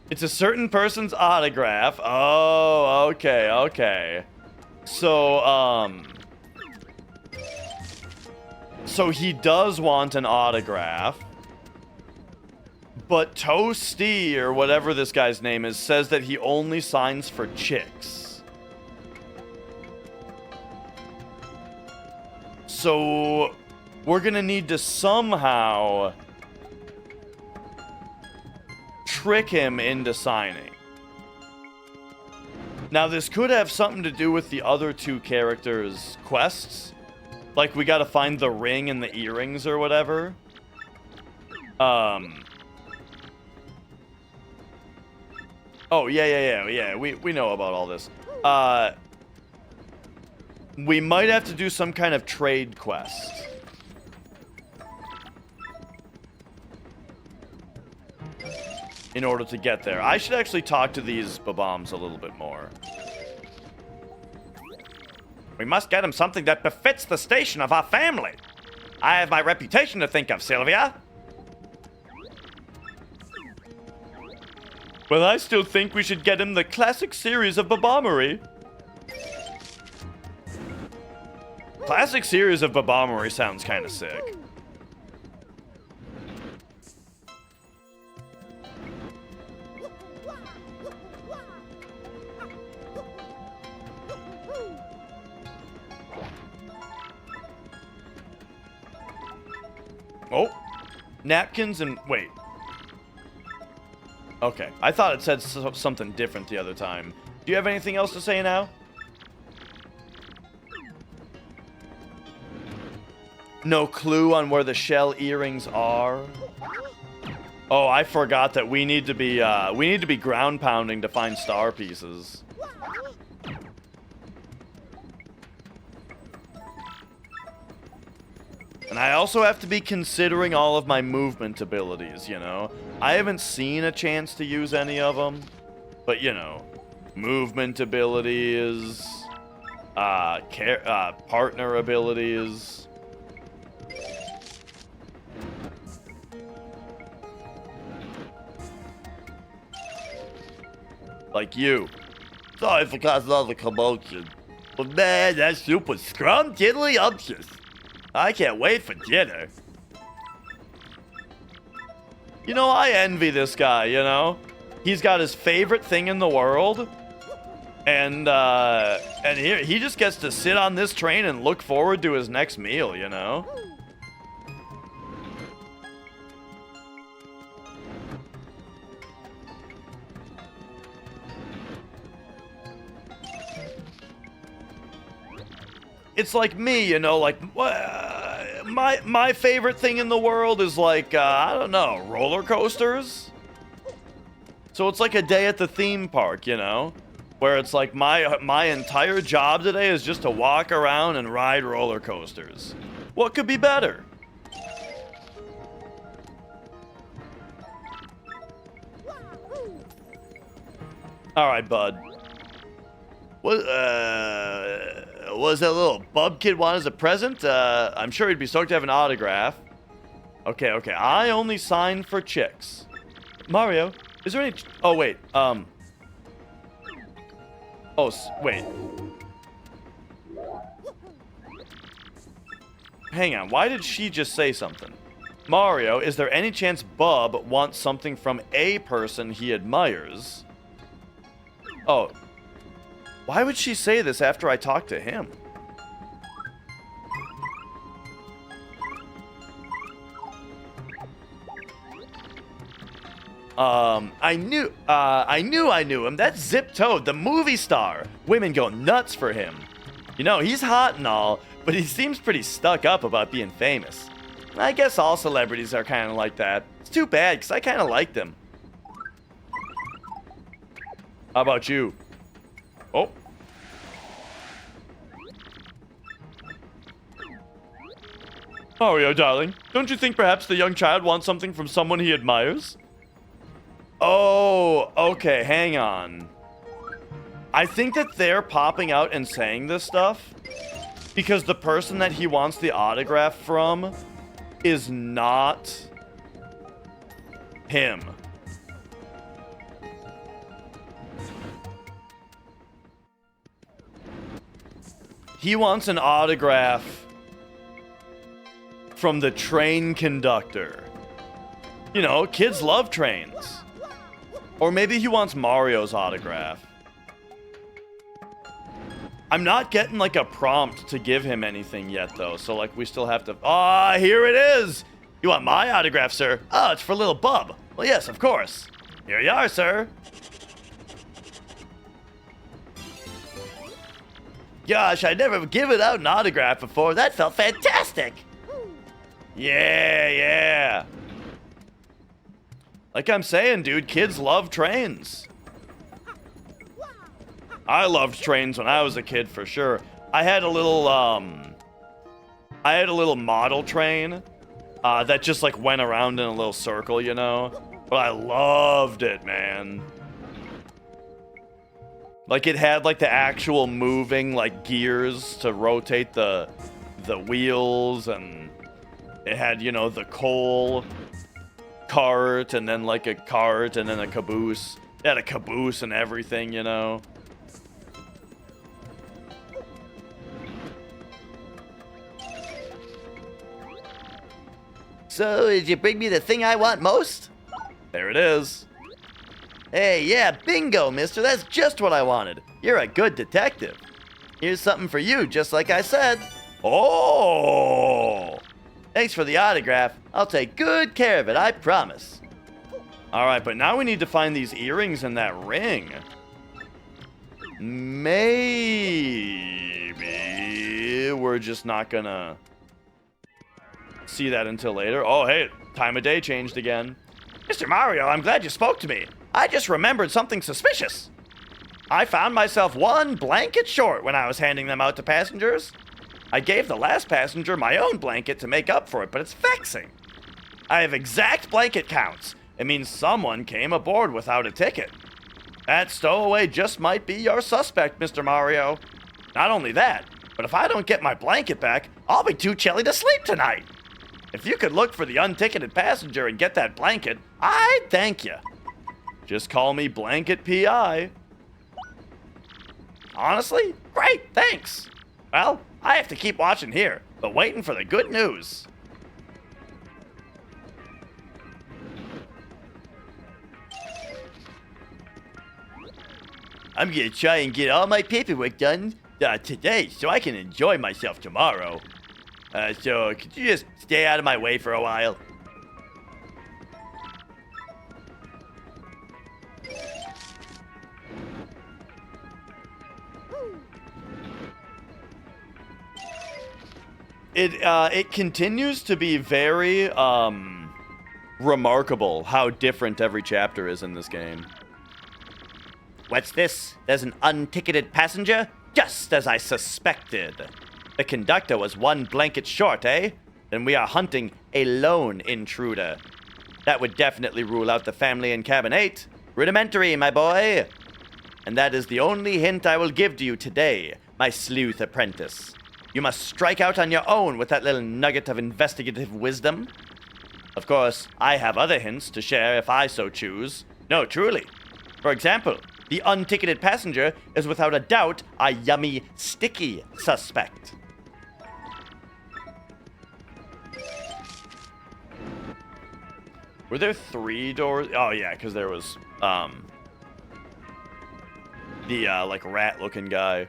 It's a certain person's autograph. Oh, okay. So, so he does want an autograph. But Toasty, or whatever this guy's name is, says that he only signs for chicks. So... we're gonna need to somehow trick him into signing. Now, this could have something to do with the other two characters' quests. Like, we gotta find the ring and the earrings or whatever. Oh, yeah. We know about all this. We might have to do some kind of trade quest. In order to get there. I should actually talk to these Bob-ombs a little bit more. We must get him something that befits the station of our family. I have my reputation to think of, Sylvia. Well, I still think we should get him the classic series of Bob-ombery. Classic series of Bob-ombery sounds kind of sick. Oh, napkins and wait. Okay, I thought it said something different the other time. Do you have anything else to say now? No clue on where the shell earrings are. Oh, I forgot that we need to be ground pounding to find star pieces. And I also have to be considering all of my movement abilities, you know? I haven't seen a chance to use any of them. But, you know, movement abilities, partner abilities. Like you. Sorry for causing all the commotion. But man, that soup was scrum-diddly-umptious. I can't wait for dinner. You know, I envy this guy, you know? He's got his favorite thing in the world. And here, he just gets to sit on this train and look forward to his next meal, you know? It's like me, you know, like, my favorite thing in the world is like, I don't know, roller coasters? So it's like a day at the theme park, you know? Where it's like my entire job today is just to walk around and ride roller coasters. What could be better? Alright, bud. Was that little bub kid want as a present? I'm sure he'd be stoked to have an autograph. Okay, okay. I only sign for chicks. Mario, is there any... Oh, wait. Oh, wait. Hang on. Why did she just say something? Mario, is there any chance Bub wants something from a person he admires? Oh. Why would she say this after I talked to him? I knew him. That's Zip Toad, the movie star. Women go nuts for him. You know, he's hot and all, but he seems pretty stuck up about being famous. I guess all celebrities are kind of like that. It's too bad, because I kind of liked him. How about you? Oh. Mario, darling, don't you think perhaps the young child wants something from someone he admires? Oh, okay, hang on. I think that they're popping out and saying this stuff because the person that he wants the autograph from is not him. He wants an autograph from the train conductor. You know, kids love trains. Or maybe he wants Mario's autograph. I'm not getting, like, a prompt to give him anything yet, though. So, like, we still have to... Ah, here it is! You want my autograph, sir? Oh, it's for little Bub. Well, yes, of course. Here you are, sir. Gosh, I never given out an autograph before. That felt fantastic. Yeah, yeah. Like I'm saying, dude, kids love trains. I loved trains when I was a kid, for sure. I had a little model train that just, like, went around in a little circle, you know? But I loved it, man. Like, it had, like, the actual moving, like, gears to rotate the wheels, and it had, you know, the coal cart, and then, like, a cart, and then a caboose. It had a caboose and everything, you know? So, did you bring me the thing I want most? There it is. Hey, yeah, bingo, mister. That's just what I wanted. You're a good detective. Here's something for you, just like I said. Oh! Thanks for the autograph. I'll take good care of it, I promise. Alright, but now we need to find these earrings and that ring. Maybe we're just not gonna see that until later. Oh, hey, time of day changed again. Mr. Mario, I'm glad you spoke to me. I just remembered something suspicious. I found myself one blanket short when I was handing them out to passengers. I gave the last passenger my own blanket to make up for it, but it's vexing. I have exact blanket counts. It means someone came aboard without a ticket. That stowaway just might be your suspect, Mr. Mario. Not only that, but if I don't get my blanket back, I'll be too chilly to sleep tonight. If you could look for the unticketed passenger and get that blanket, I'd thank you. Just call me Blanket PI. Honestly? Great, thanks. Well, I have to keep watching here, but waiting for the good news. I'm gonna try and get all my paperwork done today so I can enjoy myself tomorrow. So could you just stay out of my way for a while? It continues to be very remarkable how different every chapter is in this game. What's this? There's an unticketed passenger? Just as I suspected. The conductor was one blanket short, eh? Then we are hunting a lone intruder. That would definitely rule out the family in cabin 8. Rudimentary, my boy. And that is the only hint I will give to you today, my sleuth apprentice. You must strike out on your own with that little nugget of investigative wisdom. Of course, I have other hints to share if I so choose. No, truly. For example, the unticketed passenger is without a doubt a yummy, sticky suspect. Were there 3 doors? Oh yeah, because there was the like rat-looking guy.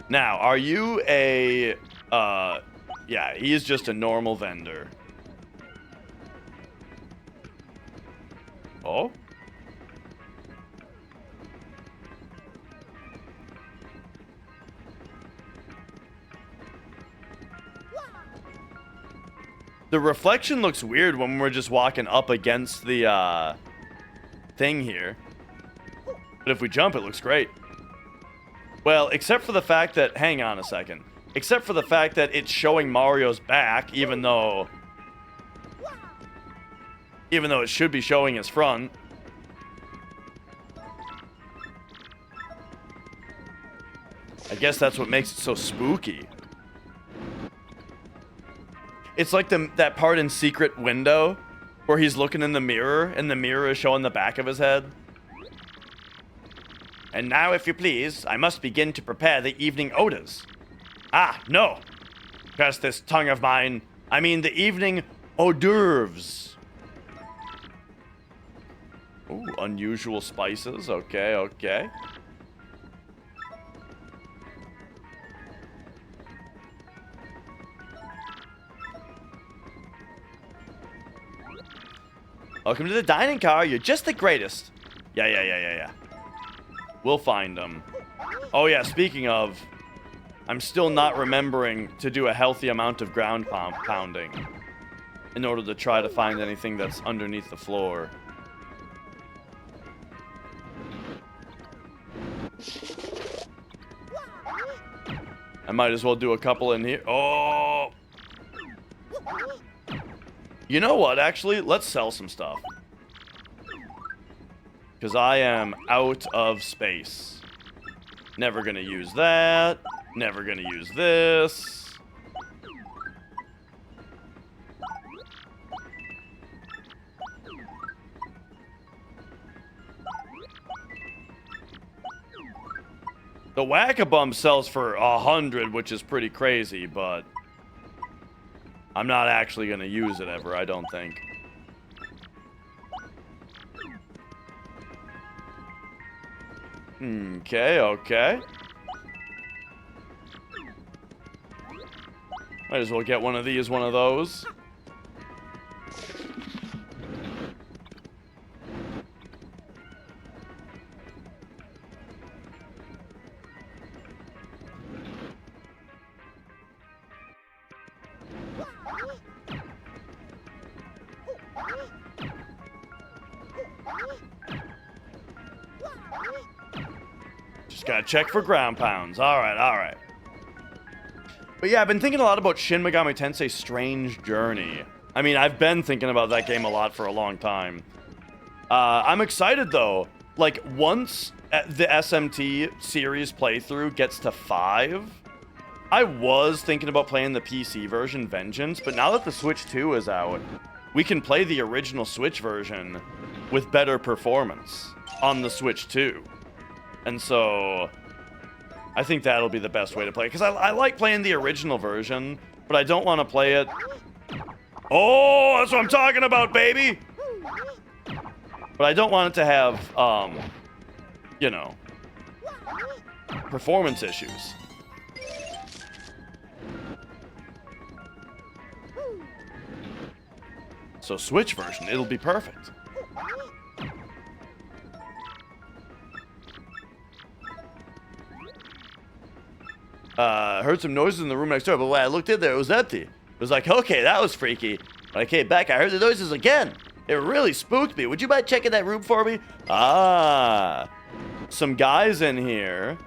Now, are you a yeah, he's just a normal vendor. Oh? The reflection looks weird when we're just walking up against the thing here. But if we jump, it looks great. Well, except for the fact that, hang on a second. Except for the fact that it's showing Mario's back, even though it should be showing his front. I guess that's what makes it so spooky. It's like that part in Secret Window where he's looking in the mirror and the mirror is showing the back of his head. And now, if you please, I must begin to prepare the evening odors. Ah, no. Curse this tongue of mine. I mean the evening hors d'oeuvres. Ooh, unusual spices. Okay, okay. Welcome to the dining car. You're just the greatest. Yeah. We'll find them. Oh yeah, speaking of, I'm still not remembering to do a healthy amount of ground pounding in order to try to find anything that's underneath the floor. I might as well do a couple in here. Oh! You know what, actually? Let's sell some stuff. Because I am out of space. Never gonna use that. Never gonna use this. The Whack-A-Bum sells for 100, which is pretty crazy, but I'm not actually gonna use it ever, I don't think. Okay. Might as well get one of these, one of those. Just gotta check for ground pounds. Alright, alright. But yeah, I've been thinking a lot about Shin Megami Tensei Strange Journey. I mean, I've been thinking about that game a lot for a long time. I'm excited, though. Like, once the SMT series playthrough gets to 5, I was thinking about playing the PC version, Vengeance, but now that the Switch 2 is out, we can play the original Switch version with better performance on the Switch 2. And so, I think that'll be the best way to play it. Because I like playing the original version, but I don't want to play it... Oh, that's what I'm talking about, baby! But I don't want it to have, you know, performance issues. So Switch version, it'll be perfect. Heard some noises in the room next door, but when I looked in there, it was empty. It was like, okay, that was freaky. When I came back, I heard the noises again. It really spooked me. Would you mind checking that room for me? Ah, some guys in here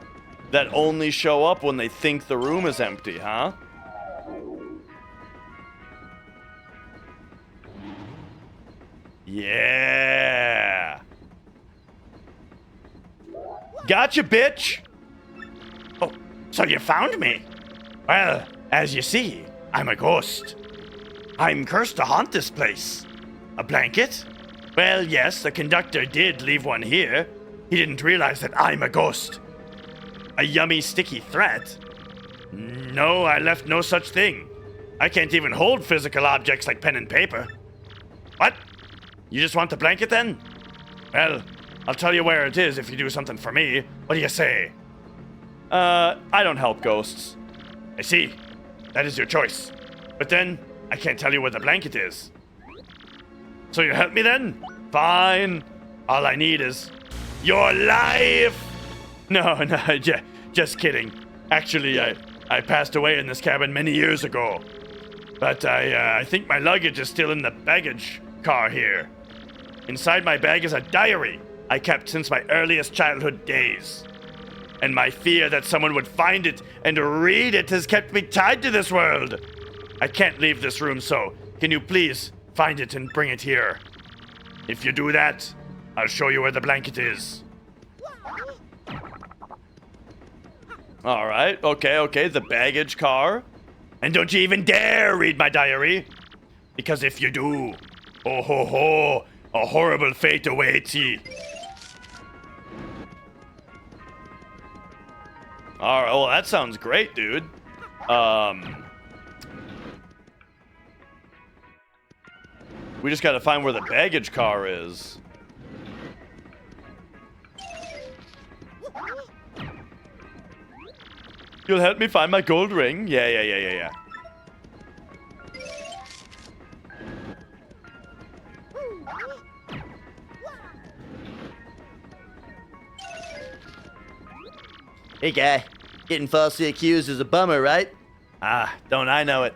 that only show up when they think the room is empty, huh? Yeah. Gotcha, bitch. Oh, so you found me? Well, as you see, I'm a ghost. I'm cursed to haunt this place. A blanket? Well, yes, the conductor did leave one here. He didn't realize that I'm a ghost. A yummy, sticky threat? No, I left no such thing. I can't even hold physical objects like pen and paper. What? You just want the blanket then? Well, I'll tell you where it is if you do something for me. What do you say? I don't help ghosts. I see. That is your choice. But then, I can't tell you where the blanket is. So you help me then? Fine. All I need is your life. No, just kidding. Actually, I passed away in this cabin many years ago. But I think my luggage is still in the baggage car here. Inside my bag is a diary I kept since my earliest childhood days. And my fear that someone would find it and read it has kept me tied to this world. I can't leave this room, so can you please find it and bring it here? If you do that, I'll show you where the blanket is. All right, okay, the baggage car. And don't you even dare read my diary. Because if you do, oh ho ho, a horrible fate awaits ye. All right, well, that sounds great, dude. We just gotta find where the baggage car is. You'll help me find my gold ring? Yeah. Hey guy, getting falsely accused is a bummer, right? Ah, don't I know it.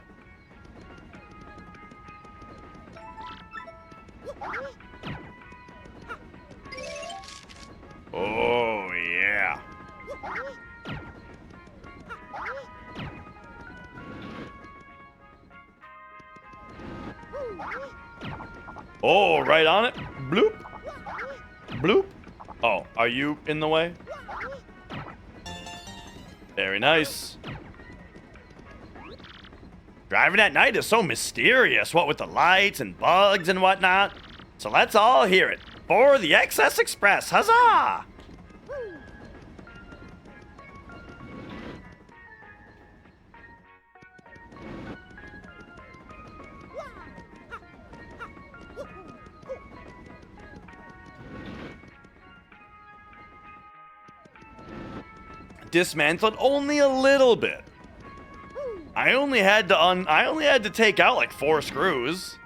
Oh, yeah. Oh, right on it. Bloop. Bloop. Oh, are you in the way? Very nice. Driving at night is so mysterious, what with the lights and bugs and whatnot. So let's all hear it. For the XS Express, huzzah! Dismantled only a little bit. I only had to take out like 4 screws.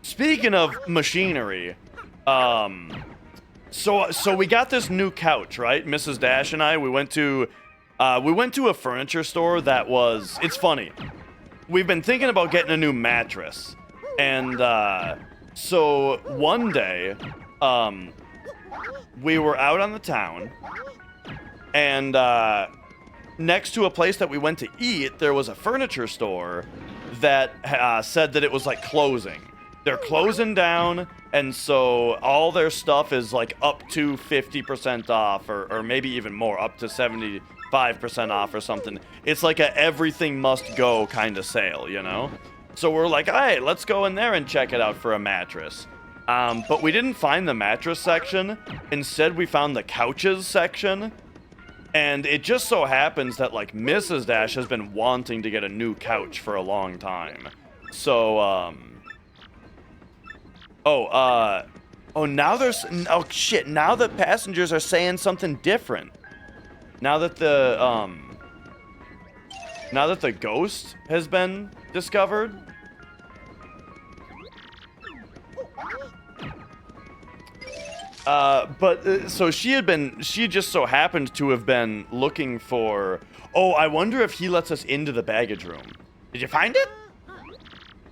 Speaking of machinery, so we got this new couch, right? Mrs. Dash and I, we went to We went to a furniture store that was... It's funny. We've been thinking about getting a new mattress. And so one day, we were out on the town. And next to a place that we went to eat, there was a furniture store that said that it was like closing. They're closing down, and so all their stuff is like up to 50% off, or maybe even more, up to 75% off or something. It's like a everything must go kind of sale, you know? So we're like, hey, let's go in there and check it out for a mattress. But we didn't find the mattress section. Instead, we found the couches section. And it just so happens that, like, Mrs. Dash has been wanting to get a new couch for a long time. So, now there's... Oh, shit. Now the passengers are saying something different. Now that the ghost has been discovered. So she just so happened to have been looking for... Oh, I wonder if he lets us into the baggage room. Did you find it?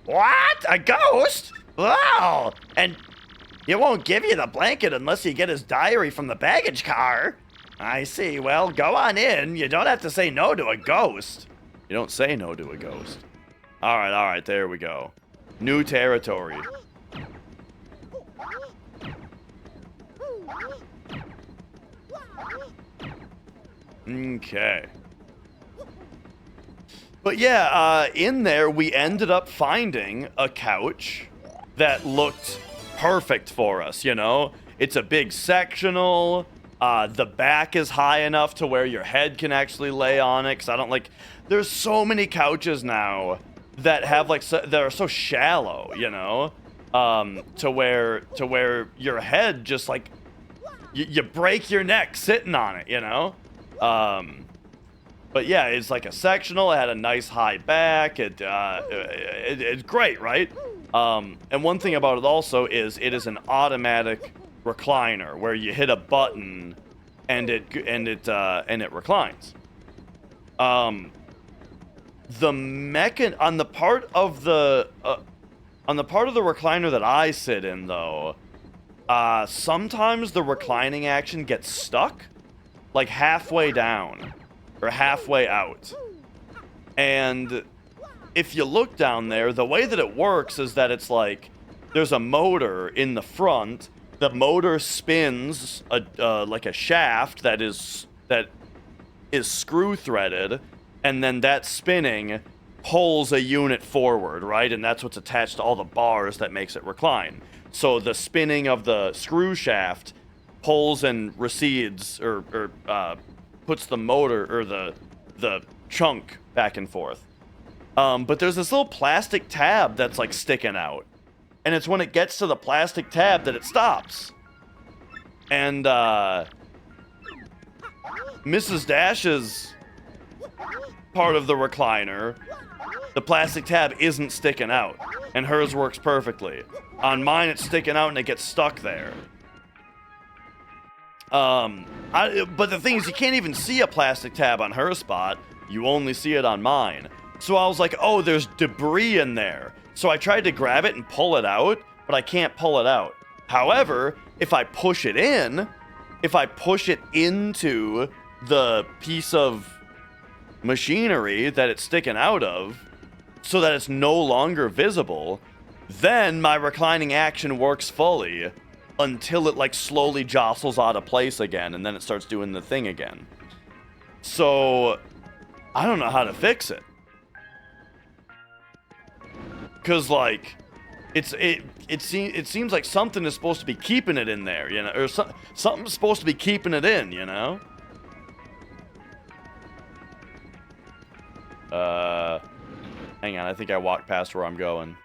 What? A ghost? Wow! And he won't give you the blanket unless you get his diary from the baggage car. I see. Well, go on in. You don't have to say no to a ghost. You don't say no to a ghost. All right, there we go. New territory. Okay. But yeah, in there we ended up finding a couch that looked perfect for us, you know? It's a big sectional. The back is high enough to where your head can actually lay on it, because I don't like... There's so many couches now that have like... that are so shallow, you know? To where your head just like... You break your neck sitting on it, you know? But yeah, it's like a sectional. It had a nice high back. It's great, right? And one thing about it also is it is an automatic recliner where you hit a button and it reclines. On the part of the recliner that I sit in though, sometimes the reclining action gets stuck like halfway down or halfway out. And if you look down there, the way that it works is that it's like there's a motor in the front. The motor spins like a shaft that is screw threaded, and then that spinning pulls a unit forward, right? And that's what's attached to all the bars that makes it recline. So the spinning of the screw shaft pulls and recedes or puts the motor or the chunk back and forth. But there's this little plastic tab that's like sticking out. And it's when it gets to the plastic tab that it stops. And Mrs. Dash's part of the recliner, the plastic tab isn't sticking out. And hers works perfectly. On mine, it's sticking out and it gets stuck there. But the thing is, you can't even see a plastic tab on her spot. You only see it on mine. So I was like, oh, there's debris in there. So I tried to grab it and pull it out, but I can't pull it out. However, if I push it into the piece of machinery that it's sticking out of, so that it's no longer visible, then my reclining action works fully until it like slowly jostles out of place again, and then it starts doing the thing again. So I don't know how to fix it. Cause like it seems like something is supposed to be keeping it in there, you know, or something's supposed to be keeping it in, you know. Hang on, I think I walked past where I'm going.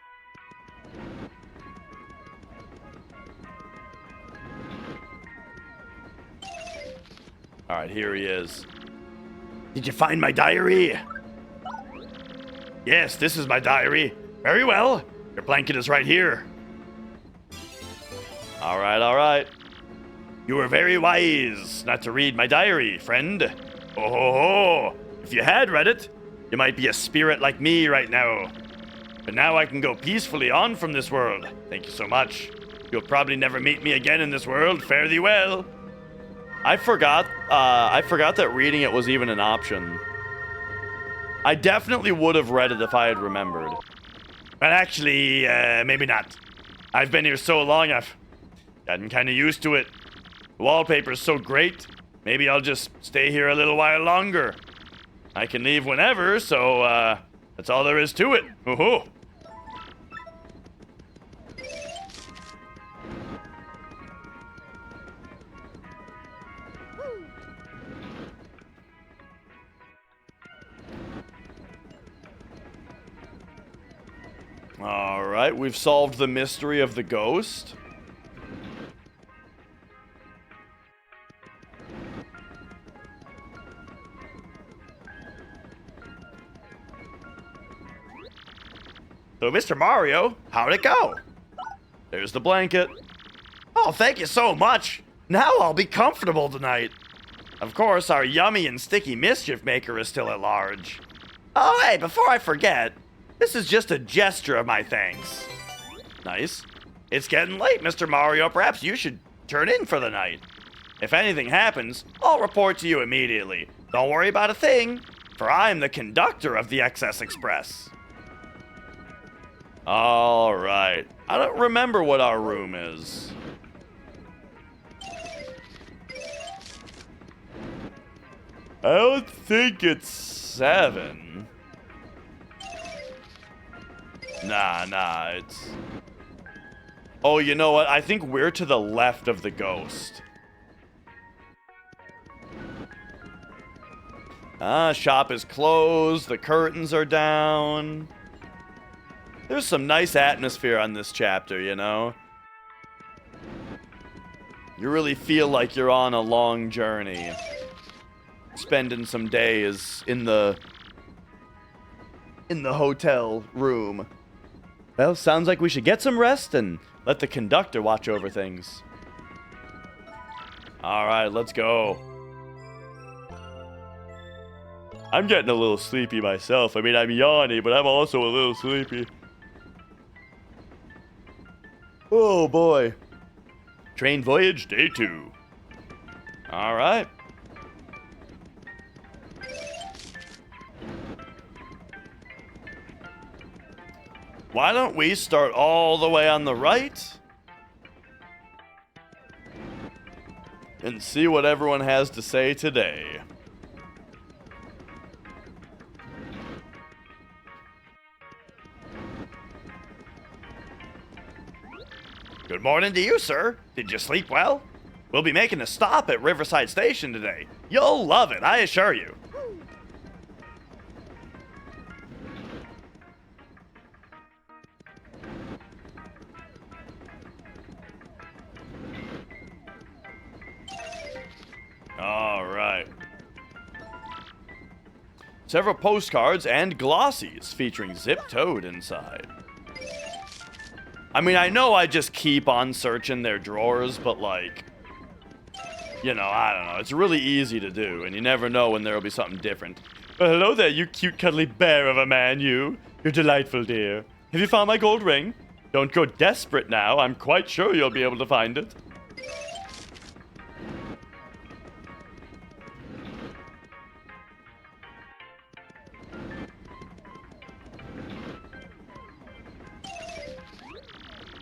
All right, here he is. Did you find my diary? Yes, this is my diary. Very well. Your blanket is right here. All right. You were very wise not to read my diary, friend. Oh, if you had read it, you might be a spirit like me right now. But now I can go peacefully on from this world. Thank you so much. You'll probably never meet me again in this world. Fare thee well. I forgot that reading it was even an option. I definitely would have read it if I had remembered. But actually, maybe not. I've been here so long, I've gotten kind of used to it. The wallpaper's so great. Maybe I'll just stay here a little while longer. I can leave whenever, so, that's all there is to it. Woohoo! Alright, we've solved the mystery of the ghost. So, Mr. Mario, how'd it go? There's the blanket. Oh, thank you so much. Now I'll be comfortable tonight. Of course, our yummy and sticky mischief maker is still at large. Oh, hey, before I forget, this is just a gesture of my thanks. Nice. It's getting late, Mr. Mario. Perhaps you should turn in for the night. If anything happens, I'll report to you immediately. Don't worry about a thing, for I'm the conductor of the XS Express. Alright. I don't remember what our room is. I don't think it's 7. Nah, it's... Oh, you know what? I think we're to the left of the ghost. Shop is closed. The curtains are down. There's some nice atmosphere on this chapter, you know? You really feel like you're on a long journey. Spending some days in the hotel room. Well, sounds like we should get some rest and let the conductor watch over things. Alright, let's go. I'm getting a little sleepy myself. I mean, I'm yawny, but I'm also a little sleepy. Oh boy. Train voyage day 2. Alright. Why don't we start all the way on the right? And see what everyone has to say today. Good morning to you, sir. Did you sleep well? We'll be making a stop at Riverside Station today. You'll love it, I assure you. All right. Several postcards and glossies featuring Zip Toad inside. I mean, I know I just keep on searching their drawers, but like, you know, I don't know. It's really easy to do, and you never know when there will be something different. Well, hello there, you cute cuddly bear of a man, you. You're delightful, dear. Have you found my gold ring? Don't go desperate now. I'm quite sure you'll be able to find it.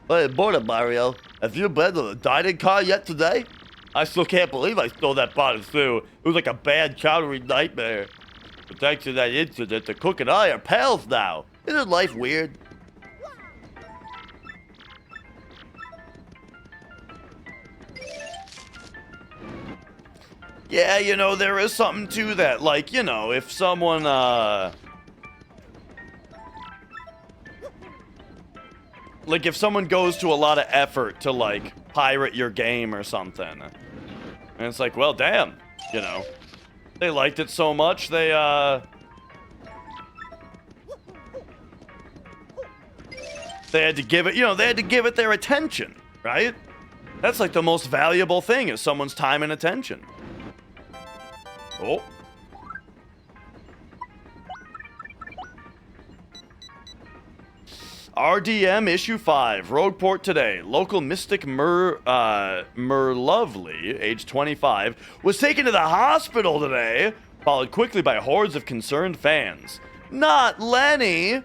Hey, morning, Mario. Have you been to the dining car yet today? I still can't believe I stole that pot of stew. It was like a bad chowdery nightmare. But thanks to that incident, the cook and I are pals now. Isn't life weird? Yeah, you know, there is something to that. Like, you know, if someone, like, if someone goes to a lot of effort to, like, pirate your game or something, and it's like, well, damn, you know, they liked it so much, they had to give it, you know, they had to give it their attention, right? That's, like, the most valuable thing is someone's time and attention. Oh, RDM Issue 5, Rogueport today. Local mystic Merlovely, age 25, was taken to the hospital today, followed quickly by hordes of concerned fans. Not Lenny!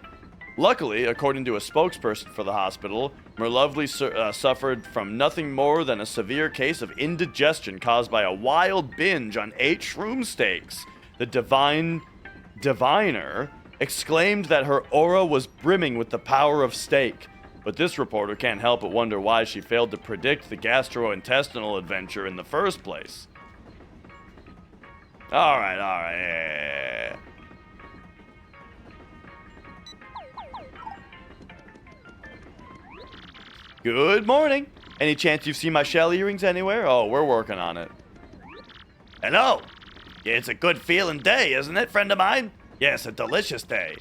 Luckily, according to a spokesperson for the hospital, Merlovely suffered from nothing more than a severe case of indigestion caused by a wild binge on 8 shroom steaks. The diviner exclaimed that her aura was brimming with the power of steak. But this reporter can't help but wonder why she failed to predict the gastrointestinal adventure in the first place. Alright, yeah. Good morning. Any chance you've seen my shell earrings anywhere? Oh, we're working on it. Hello. It's a good feeling day, isn't it, friend of mine? Yes, a delicious day.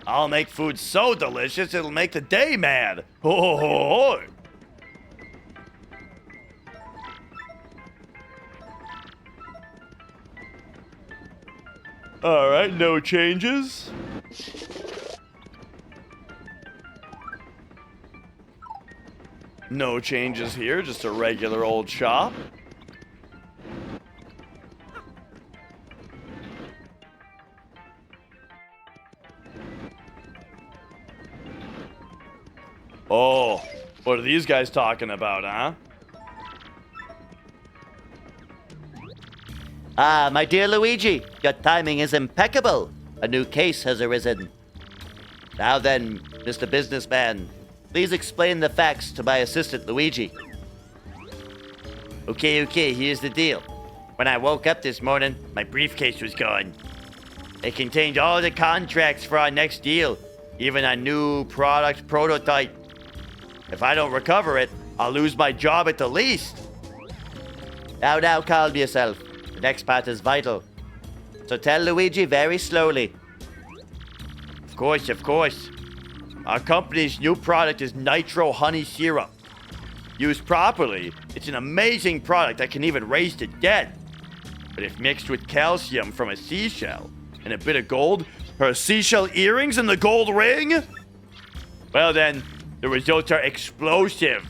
I'll make food so delicious it'll make the day mad. Ho ho ho ho. Alright, no changes. No changes here, just a regular old shop. Oh, what are these guys talking about, huh? Ah, my dear Luigi, your timing is impeccable. A new case has arisen. Now then, Mr. Businessman, please explain the facts to my assistant Luigi. Okay, here's the deal. When I woke up this morning, my briefcase was gone. It contained all the contracts for our next deal, even a new product prototype. If I don't recover it, I'll lose my job at the least. Now, calm yourself. The next part is vital. So tell Luigi very slowly. Of course. Our company's new product is nitro honey syrup. Used properly, it's an amazing product that can even raise the dead. But if mixed with calcium from a seashell and a bit of gold, her seashell earrings and the gold ring, well then, the results are explosive.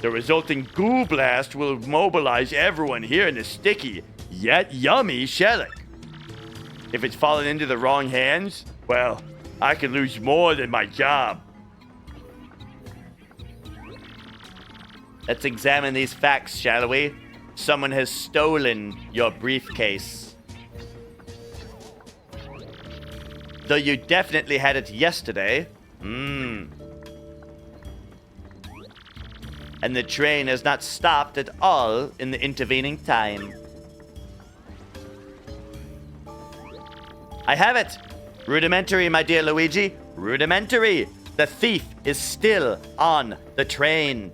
The resulting goo blast will mobilize everyone here in the sticky, yet yummy shellac. If it's fallen into the wrong hands, well, I could lose more than my job. Let's examine these facts, shall we? Someone has stolen your briefcase. Though you definitely had it yesterday. And the train has not stopped at all in the intervening time. I have it! Rudimentary, my dear Luigi. Rudimentary! The thief is still on the train.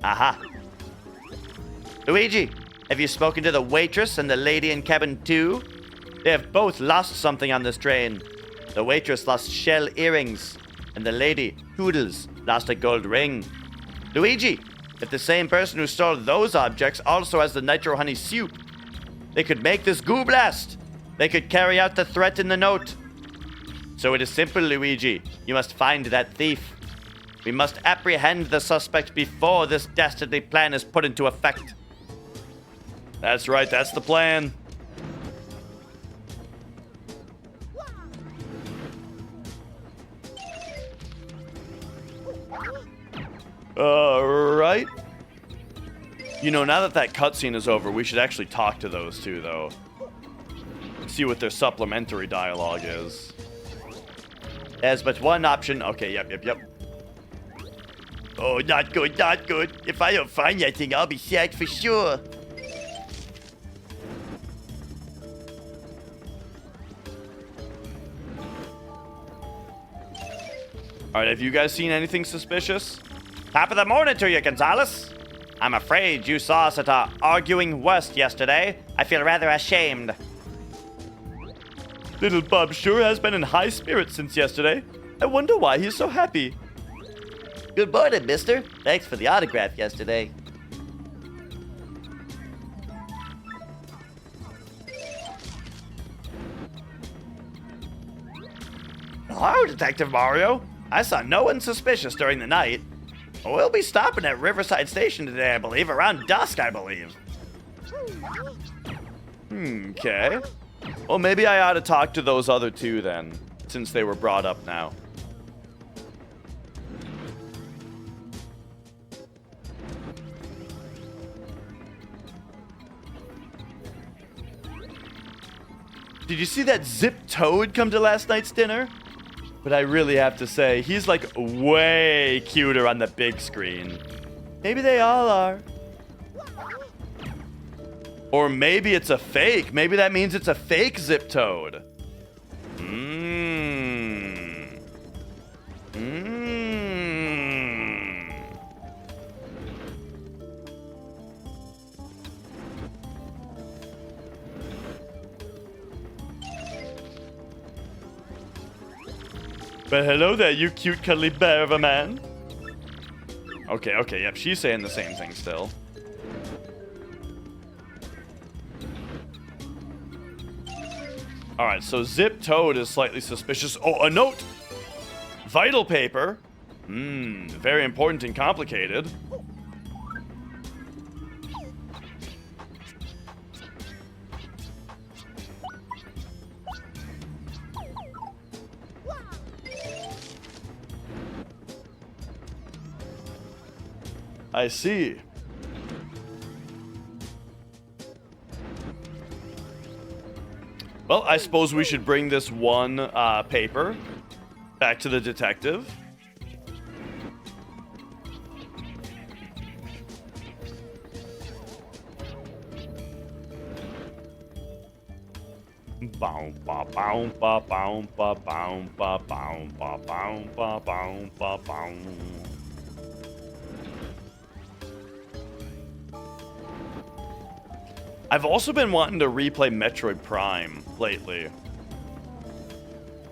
Aha. Luigi, have you spoken to the waitress and the lady in cabin 2? They have both lost something on this train. The waitress lost shell earrings, and the lady, Toodles, lost a gold ring. Luigi, if the same person who stole those objects also has the nitro honey soup, they could make this goo blast. They could carry out the threat in the note. So it is simple, Luigi. You must find that thief. We must apprehend the suspect before this dastardly plan is put into effect. That's right, that's the plan. Alright. You know, now that cutscene is over, we should actually talk to those two, though. See what their supplementary dialogue is. There's but one option. Okay, yep. Oh, not good. If I don't find that thing, I'll be sad for sure. Alright, have you guys seen anything suspicious? Top of the morning to you, Gonzalez. I'm afraid you saw us at our arguing worst yesterday. I feel rather ashamed. Little Bub sure has been in high spirits since yesterday. I wonder why he's so happy. Good morning, mister. Thanks for the autograph yesterday. Hello, Detective Mario. I saw no one suspicious during the night. We'll be stopping at Riverside Station today, I believe, around dusk, I believe. Okay. Well, maybe I ought to talk to those other two then, since they were brought up now. Did you see that Zip Toad come to last night's dinner? But I really have to say, he's like way cuter on the big screen. Maybe they all are. Or maybe it's a fake. Maybe that means it's a fake Zip Toad. But hello there, you cute cuddly bear of a man. Okay, yep, she's saying the same thing still. Alright, so Zip Toad is slightly suspicious. Oh, a note! Vital paper. Very important and complicated. I see. Well, I suppose we should bring this one paper back to the detective. Bow ba bow ba bow ba bow ba bow ba bow ba bow ba bow. I've also been wanting to replay Metroid Prime lately.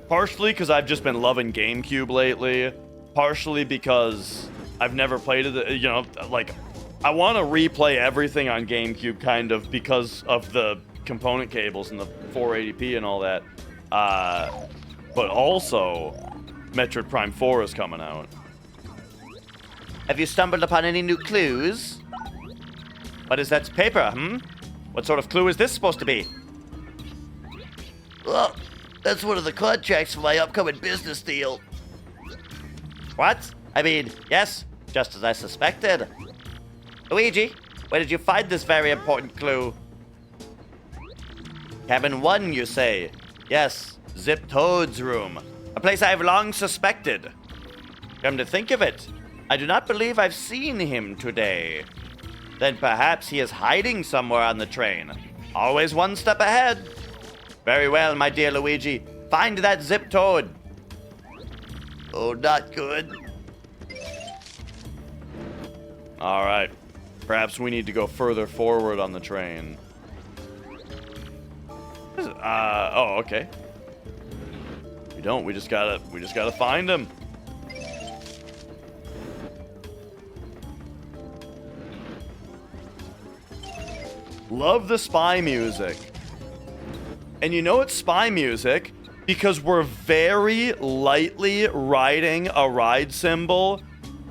Partially because I've just been loving GameCube lately. Partially because I've never played it, you know, like, I want to replay everything on GameCube kind of because of the component cables and the 480p and all that. But also, Metroid Prime 4 is coming out. Have you stumbled upon any new clues? What is that paper, What sort of clue is this supposed to be? Well, that's one of the contracts for my upcoming business deal. What? I mean, yes, just as I suspected. Luigi, where did you find this very important clue? Cabin 1, you say? Yes, Zip Toad's room. A place I have long suspected. Come to think of it, I do not believe I've seen him today. Then perhaps he is hiding somewhere on the train. Always one step ahead. Very well, my dear Luigi. Find that Zip Toad. Oh, not good. All right. Perhaps we need to go further forward on the train. Oh, okay. We don't. We just gotta find him. Love the spy music. And you know it's spy music because we're very lightly riding a ride cymbal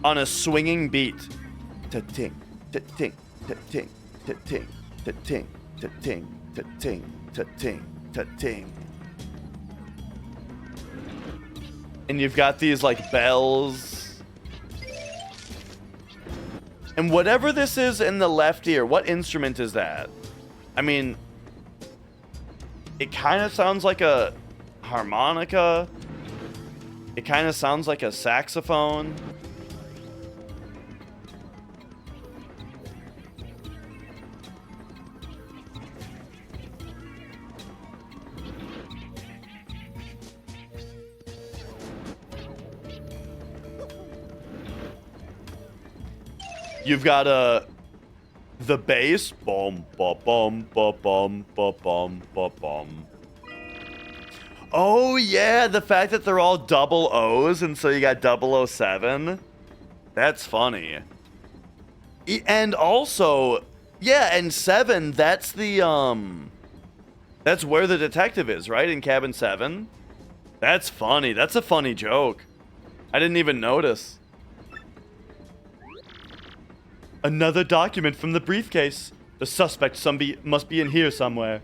on a swinging beat. Ta-ting, ta-ting, ta-ting, ta-ting, ta-ting, ta-ting, ta-ting, ta-ting, ta-ting. And you've got these like bells. And whatever this is in the left ear, what instrument is that? I mean, it kind of sounds like a harmonica. It kind of sounds like a saxophone. You've got the bass, bum ba bum ba bum ba bum ba bum. Oh yeah, the fact that they're all double O's and so you got 007. That's funny. And also, yeah, and 7, that's the that's where the detective is, right? In cabin 7. That's funny. That's a funny joke. I didn't even notice. Another document from the briefcase. The suspect must be in here somewhere.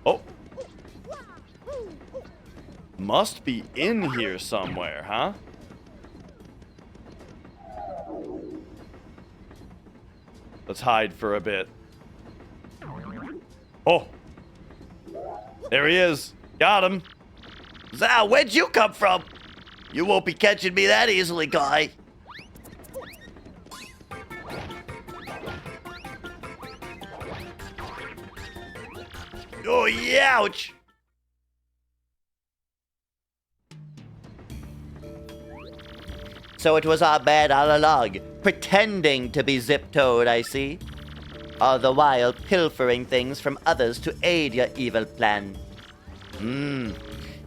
Oh. Must be in here somewhere, huh? Let's hide for a bit. Oh. There he is. Got him. Zah, where'd you come from? You won't be catching me that easily, guy. Oh, youch! So it was our bad all along, pretending to be Zip-Toad, I see. All the while pilfering things from others to aid your evil plan.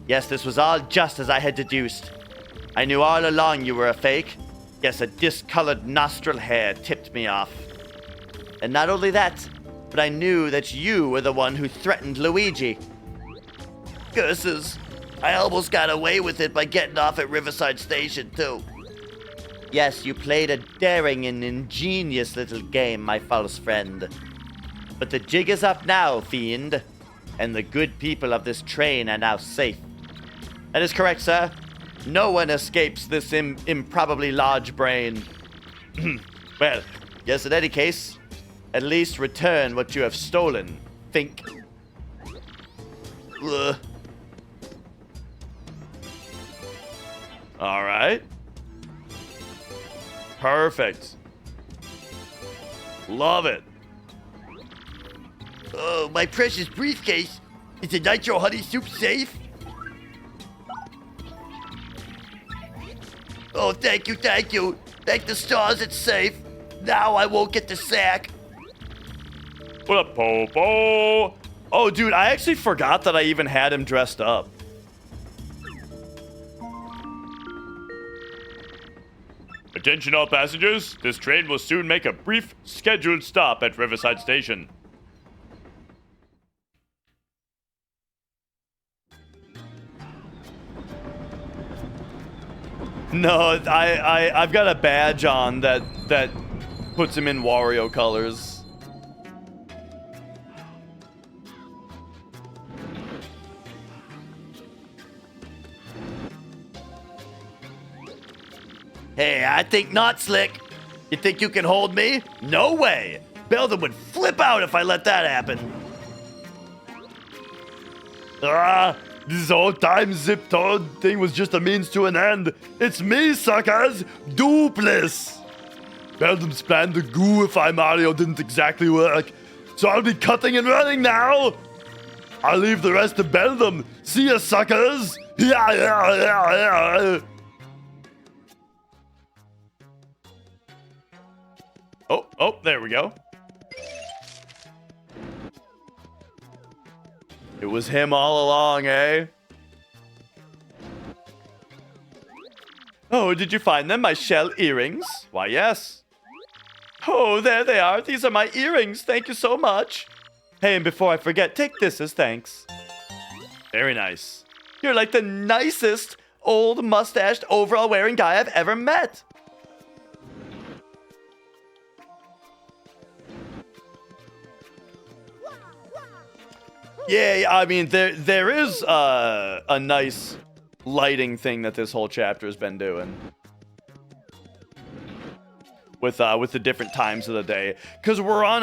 Yes, this was all just as I had deduced. I knew all along you were a fake. Yes, a discolored nostril hair tipped me off. And not only that, but I knew that you were the one who threatened Luigi. Curses. I almost got away with it by getting off at Riverside Station, too. Yes, you played a daring and ingenious little game, my false friend. But the jig is up now, fiend. And the good people of this train are now safe. That is correct, sir. No one escapes this improbably large brain. Well, yes, in any case, at least return what you have stolen, Fink. Ugh. All right. Perfect. Love it. Oh, my precious briefcase. Is the nitro honey soup safe? Oh, thank you, thank you. Thank the stars it's safe. Now I won't get the sack. What up, Popo? Oh, dude, I actually forgot that I even had him dressed up. Attention all passengers, this train will soon make a brief scheduled stop at Riverside Station. No, I've got a badge on that puts him in Wario colors. Hey, I think not, Slick. You think you can hold me? No way. Belden would flip out if I let that happen. This whole time Zip Toad thing was just a means to an end. It's me, suckers! Duplis! Beldum's plan to gooify Mario didn't exactly work, so I'll be cutting and running now! I'll leave the rest to Beldum. See ya, suckers! Yeah. Oh, there we go. It was him all along, eh? Oh, did you find them, my shell earrings? Why, yes. Oh, there they are. These are my earrings. Thank you so much. Hey, and before I forget, take this as thanks. Very nice. You're like the nicest old mustached overall wearing guy I've ever met. Yeah, I mean, there is a nice lighting thing that this whole chapter has been doing with the different times of the day, because we're on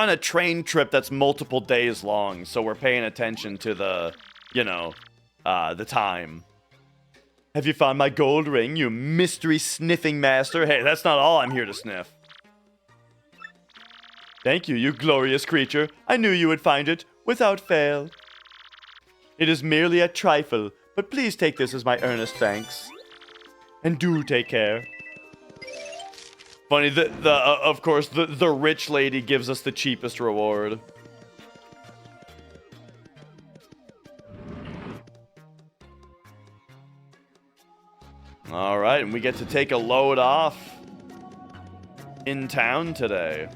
a train trip that's multiple days long, so we're paying attention to the the time. Have you found my gold ring, you mystery sniffing master? Hey, that's not all I'm here to sniff. Thank you, you glorious creature. I knew you would find it. Without fail. It is merely a trifle, but please take this as my earnest thanks. And do take care. Funny, of course, the rich lady gives us the cheapest reward. All right, and we get to take a load off in town today.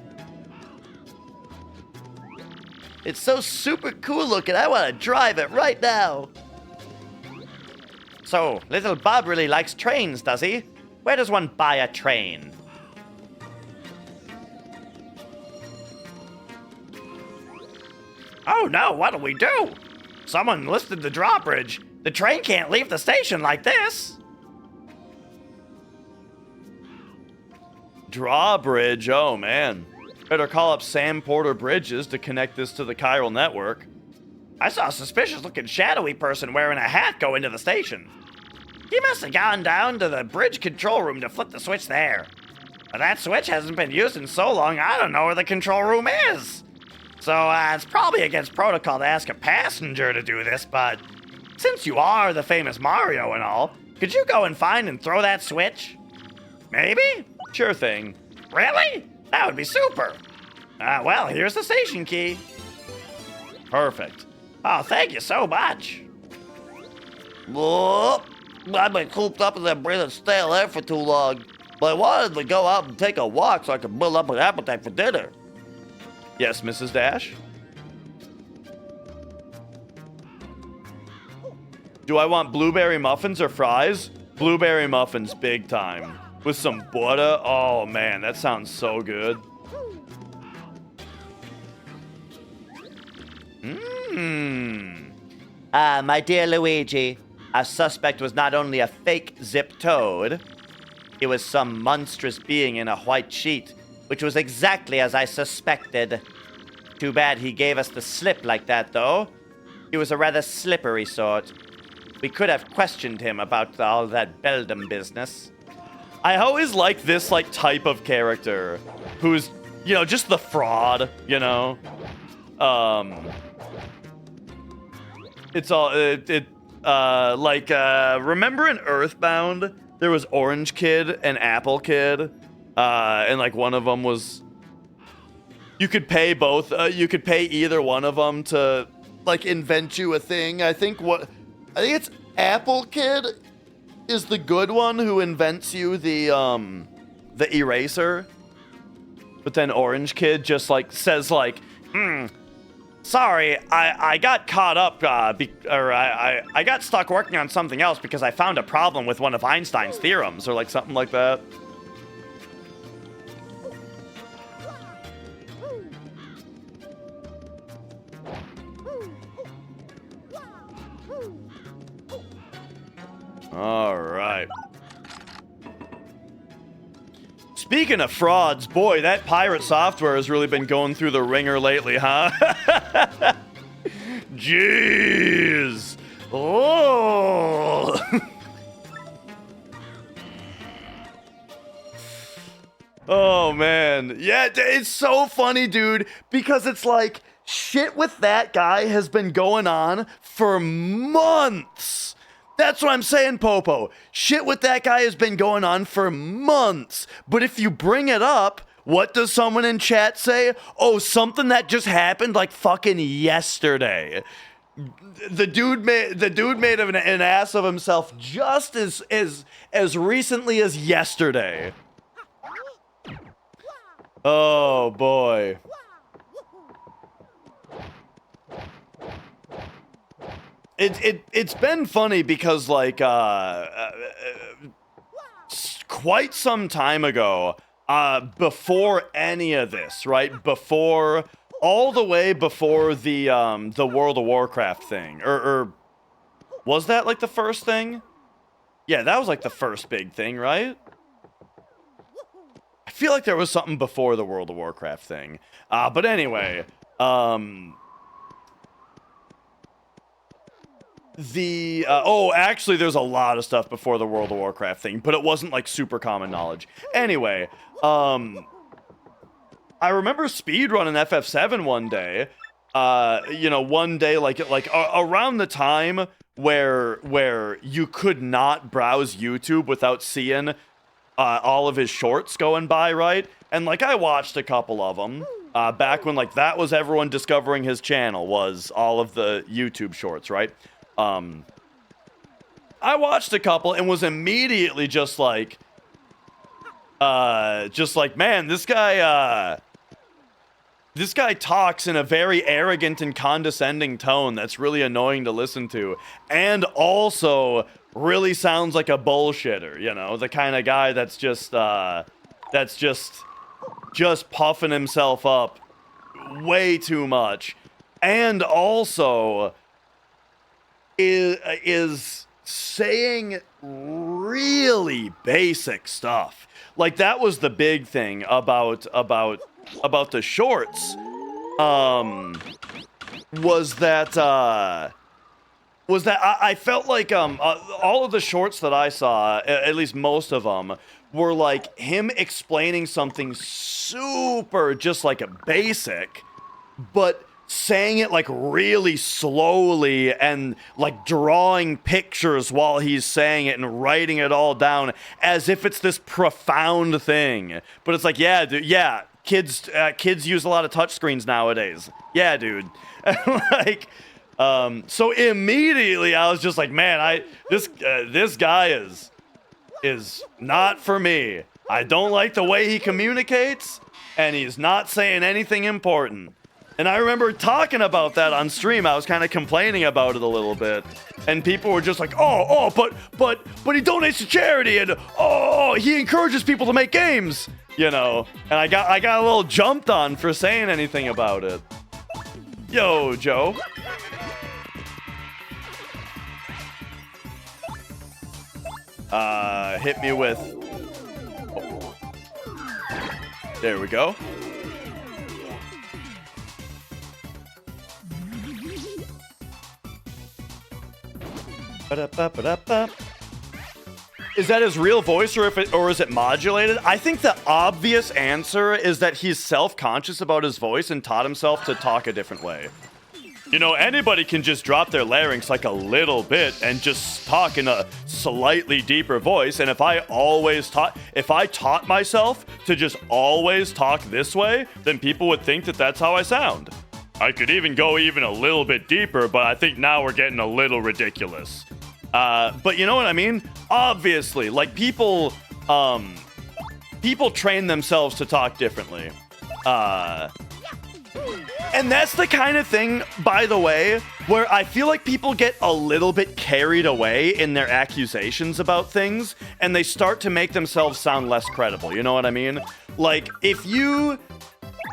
It's so super cool looking, I want to drive it right now. So, little Bob really likes trains, does he? Where does one buy a train? Oh no, what'll we do? Someone lifted the drawbridge. The train can't leave the station like this. Drawbridge, oh man. Better call up Sam Porter Bridges to connect this to the chiral network. I saw a suspicious looking shadowy person wearing a hat go into the station. He must have gone down to the bridge control room to flip the switch there. But that switch hasn't been used in so long, I don't know where the control room is. So it's probably against protocol to ask a passenger to do this, but since you are the famous Mario and all, could you go and find and throw that switch? Maybe? Sure thing. Really? That would be super. Well, here's the station key. Perfect. Oh, thank you so much. Oh, I've been cooped up in that breathing stale air for too long. But I wanted to go out and take a walk so I could build up an appetite for dinner. Yes, Mrs. Dash? Do I want blueberry muffins or fries? Blueberry muffins, big time. With some butter? Oh man, that sounds so good. My dear Luigi, our suspect was not only a fake Zip Toad, he was some monstrous being in a white sheet, which was exactly as I suspected. Too bad he gave us the slip like that, though. He was a rather slippery sort. We could have questioned him about all that Beldam business. I always like this type of character who's, just the fraud, It's all remember in Earthbound there was Orange Kid and Apple Kid, and one of them was you could pay both. You could pay either one of them to invent you a thing. I think it's Apple Kid is the good one who invents you the eraser, but then Orange Kid just says Sorry, I got caught up, I got stuck working on something else because I found a problem with one of Einstein's theorems, or something like that. All right. Speaking of frauds, boy, that pirate software has really been going through the ringer lately, huh? Jeez. Oh. Oh, man. Yeah, it's so funny, dude, because it's shit with that guy has been going on for months. That's what I'm saying, Popo. Shit with that guy has been going on for months. But if you bring it up, what does someone in chat say? Oh, something that just happened fucking yesterday. The dude made an ass of himself just as recently as yesterday. Oh boy. It's been funny because quite some time ago, before any of this, right? All the way before the World of Warcraft thing, or was that the first thing? Yeah, that was the first big thing, right? I feel like there was something before the World of Warcraft thing. But anyway, actually, there's a lot of stuff before the World of Warcraft thing, but it wasn't super common knowledge. Anyway, I remember speedrunning FF7 one day. One day, around the time where you could not browse YouTube without seeing all of his shorts going by, right? And I watched a couple of them. Back when that was everyone discovering his channel, was all of the YouTube shorts, right? I watched a couple and was immediately just like, man, this guy talks in a very arrogant and condescending tone that's really annoying to listen to, and also really sounds like a bullshitter, you know, the kind of guy that's just puffing himself up way too much, and also is saying really basic stuff. Like, that was the big thing about the shorts, was that I felt like all of the shorts that I saw, at least most of them, were like him explaining something super just like a basic, but saying it like really slowly and like drawing pictures while he's saying it and writing it all down as if it's this profound thing. But it's like, yeah, dude, yeah, kids use a lot of touchscreens nowadays. Yeah, dude. Like, so immediately I was just like, man, this guy is not for me. I don't like the way he communicates, and he's not saying anything important. And I remember talking about that on stream. I was kind of complaining about it a little bit, and people were just like, but he donates to charity, and he encourages people to make games, you know. And I got a little jumped on for saying anything about it. Yo, Joe. Hit me with. Oh. There we go. Ba-da-ba-ba-da-ba. Is that his real voice, or is it modulated? I think the obvious answer is that he's self-conscious about his voice and taught himself to talk a different way. You know, anybody can just drop their larynx like a little bit and just talk in a slightly deeper voice. And if I taught myself to just always talk this way, then people would think that that's how I sound. I could even go even a little bit deeper, but I think now we're getting a little ridiculous. But you know what I mean? Obviously, like people train themselves to talk differently. And that's the kind of thing, by the way, where I feel like people get a little bit carried away in their accusations about things, and they start to make themselves sound less credible. You know what I mean? Like, if you...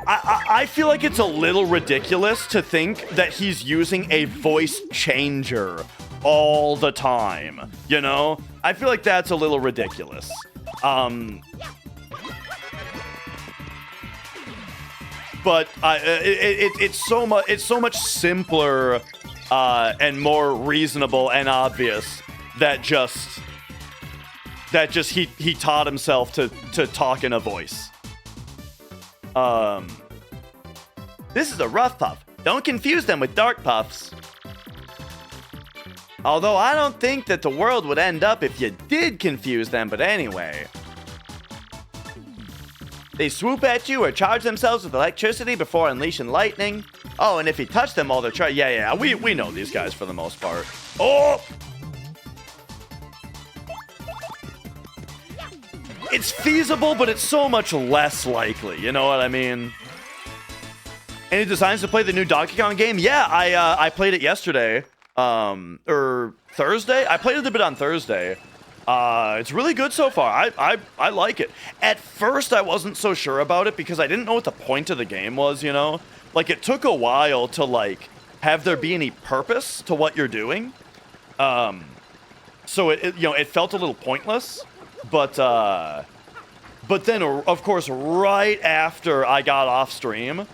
I feel like it's a little ridiculous to think that he's using a voice changer all the time, you know? I feel like that's a little ridiculous. But it's so much simpler and more reasonable and obvious that he taught himself to talk in a voice. This is a rough puff. Don't confuse them with dark puffs. Although I don't think that the world would end up if you did confuse them, but anyway. They swoop at you or charge themselves with electricity before unleashing lightning. Oh, and if you touch them, all they're yeah, we know these guys for the most part. Oh! It's feasible, but it's so much less likely, you know what I mean? Any designs to play the new Donkey Kong game? Yeah, I played it yesterday. Or Thursday? I played it a bit on Thursday. It's really good so far. I like it. At first, I wasn't so sure about it because I didn't know what the point of the game was, you know? Like, it took a while to, like, have there be any purpose to what you're doing. So, it felt a little pointless. But then, of course, right after I got off stream,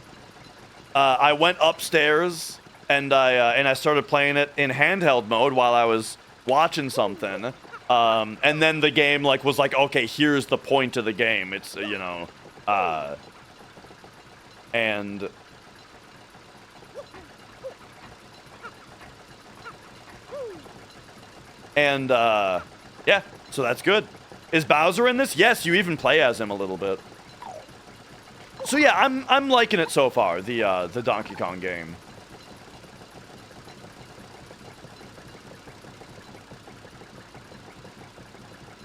I went upstairs and I started playing it in handheld mode while I was watching something. And then the game was like, okay, here's the point of the game. It's, yeah, so that's good. Is Bowser in this? Yes, you even play as him a little bit. So yeah, I'm liking it so far, the Donkey Kong game.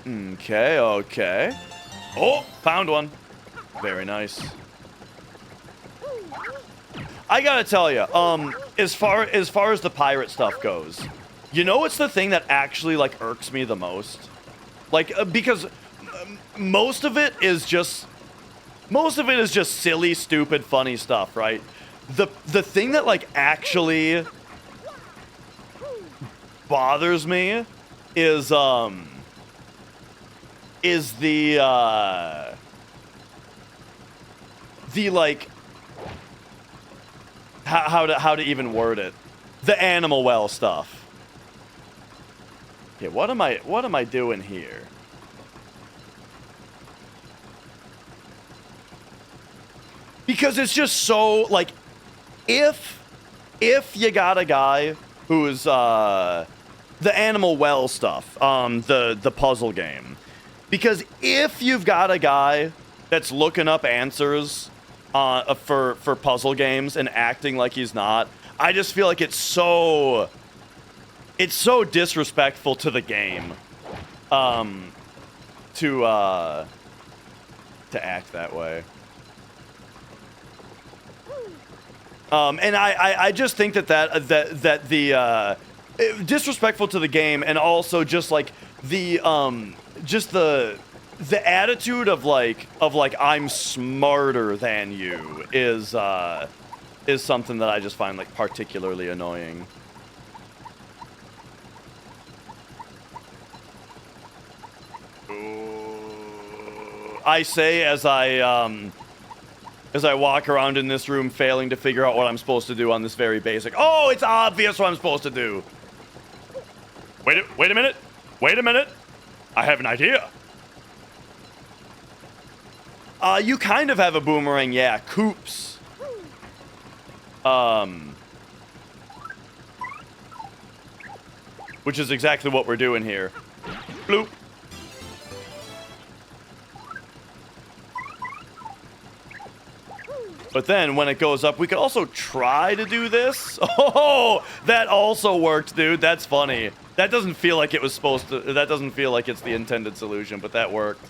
Okay, okay. Oh, found one. Very nice. I gotta tell you, as far as the pirate stuff goes, you know what's the thing that actually like irks me the most? Like because most of it is just silly, stupid, funny stuff, right? The thing that like actually bothers me is the like how to even word it, the animal well stuff. Okay, what am I doing here? Because it's just so like, if you got a guy who's the animal well stuff, the puzzle game, because if you've got a guy that's looking up answers for puzzle games and acting like he's not, I just feel like it's so disrespectful to the game to act that way. And I just think that the disrespectful to the game, and also just like the attitude of like I'm smarter than you is something that I just find like particularly annoying. I say as I walk around in this room failing to figure out what I'm supposed to do on this very basic. Oh, it's obvious what I'm supposed to do. Wait a minute. Wait a minute. I have an idea. You kind of have a boomerang, yeah. Coops. Which is exactly what we're doing here. Bloop. But then when it goes up, we could also try to do this. Oh, that also worked, dude. That's funny. That doesn't feel like it was supposed to. That doesn't feel like it's the intended solution, but that worked.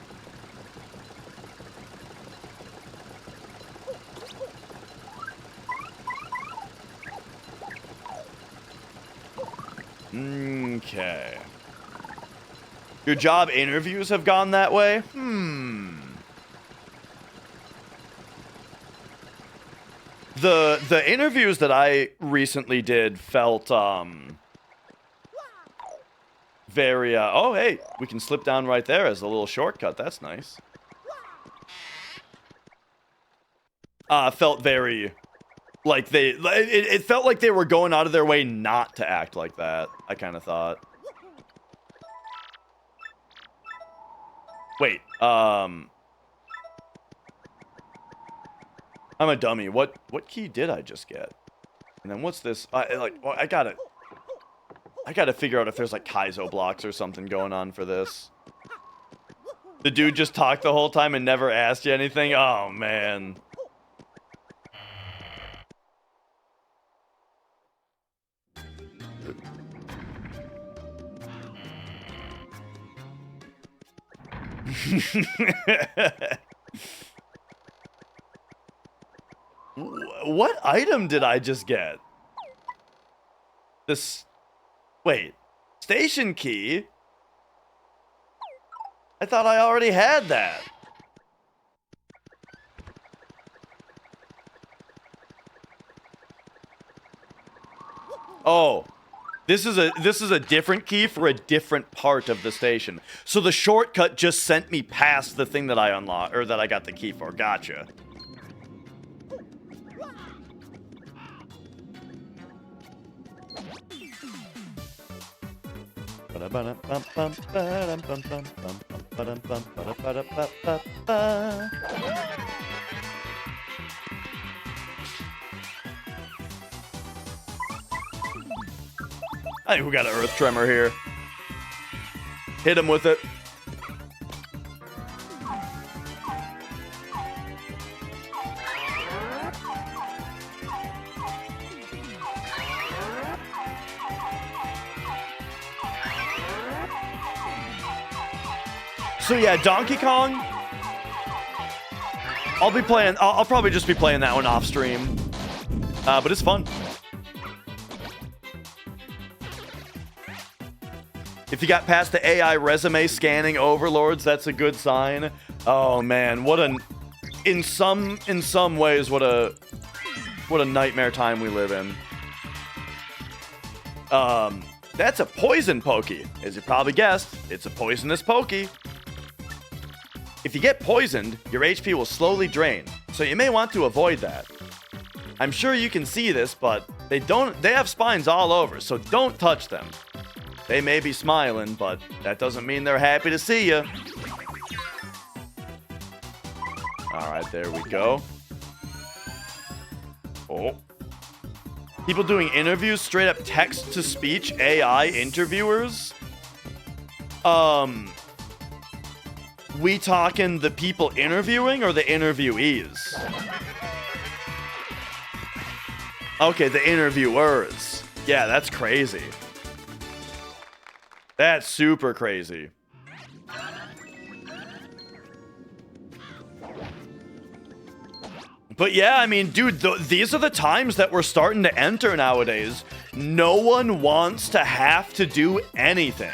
Okay. Your job interviews have gone that way? The interviews that I recently did felt very oh hey, we can slip down right there as a little shortcut. That's nice. Felt very like it felt like they were going out of their way not to act like that. I kind of thought. Wait, I'm a dummy. What key did I just get? And then what's this? I gotta figure out if there's like Kaizo blocks or something going on for this. The dude just talked the whole time and never asked you anything? Oh, man. What item did I just get? This... Wait. Station key? I thought I already had that. Oh. This is a different key for a different part of the station. So the shortcut just sent me past the thing that I unlocked, or that I got the key for. Gotcha. I think we got an earth tremor here. Hit him with it. So yeah, Donkey Kong. I'll probably just be playing that one off stream. But it's fun. If you got past the AI resume scanning overlords, that's a good sign. Oh man, in some ways, what a nightmare time we live in. That's a poison pokey. As you probably guessed, it's a poisonous pokey. If you get poisoned, your HP will slowly drain, so you may want to avoid that. I'm sure you can see this, but they have spines all over, so don't touch them. They may be smiling, but that doesn't mean they're happy to see you. Alright, there we go. Oh. People doing interviews, straight up text-to-speech AI interviewers? We talking the people interviewing or the interviewees? Okay, the interviewers. Yeah, that's crazy. That's super crazy. But yeah, I mean, dude, these are the times that we're starting to enter nowadays. No one wants to have to do anything.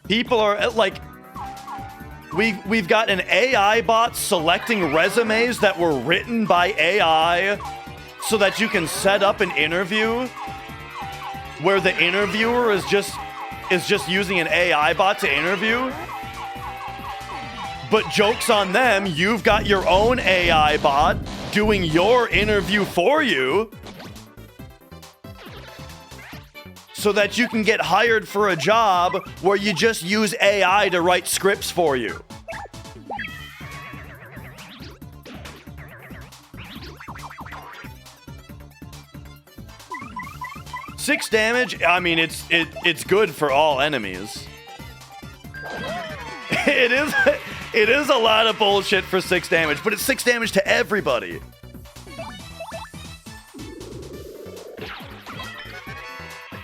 People are like, we've got an AI bot selecting resumes that were written by AI so that you can set up an interview where the interviewer is just using an AI bot to interview. But joke's on them, you've got your own AI bot doing your interview for you so that you can get hired for a job where you just use AI to write scripts for you. Six damage, I mean, it's good for all enemies. It is a lot of bullshit for 6 damage, but it's 6 damage to everybody.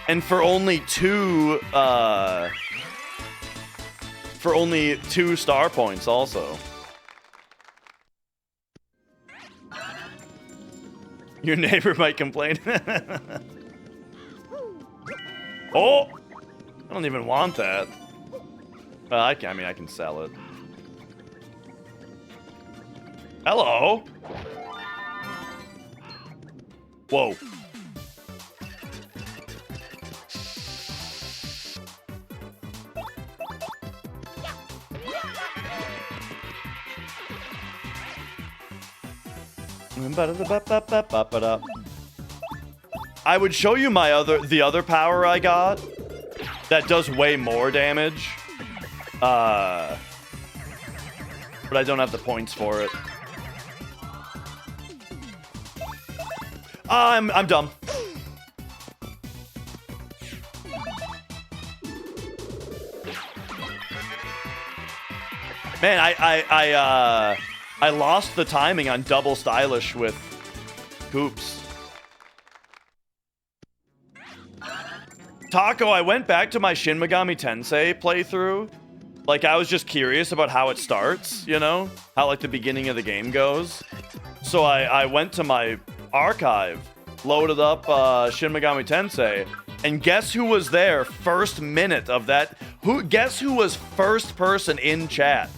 And for only two star points also. Your neighbor might complain. Oh! I don't even want that. I mean, I can sell it. Hello? Whoa. I would show you the other power I got that does way more damage. But I don't have the points for it. I'm dumb. Man, I lost the timing on double stylish with hoops. Taco, I went back to my Shin Megami Tensei playthrough. Like, I was just curious about how it starts, you know? How, like, the beginning of the game goes. So I went to my archive, loaded up Shin Megami Tensei, and guess who was there first minute of that? Guess who was first person in chat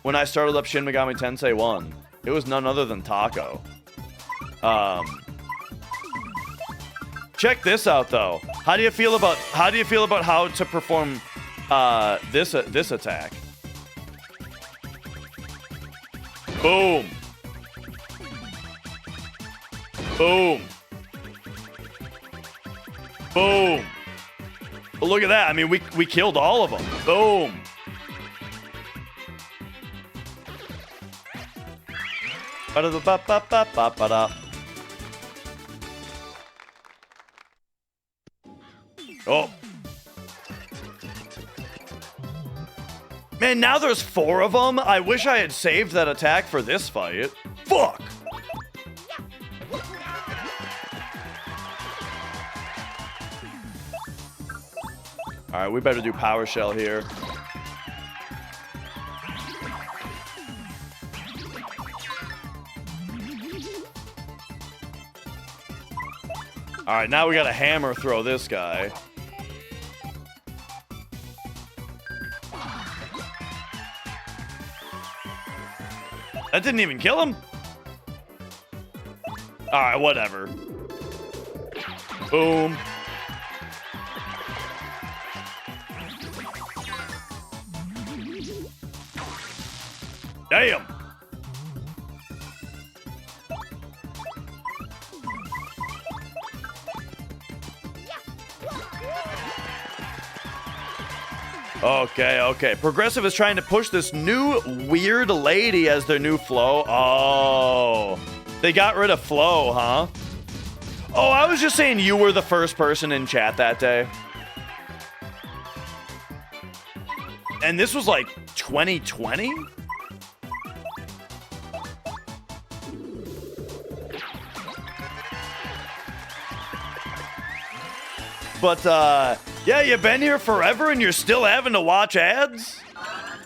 when I started up Shin Megami Tensei 1? It was none other than Taco. Check this out, though. How do you feel about how to perform this attack? Boom. Boom. Boom. Well, look at that. I mean, we killed all of them. Boom. Ba-da-da-ba-ba-ba-ba-da. Oh. Man, now there's 4 of them. I wish I had saved that attack for this fight. Fuck! All right, we better do Power Shell here. All right, now we got to hammer throw this guy. That didn't even kill him? All right, whatever. Boom. Damn. Okay, okay. Progressive is trying to push this new weird lady as their new Flo. Oh. They got rid of Flo, huh? Oh, I was just saying you were the first person in chat that day. And this was like 2020? But, yeah, you've been here forever and you're still having to watch ads?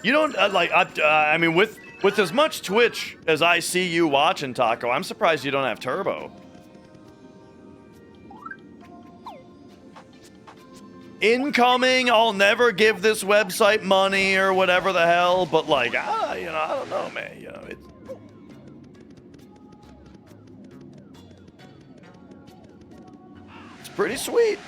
You don't, I mean, with as much Twitch as I see you watching, Taco, I'm surprised you don't have Turbo. Incoming, I'll never give this website money or whatever the hell, but like, you know, I don't know, man, you know, it's pretty sweet.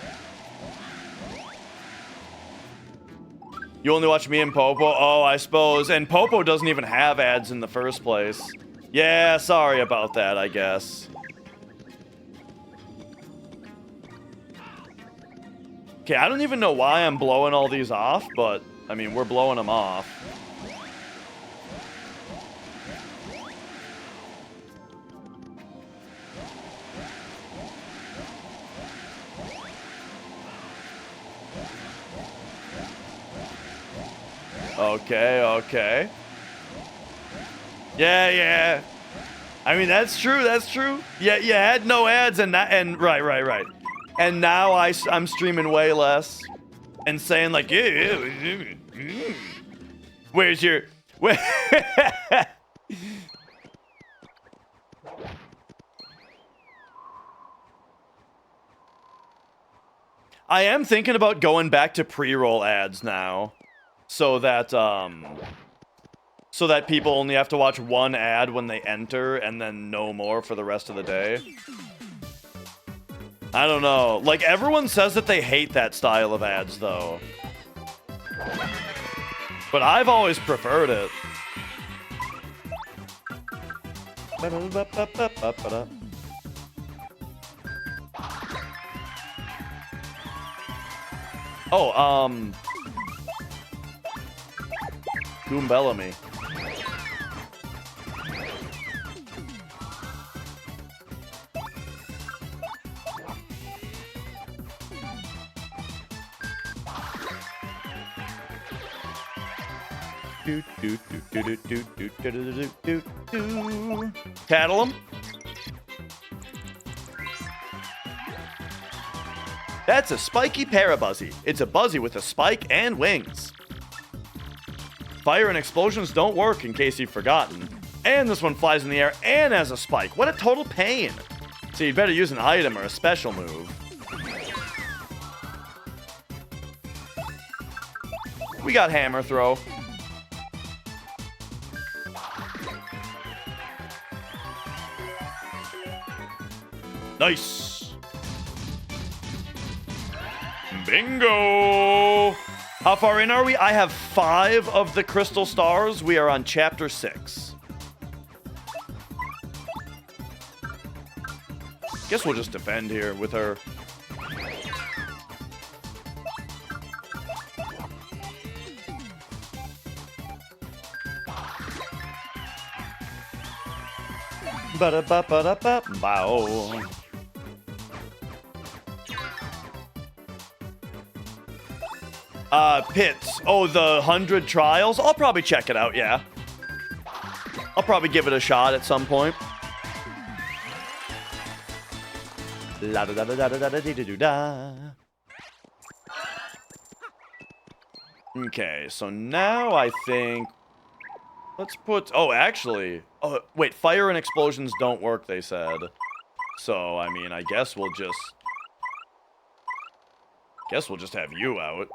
You only watch me and Popo? Oh, I suppose. And Popo doesn't even have ads in the first place. Yeah, sorry about that, I guess. Okay, I don't even know why I'm blowing all these off, but, I mean, we're blowing them off. Okay, okay. Yeah, yeah. I mean, that's true, that's true. Yeah, you had no ads and right. And now I'm streaming way less and saying like, where's your... I am thinking about going back to pre-roll ads now. So that people only have to watch one ad when they enter and then no more for the rest of the day. I don't know. Like, everyone says that they hate that style of ads, though. But I've always preferred it. Oh, Goom Bellamy. Tattle him. That's a spiky parabuzzy. It's a buzzy with a spike and wings. Fire and explosions don't work, in case you've forgotten. And this one flies in the air and has a spike. What a total pain. So you'd better use an item or a special move. We got hammer throw. Nice. Bingo. How far in are we? I have 5 of the crystal stars. We are on chapter 6. Guess we'll just defend here with her. Ba-da-ba-ba-da-ba-bow. Pits. Oh, the 100 trials? I'll probably check it out, yeah. I'll probably give it a shot at some point. La da da da da da da da da da. Okay, so now I think... Let's put... Oh, actually... Oh, wait, fire and explosions don't work, they said. So, I mean, I guess we'll just... Guess we'll just have you out.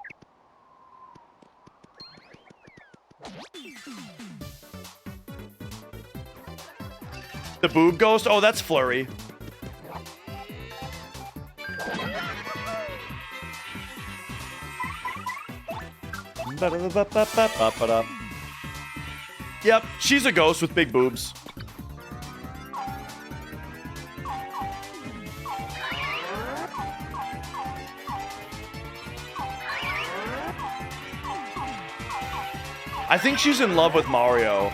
The boob ghost? Oh, that's Flurry. Yep, she's a ghost with big boobs. I think she's in love with Mario.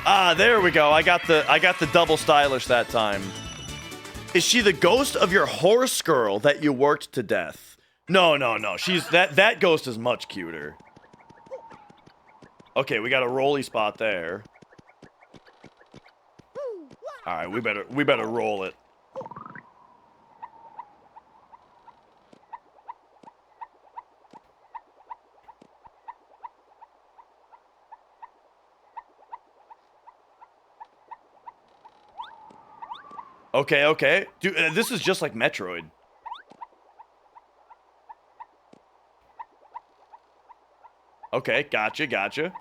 Ah, there we go. I got the double stylish that time. Is she the ghost of your horse girl that you worked to death? No. She's that ghost is much cuter. Okay, we got a rolly spot there. All right, we better roll it. Okay. Dude, this is just like Metroid. Okay, gotcha.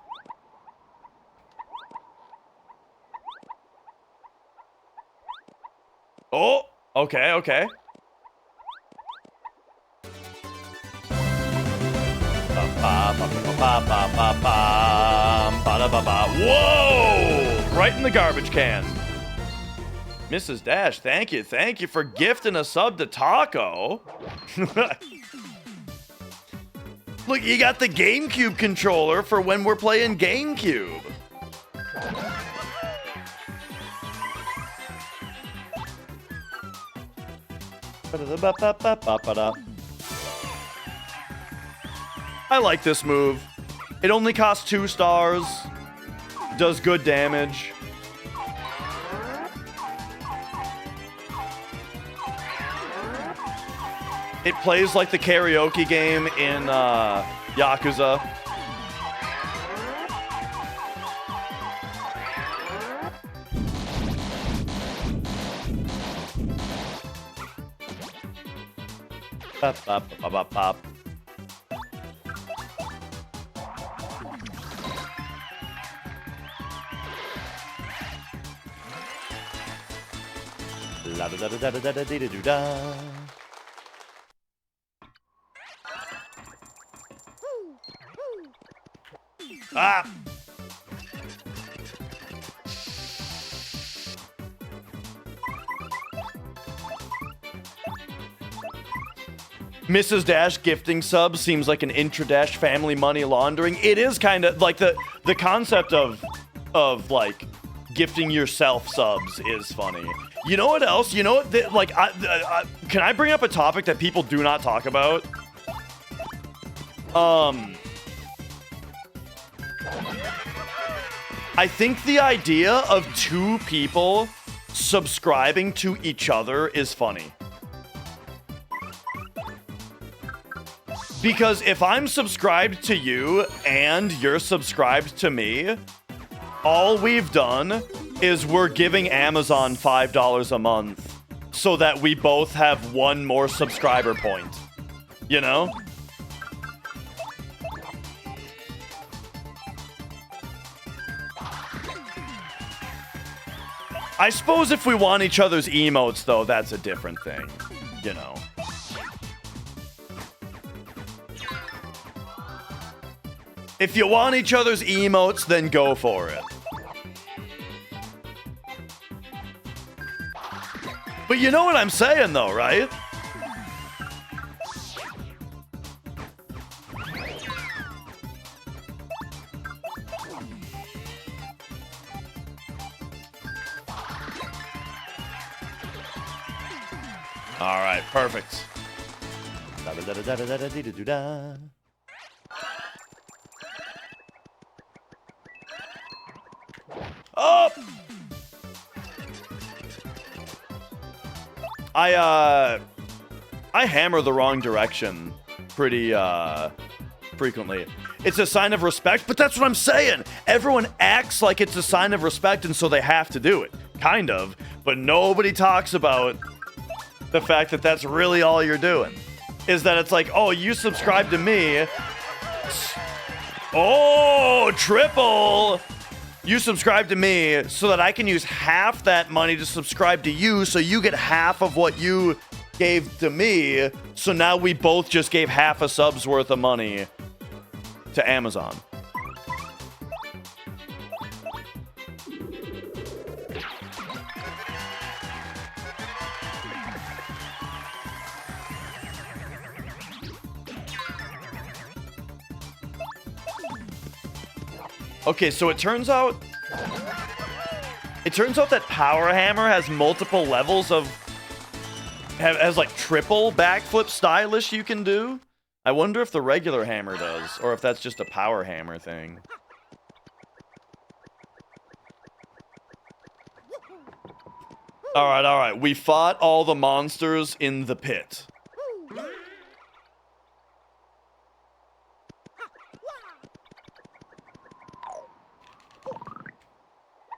Oh, okay. Whoa! Right in the garbage can. Mrs. Dash, thank you for gifting a sub to Taco. Look, you got the GameCube controller for when we're playing GameCube. I like this move. It only costs 2 stars. Does good damage. It plays like the karaoke game in Yakuza. Pop. La da da da da da da da da da. Ah! Mrs. Dash gifting subs seems like an intra-dash family money laundering. It is kind of like the concept of like gifting yourself subs is funny. You know what else? You know what? Like, can I bring up a topic that people do not talk about? I think the idea of 2 people subscribing to each other is funny. Because if I'm subscribed to you and you're subscribed to me, all we've done is we're giving Amazon $5 a month so that we both have 1 more subscriber point. You know? I suppose if we want each other's emotes, though, that's a different thing. You know. If you want each other's emotes, then go for it. But you know what I'm saying, though, right? All right, perfect. Da-da-da-da-da-da-da-da-da-da. Oh! I hammer the wrong direction pretty frequently. It's a sign of respect, but that's what I'm saying. Everyone acts like it's a sign of respect, and so they have to do it. Kind of, but nobody talks about the fact that that's really all you're doing. Is that it's like, oh, you subscribe to me. Oh, triple. You subscribe to me so that I can use half that money to subscribe to you, so you get half of what you gave to me. So now we both just gave half a sub's worth of money to Amazon. Okay, so it turns out that Power Hammer has multiple levels of has like triple backflip stylish you can do. I wonder if the regular hammer does, or if that's just a Power Hammer thing. All right. We fought all the monsters in the pit.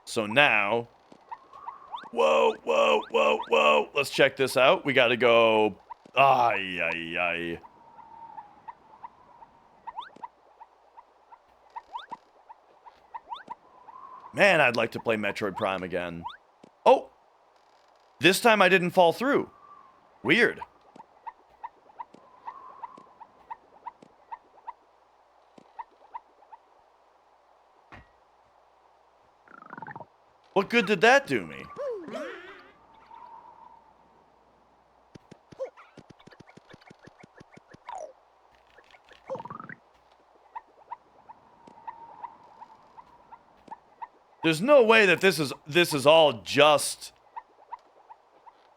So now, whoa. Let's check this out. We gotta go, ay. Man, I'd like to play Metroid Prime again. Oh, this time I didn't fall through. Weird. What good did that do me? There's no way that this is all just...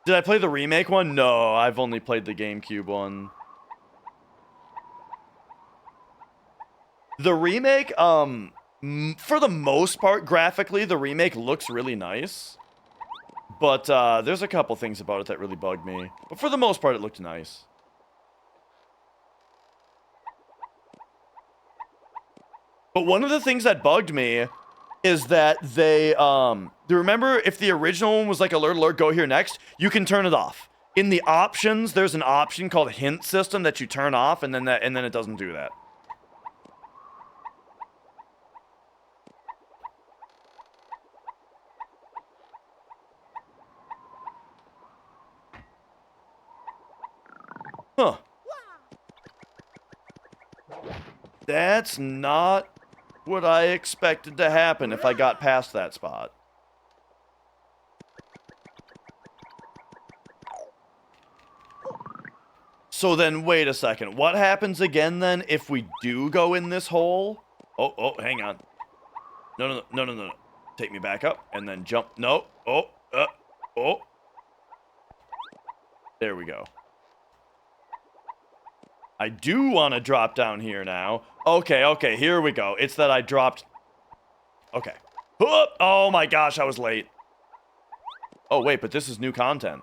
Did I play the remake one? No, I've only played the GameCube one. The remake, for the most part, graphically, the remake looks really nice. But there's a couple things about it that really bugged me. But for the most part, it looked nice. But one of the things that bugged me is that they, do you remember if the original one was like alert, go here next? You can turn it off. In the options, there's an option called hint system that you turn off, and then it doesn't do that. Huh. That's not what I expected to happen if I got past that spot. So then, wait a second. What happens again then if we do go in this hole? Oh, hang on. No. Take me back up and then jump. No. Oh. There we go. I do want to drop down here now. Okay, here we go. It's that I dropped... Okay. Oh my gosh, I was late. Oh, wait, but this is new content.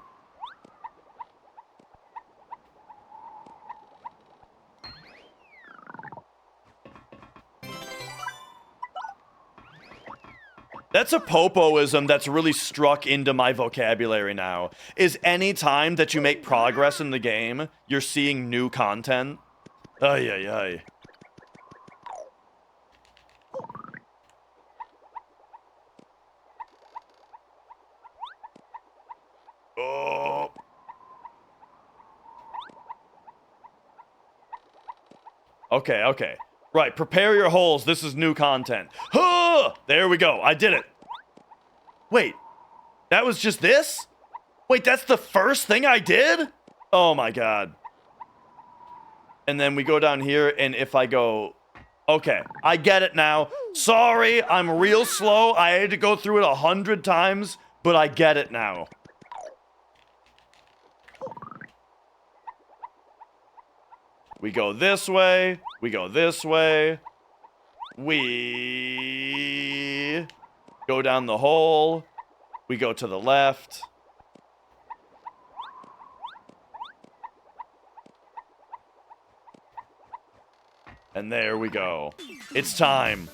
That's a Popoism that's really struck into my vocabulary now. Is any time that you make progress in the game, you're seeing new content. Ay. Oh. Okay. Right, prepare your holes. This is new content. There we go. I did it. Wait, that was just this? Wait, that's the first thing I did? Oh my god. And then we go down here, and if I go... Okay, I get it now. Sorry, I'm real slow. I had to go through it 100 times, but I get it now. We go this way. We go this way. We go down the hole. We go to the left. And there we go. It's time.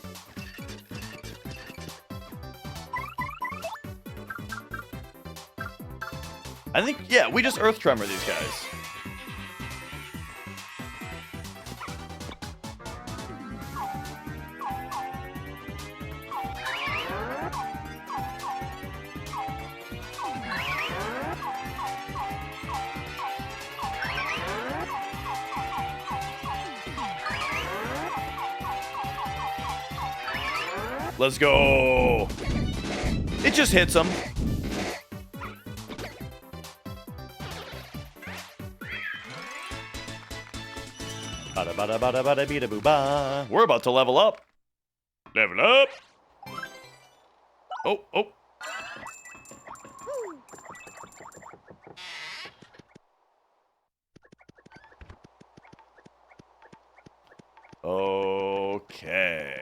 I think, yeah, we just Earth Tremor these guys. Let's go. It just hits him. We're about to level up. Level up. Oh, oh. Okay.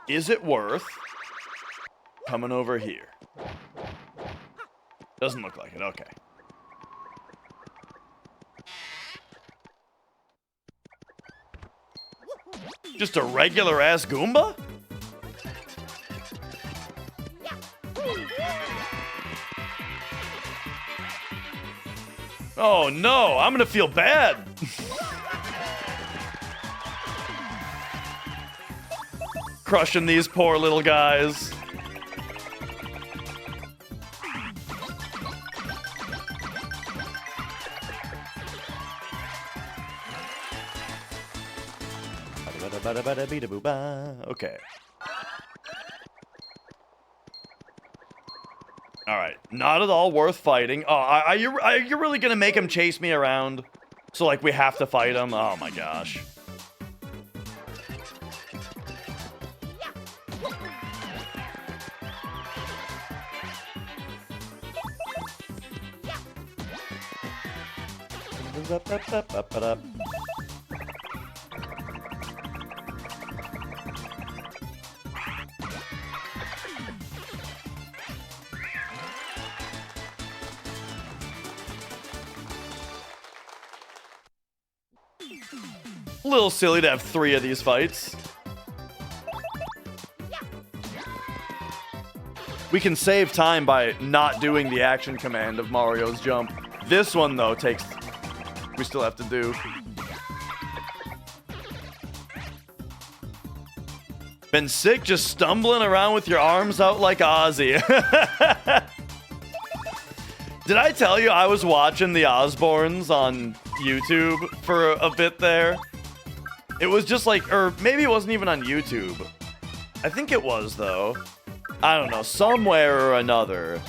Is it worth coming over here? Doesn't look like it. Okay. Just a regular ass Goomba? Oh no, I'm gonna feel bad. Crushing these poor little guys. Okay. Alright, not at all worth fighting. Oh, are you really gonna make him chase me around? So, like, we have to fight him? Oh my gosh. A little silly to have 3 of these fights. We can save time by not doing the action command of Mario's jump. This one, though, takes... We still have to do. Been sick just stumbling around with your arms out like Ozzy. Did I tell you I was watching the Osbournes on YouTube for a bit there? It was just like, or maybe it wasn't even on YouTube. I think it was, though. I don't know, somewhere or another.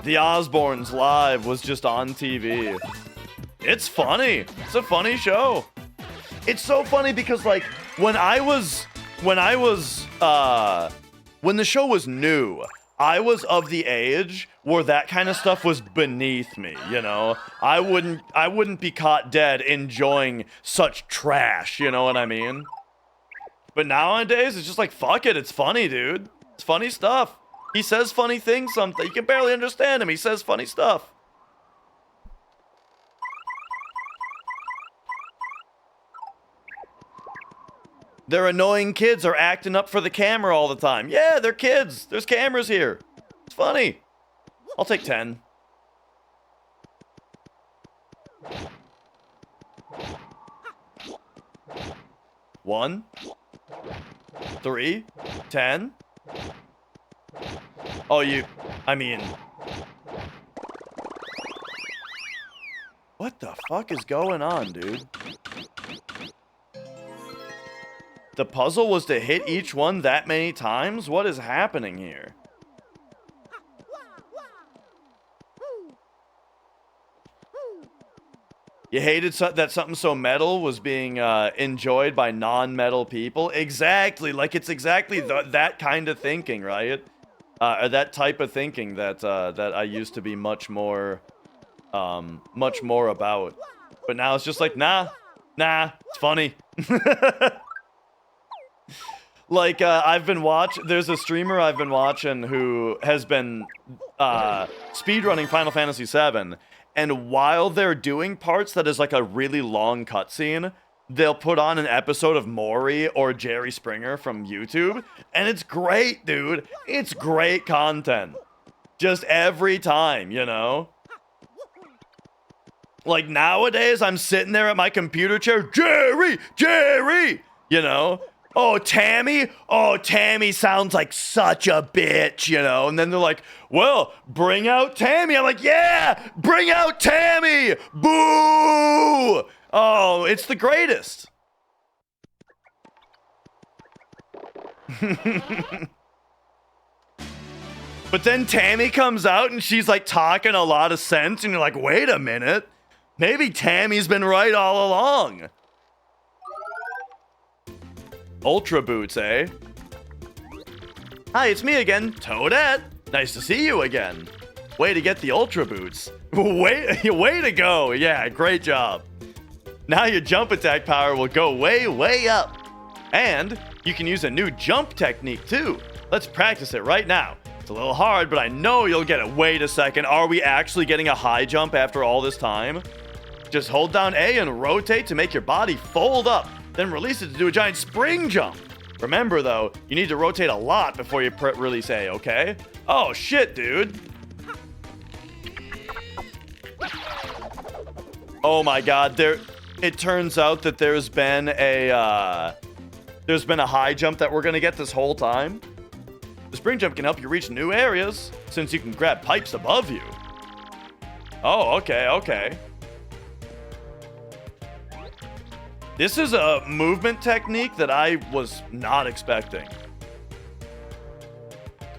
The Osbournes live was just on TV. It's funny. It's a funny show. It's so funny because, like, when the show was new, I was of the age where that kind of stuff was beneath me, you know? I wouldn't be caught dead enjoying such trash, you know what I mean? But nowadays, it's just like, fuck it, it's funny, dude. It's funny stuff. He says funny things, something. You can barely understand him. He says funny stuff. Their annoying kids are acting up for the camera all the time. Yeah, they're kids. There's cameras here. It's funny. I'll take 10. One, 3, 10. Oh, I mean... What the fuck is going on, dude? The puzzle was to hit each one that many times? What is happening here? You hated that something so metal was being enjoyed by non-metal people? Exactly. Like, it's exactly that kind of thinking, right? Or that type of thinking that that I used to be much more about. But now it's just like, nah, it's funny. Like, there's a streamer I've been watching who has been speedrunning Final Fantasy VII, and while they're doing parts that is like a really long cutscene, they'll put on an episode of Maury or Jerry Springer from YouTube, and it's great, dude. It's great content. Just every time, you know? Like, nowadays, I'm sitting there at my computer chair, Jerry! You know? Oh, Tammy sounds like such a bitch, you know? And then they're like, well, bring out Tammy. I'm like, yeah, bring out Tammy! Boo! Oh, it's the greatest. But then Tammy comes out and she's like talking a lot of sense, and you're like, wait a minute. Maybe Tammy's been right all along. Ultra Boots, eh? Hi, it's me again, Toadette. Nice to see you again. Way to get the Ultra Boots. Way to go. Yeah, great job. Now your jump attack power will go way up. And you can use a new jump technique too. Let's practice it right now. It's a little hard, but I know you'll get it. Wait a second. Are we actually getting a high jump after all this time? Just hold down A and rotate to make your body fold up. Then release it to do a giant spring jump. Remember, though, you need to rotate a lot before you release A, okay? Oh, shit, dude. Oh, my God. It turns out that there's been a high jump that we're going to get this whole time. The spring jump can help you reach new areas, since you can grab pipes above you. Oh, okay. This is a movement technique that I was not expecting.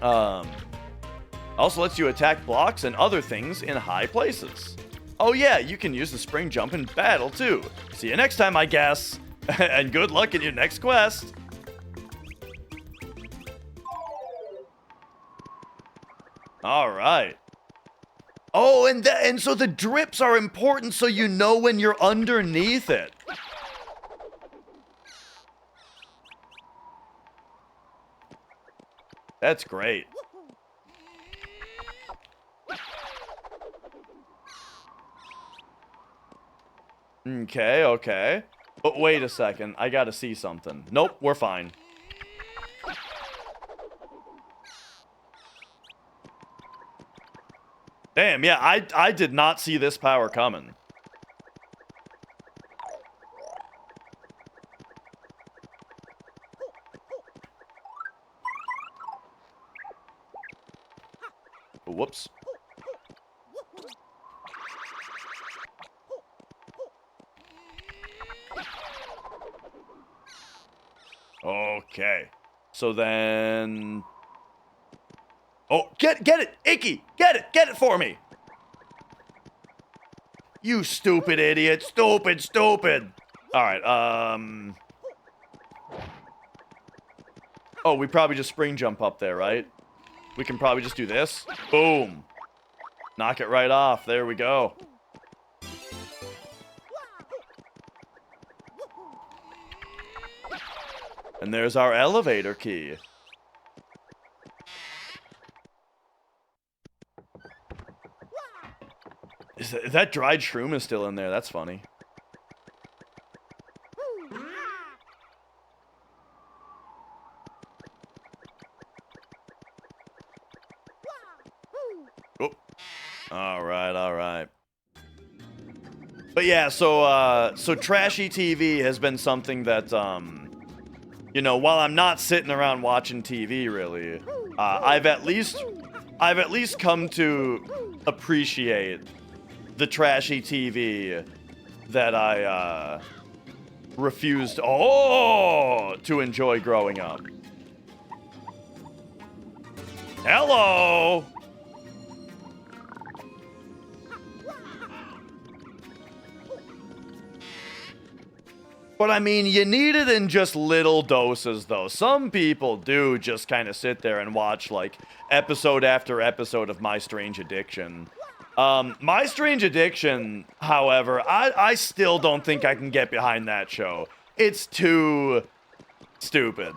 Also lets you attack blocks and other things in high places. Oh yeah, you can use the spring jump in battle too. See you next time, I guess. And good luck in your next quest. All right. Oh, and so the drips are important so you know when you're underneath it. That's great. Okay. But wait a second. I gotta see something. Nope, we're fine. Damn, yeah, I did not see this power coming. Whoops. Okay. So then... Oh, get it! Icky! Get it for me! You stupid idiot! Stupid! Alright, Oh, we probably just spring jump up there, right? We can probably just do this. Boom. Knock it right off. There we go. And there's our elevator key. That dried shroom is still in there. That's funny. Oh. All right. But yeah, so trashy TV has been something that, you know, while I'm not sitting around watching TV, really, I've at least come to appreciate the trashy TV that I refused to enjoy growing up. Hello! But I mean, you need it in just little doses, though. Some people do just kind of sit there and watch, like, episode after episode of My Strange Addiction. My Strange Addiction, however, I still don't think I can get behind that show. It's too stupid.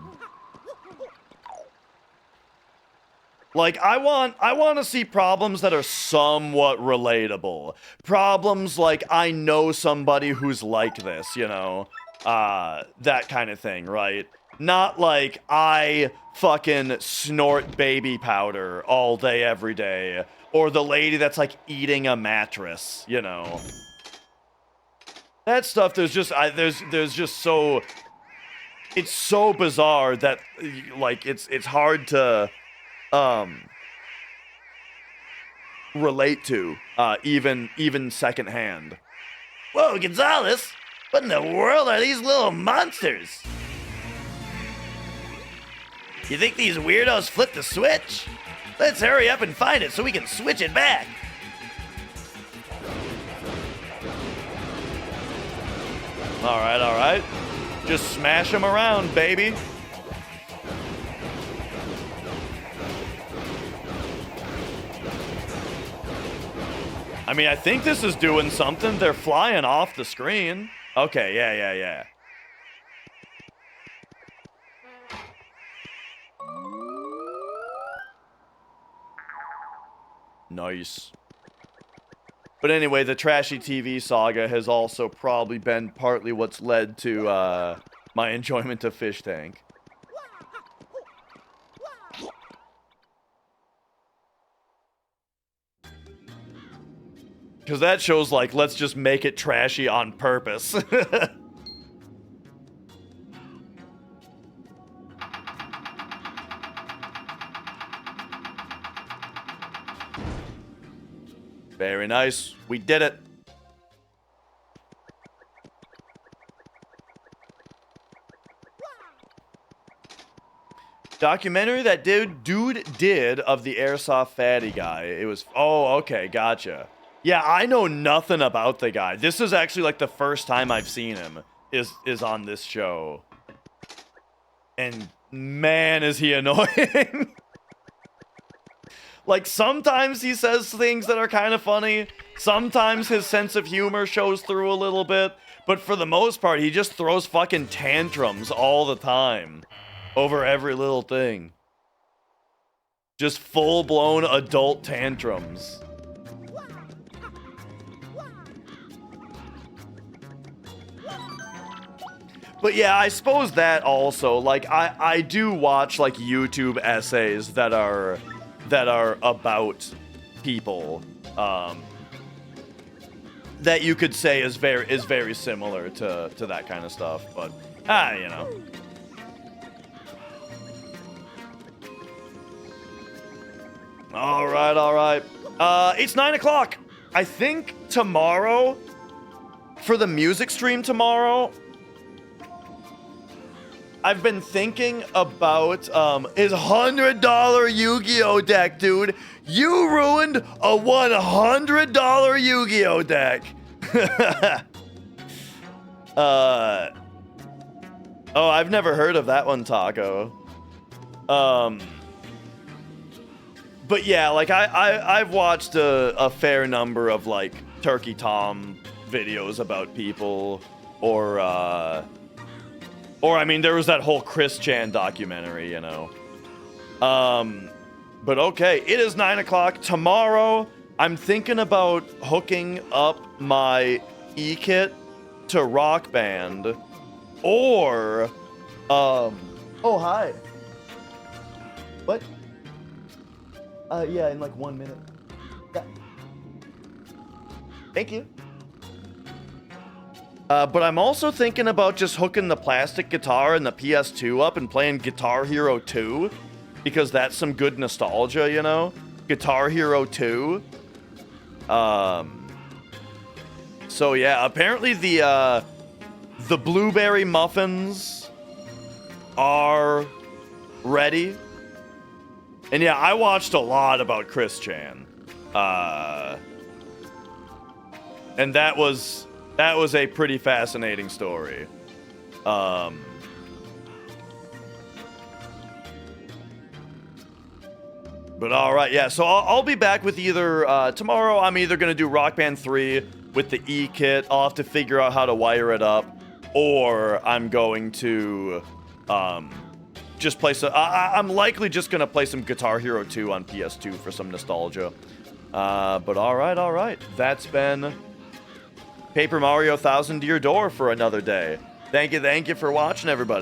Like, I want to see problems that are somewhat relatable. Problems like, I know somebody who's like this, you know? That kind of thing, right? Not like, I fucking snort baby powder all day, every day. Or the lady that's, like, eating a mattress, you know? That stuff, there's just so... It's so bizarre that, like, it's hard to... relate to, even secondhand. Whoa, Gonzalez! What in the world are these little monsters? You think these weirdos flipped the switch? Let's hurry up and find it so we can switch it back. Alright. Just smash them around, baby. I mean, I think this is doing something. They're flying off the screen. Okay, yeah. Nice. But anyway, the trashy TV saga has also probably been partly what's led to my enjoyment of Fish Tank. Because that show's like, let's just make it trashy on purpose. Very nice. We did it. Documentary that dude did of the airsoft fatty guy. It was... Oh, okay. Gotcha. Yeah, I know nothing about the guy. This is actually like the first time I've seen him is on this show. And man, is he annoying. Like, sometimes he says things that are kind of funny. Sometimes his sense of humor shows through a little bit. But for the most part, he just throws fucking tantrums all the time. Over every little thing. Just full-blown adult tantrums. But yeah, I suppose that also, like, I do watch, like, YouTube essays that are about people, that you could say is very similar to that kind of stuff, but, you know. Alright. It's 9 o'clock. I think tomorrow, for the music stream tomorrow, I've been thinking about his $100 Yu-Gi-Oh deck, dude. You ruined a $100 Yu-Gi-Oh deck. Oh, I've never heard of that one, Taco. But yeah, like I've watched a fair number of like Turkey Tom videos about people, or I mean, there was that whole Chris Chan documentary, you know. But okay, it is 9 o'clock. Tomorrow, I'm thinking about hooking up my E-Kit to Rock Band, or, oh, hi. What? Yeah, in like 1 minute. Yeah. Thank you. But I'm also thinking about just hooking the plastic guitar and the PS2 up and playing Guitar Hero 2, because that's some good nostalgia, you know? Guitar Hero 2. So yeah, apparently the blueberry muffins are ready. And yeah, I watched a lot about Chris Chan. And that was a pretty fascinating story. But all right, yeah. So I'll be back with either tomorrow. I'm either gonna do Rock Band 3 with the E kit. I'll have to figure out how to wire it up, or I'm going to just play some. I'm likely just gonna play some Guitar Hero 2 on PS2 for some nostalgia. But all right. That's been Paper Mario 1000 to your door for another day. Thank you for watching, everybody.